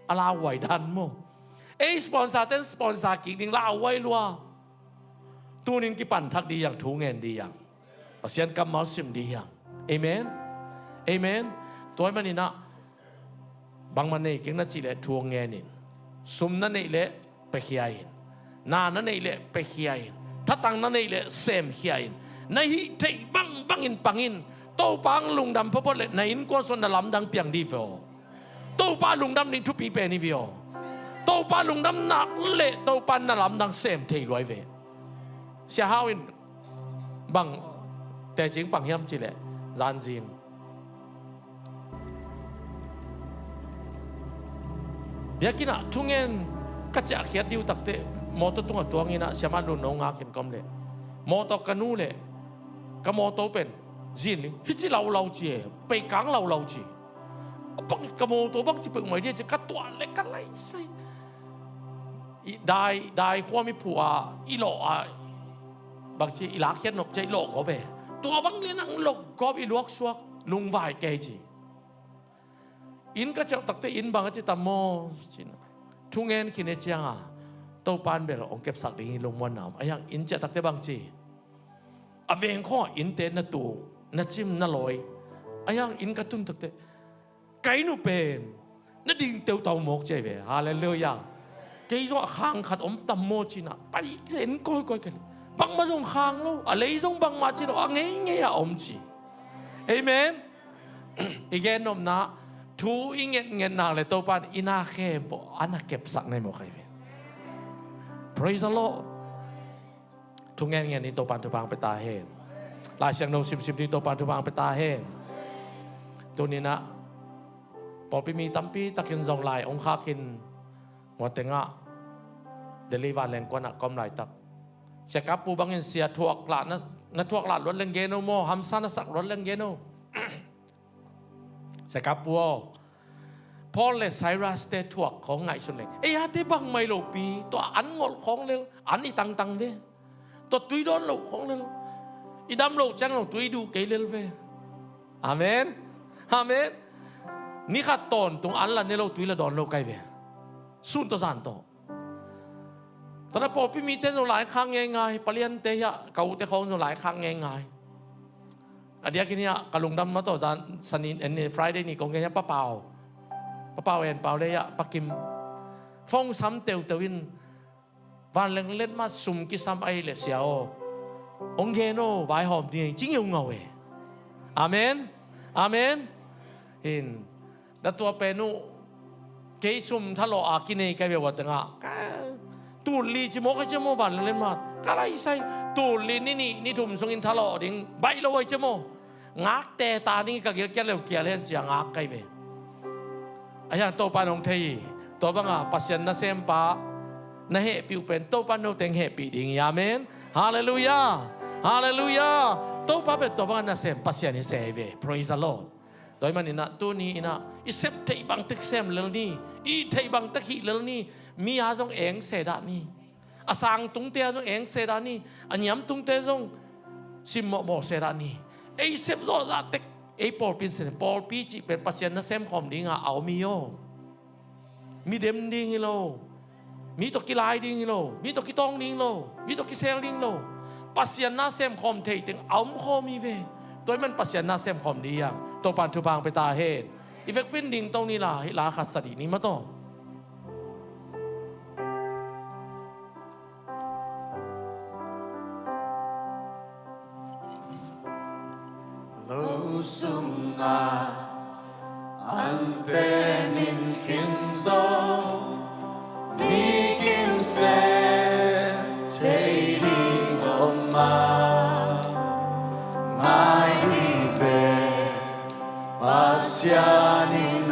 อาลาไหวดันโมสปอนเซอร์เต็นสปอนเซอร์กิ่งดิ้งลาไหวลัวตัวนึงกี่ปั่นทักดีอย่างถูเงินดีอย่างปัสยันกำมัลซิมดีอย่างเอเมนเอเมนตัวมันนี่นะบางมันนี่เก่งนัดจีเล่ถูเงินนี่ซุมนั่นนี่เล่ไปขี้ไอ้นานั่นนี่เละไปขี้ไอ้ถ้าตังนั่นนี่เละเซมขี้ไอ้ในฮิเทบังอินปังอินโตปังลุงดำพบเละในอินก็ส่วนดำดังเปียงดีเฟลโตปาลุงดำนี่ทุบปีเปนี่เฟลโตปาลุงดำหนักเละโตปันนั่นลำดังเซมเทรวยเวเสียหาวินบังแต่จริงปังยำจีเละจานจริงเดี๋ยวกินอ่ะทุ่งเงินก็จะเขียนดิวตักเตะมอตัวตัวงี้นะเสียมันรุนน้องงากินกำเล่มอตัวกันนู่เล่ก็มอตัวเป็นจีนลิฮิจิเราจีไปกลางเราจีบังก็มอตัวบังจีเป็นหมายเดียจะกัดตัวเล็กกันไรใส่ได้ความมีผัวอีหล่บางทีอีหลักเขียนนกใจหลอกก็ไปตัวบังเรียนนั่งหลอกก็อีลวกสวกลุงไหวแกจีอินก็จะตักเตอินบางก็จะตามโมจีนทุ่งเงินคิดในเจียงอ่ะโตปานเบลองเก็บสักดีลงวันน้ำไอ้ยังอินจะตักเตบางจีอเวงข้ออินเตนนัตูนัจิมนัลอยไอ้ยังอินกระตุ้นตักเตไก่นูเป็นนัดดิ่งเตียวเตาหมกใจเวฮาเลลูยาไก่ว่าข้างขัดอมตามโมจีน่ะไปเห็นก้อยกันบังมาส่งข้างแล้วอะไรส่งบังมาจีเราเงี้ยอมจีเอเมนอีกแกนนมนะทูอิงเงินนาเลยโตปานอินาเข้มบ่อันนักเก็บสักในหมกใครเว Praise the Lord ทุกเงินนี่โตปานทุบางไปตาเห็นลายเสียงนงสิบที่โตปานทุบางไปตาเห็นตัวนี้นะพอไปมีตั้มปีตะกินจงลายองค์ข้ากินหัวเต็งะเดลิวานแรงกว่านักกำไรตักเสกับปูบางเงินเสียทั่วกลาดนะทั่วกลาดรถเล่นเกโนโมฮัมซานะสักรถเล่นเกโนเสกับปูพอเลไซรัสเตทั่วของไงส่วนเล็กไอ้ที่บางไม่โลปีตัวอันงดของเร็วอันนี้ตังเว้ตัวตุยโดนโลของเร็วอีดำโลจังเราตุยดูเกลเว้อาเมนอาเมนนี่ขัดตอนตรงอันละเนี่ยเราตุยละดอนโลไกเว้สุนตัวสันโตตอนนั้นพอพี่มีเต้นหลายครั้งง่ายๆปเรียนเตะเขาเตะเขาหลายครั้งง่ายๆอันเดียกินเนี่ยกระลุงดำมาต่อจากสันนิษฐานฟรายเดย์นี่กงเงี้ยป้าเปาเอ็นเปาเลยอะปักกิมฟงซ้ำเตียววินวันเล่นเล่นมาสุ่มกิซ้ำไอเล็เสียวองเกโนไวหอมดีจริงยังเงาเออาเมนอาเมนเห็นแล้วตัวเป็นนูเกยสุ่มทะเลาะอากินเองแกเบียวัดงะตูลีจิโมกจิโมวันเล่นมาก็ไรใส่ตูลีนี่ทุ่มส่งอินทะเลาะดิ้งใบละไว้จิโมงักแต่ตานี่ก็เกี่ยวเล่นเสียงักไกเวไอ้ยังโตปานองเทยตัวบังอ่ะปัสยันนาเซมปานาเหปิวเป็นโตปานโนเต็งเหปิดิ่งยาเมนฮาเลลูยาฮาเลลูยาโตปาเป็นตัวบังนาเซมปัสยันนิเซเว praise the Lord โดยมันนี่นะตัวนี้นะอีเซปเทบังตึกเซมเลนี่อีเทบังตึกหิเลนี่มีอาจงเองเสดานี่อาสังตุงเตียจงเองเสดานี่อันยำตุงเตียจงซิมโมเสดานี่ไอเซปโซซาเต็กไอ้ปอลปีนเสนปอลปีจีเป็นปัสยันนะเซมคอมดิ้งอ่ะเอามีโอมีเดมดิ้งโลมีตกิลายดิ้งโลมีตกิตองดิ้งโลมีตกิเซลดิ้งโลปัสยันนะเซมคอมเทติงเอาคอมีเวตัวมันปัสยันนะเซมคอมดีอย่างตัวปันทุบางไปตาเฮดอีเฟกเป็นดิ้งตรงนี้ล่ะลาขัดสตินี้มาต่อLusunga ante min kinzo mikin se teidi oma mai dive pasyanin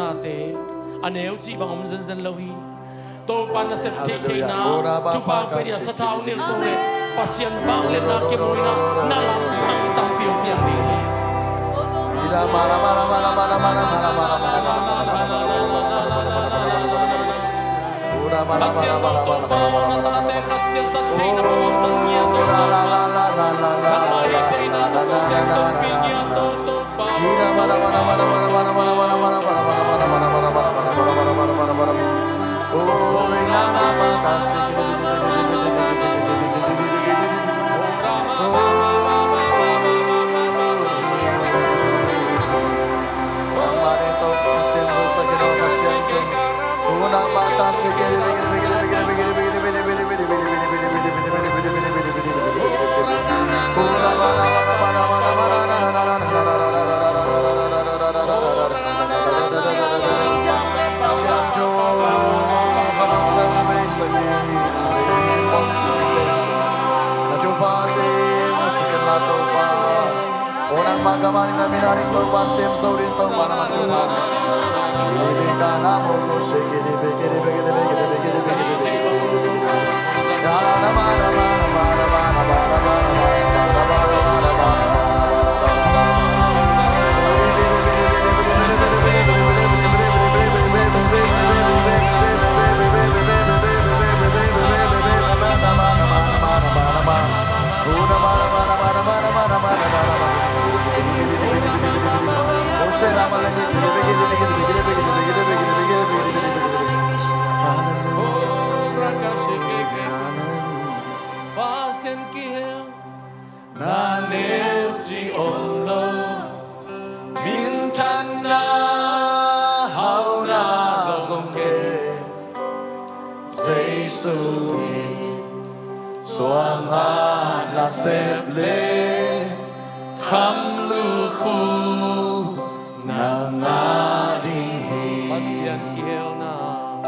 nate aneu chi bang om zan zan lo hi to pan na sep te te na tu pa pe dia sa thau nil to le pasien bang le na ke moina na lam thang tam piu piang ni Ira mara mara mara mara mara mara mara mara Ura mara mara mara to pa na ta te khat se sat te na mo sang nia so la la la la la la la ma ye te na to te to pi nia to pa Ira mara mara mara mara mara mara mara mara mara mara mara mara mara mara mara mara Oh ina na ma ka se Amare to pasen ho sakeno kasyan chon Una mata se gere gere gere gere gere gere gere gere gere gere Orang magamani na minaring to pasim saurin to para machupa. Gilibe ka na mo ko se gilibe gilibe gilibe gilibe gilibe gilibe gilibe. Ya na ma na ma na ma na ma na ma na ma na ma na ma na ma na ma. pasen kiel Nanel si Olo Mintan na hauna zongke Zeisuin Suanga na seble Kham luku Nangadinghi pasien kiel na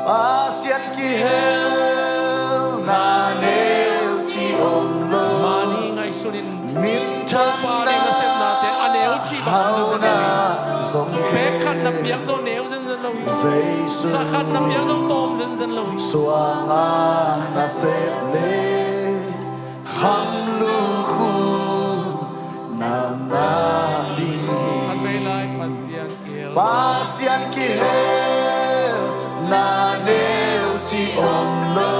Pasien kihel Nanel si Olo mani ngai sunin Mintan pa ne na sem na te aneu chi ba zan zan lo zongke pe khat na piang zo neu zan zan lo Zeisuin sa khat na piang zo tom zan zan lo Suanga na seble Ham luku Nangadinghi an ve lai pasien kiel Pasien kihel Nanel si Omlo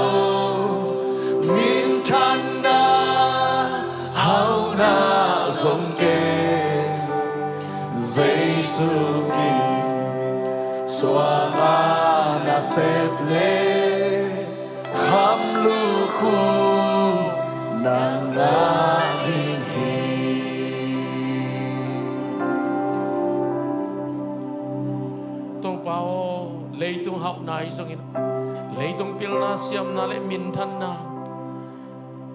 Mintan na Hauna zongke Zeisuki Suanga na seble Ham luku Nangadinghi to pao leitung hau nai songin leitung pil na siam na le min than na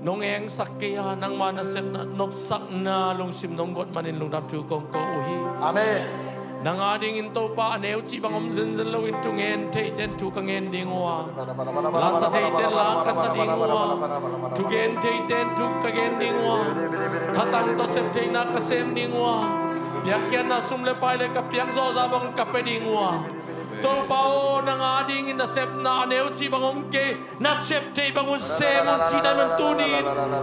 nong eng sakya nang mana sep na nop sak na lung sim nong got manin lung dam tu kong ko uhi Amen nang ading in to pa aneu chi bangom zin zin lo in tu ngen te ten tu ka ngen ding wa la sa te ten la ka sa ding wa tu gen te ten tu ka gen ding wa khatang to sep te na ka sem ding wa piak kyan na sum le pai le ka piak zo za bang ka pe ding wa to pao nang ading in na sep na aneu chi bangom ke na sep te bangun sem on chi na man tu ni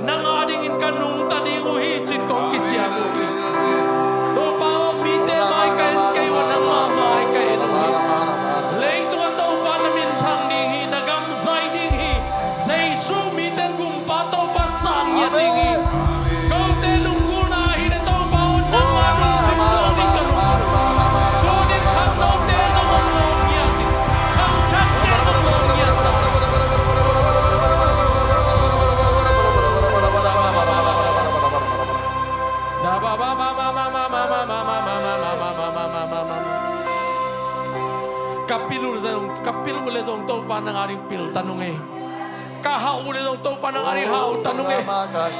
nang ading in kanung ta ding u hi chin ko ki chia u to pao mi te mai ka kai wa nang ma mai ka en leng tu to pa na min thang ding hi na gam zai ding hi sei su mi ten kum pa to pa sang ya ding hi ko te lung ku na hi de to pao nang ma lung sim to ding ka lung ko ding kham no te zo mo ya kham thak te zo mo ya da ba ba ba ba ba ba ba ba ba kapil ule zong to pa nang aring pil tanong eh kahau ule zong to pa nang aring hau tanong eh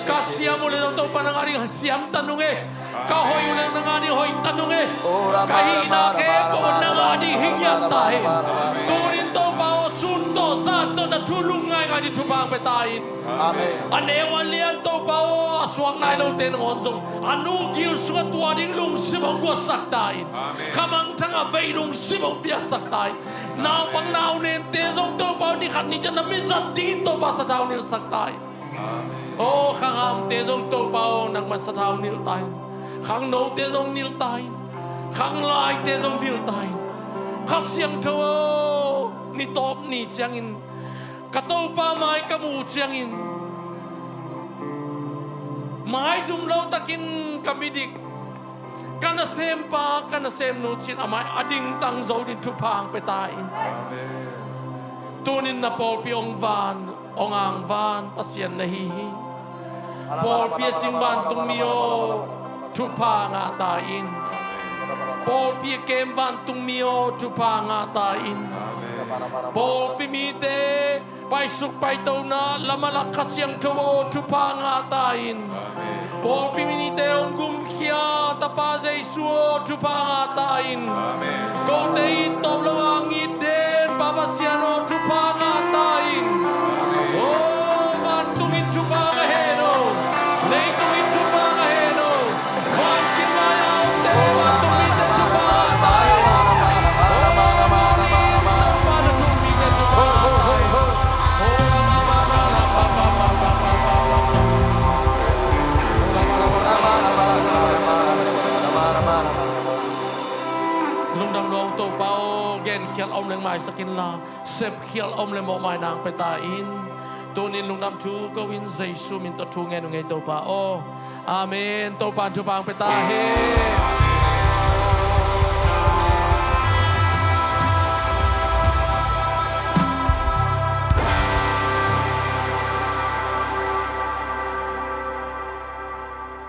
kasiam ule zong to pa nang aring siam tanong eh kahoy ule nang aring hoy tanong eh kahina ke po nang aring hingyat tahe turin to pa o sun to sa to na thu lung ngay ngay đi thu bang pe tai Amen. anh em anh liên tô bao xuống này lâu tên ngon dùng anh nu kêu xuống tua đinh lung sim ông quật sắc tai kamang thang à vây lung sim ông bia sắc tai nào bằng nào nên tên giống tô bao ni khăn ni chân nằm mi sát tin tô bao sát thao nên sắc tai ô khang ham tên giống tô bao nang mà sát thao nên tai khang nấu tên giống nên tai khang lai tên giống nên tai khát xiang thâu ni top ni chiang in kato pa mai kamu chiang in mai zum lo takin kamidik kana sem pa kana sem no chin amai ading tang zo din thu phang pe ta in tunin na pol pi ong van ong ang van pasien na hi pol pi ching van tung mio thu phang a ta in pol pi kem van tung mio thu phang a ta in pol pi mi te pai suk pai tau na lamalak khasyang thowo thu phang a ta in pol pi mi te ong gum khia ta pa jai suo thu phang a ta in ko te in top lawang i den baba siano thu phang a ta in o van tung in thu phang a he no nei tung in thu phang a he no van kin ma ya te van tung in te thu phang a ta in lung đam nong tô bao gen khial om leng mai sakin la sep khial om le mo mai nang pe ta in tunin lung đam thu ko win jesu min to thu nge nu nge tô pa o amen tô pan thu bang pe ta he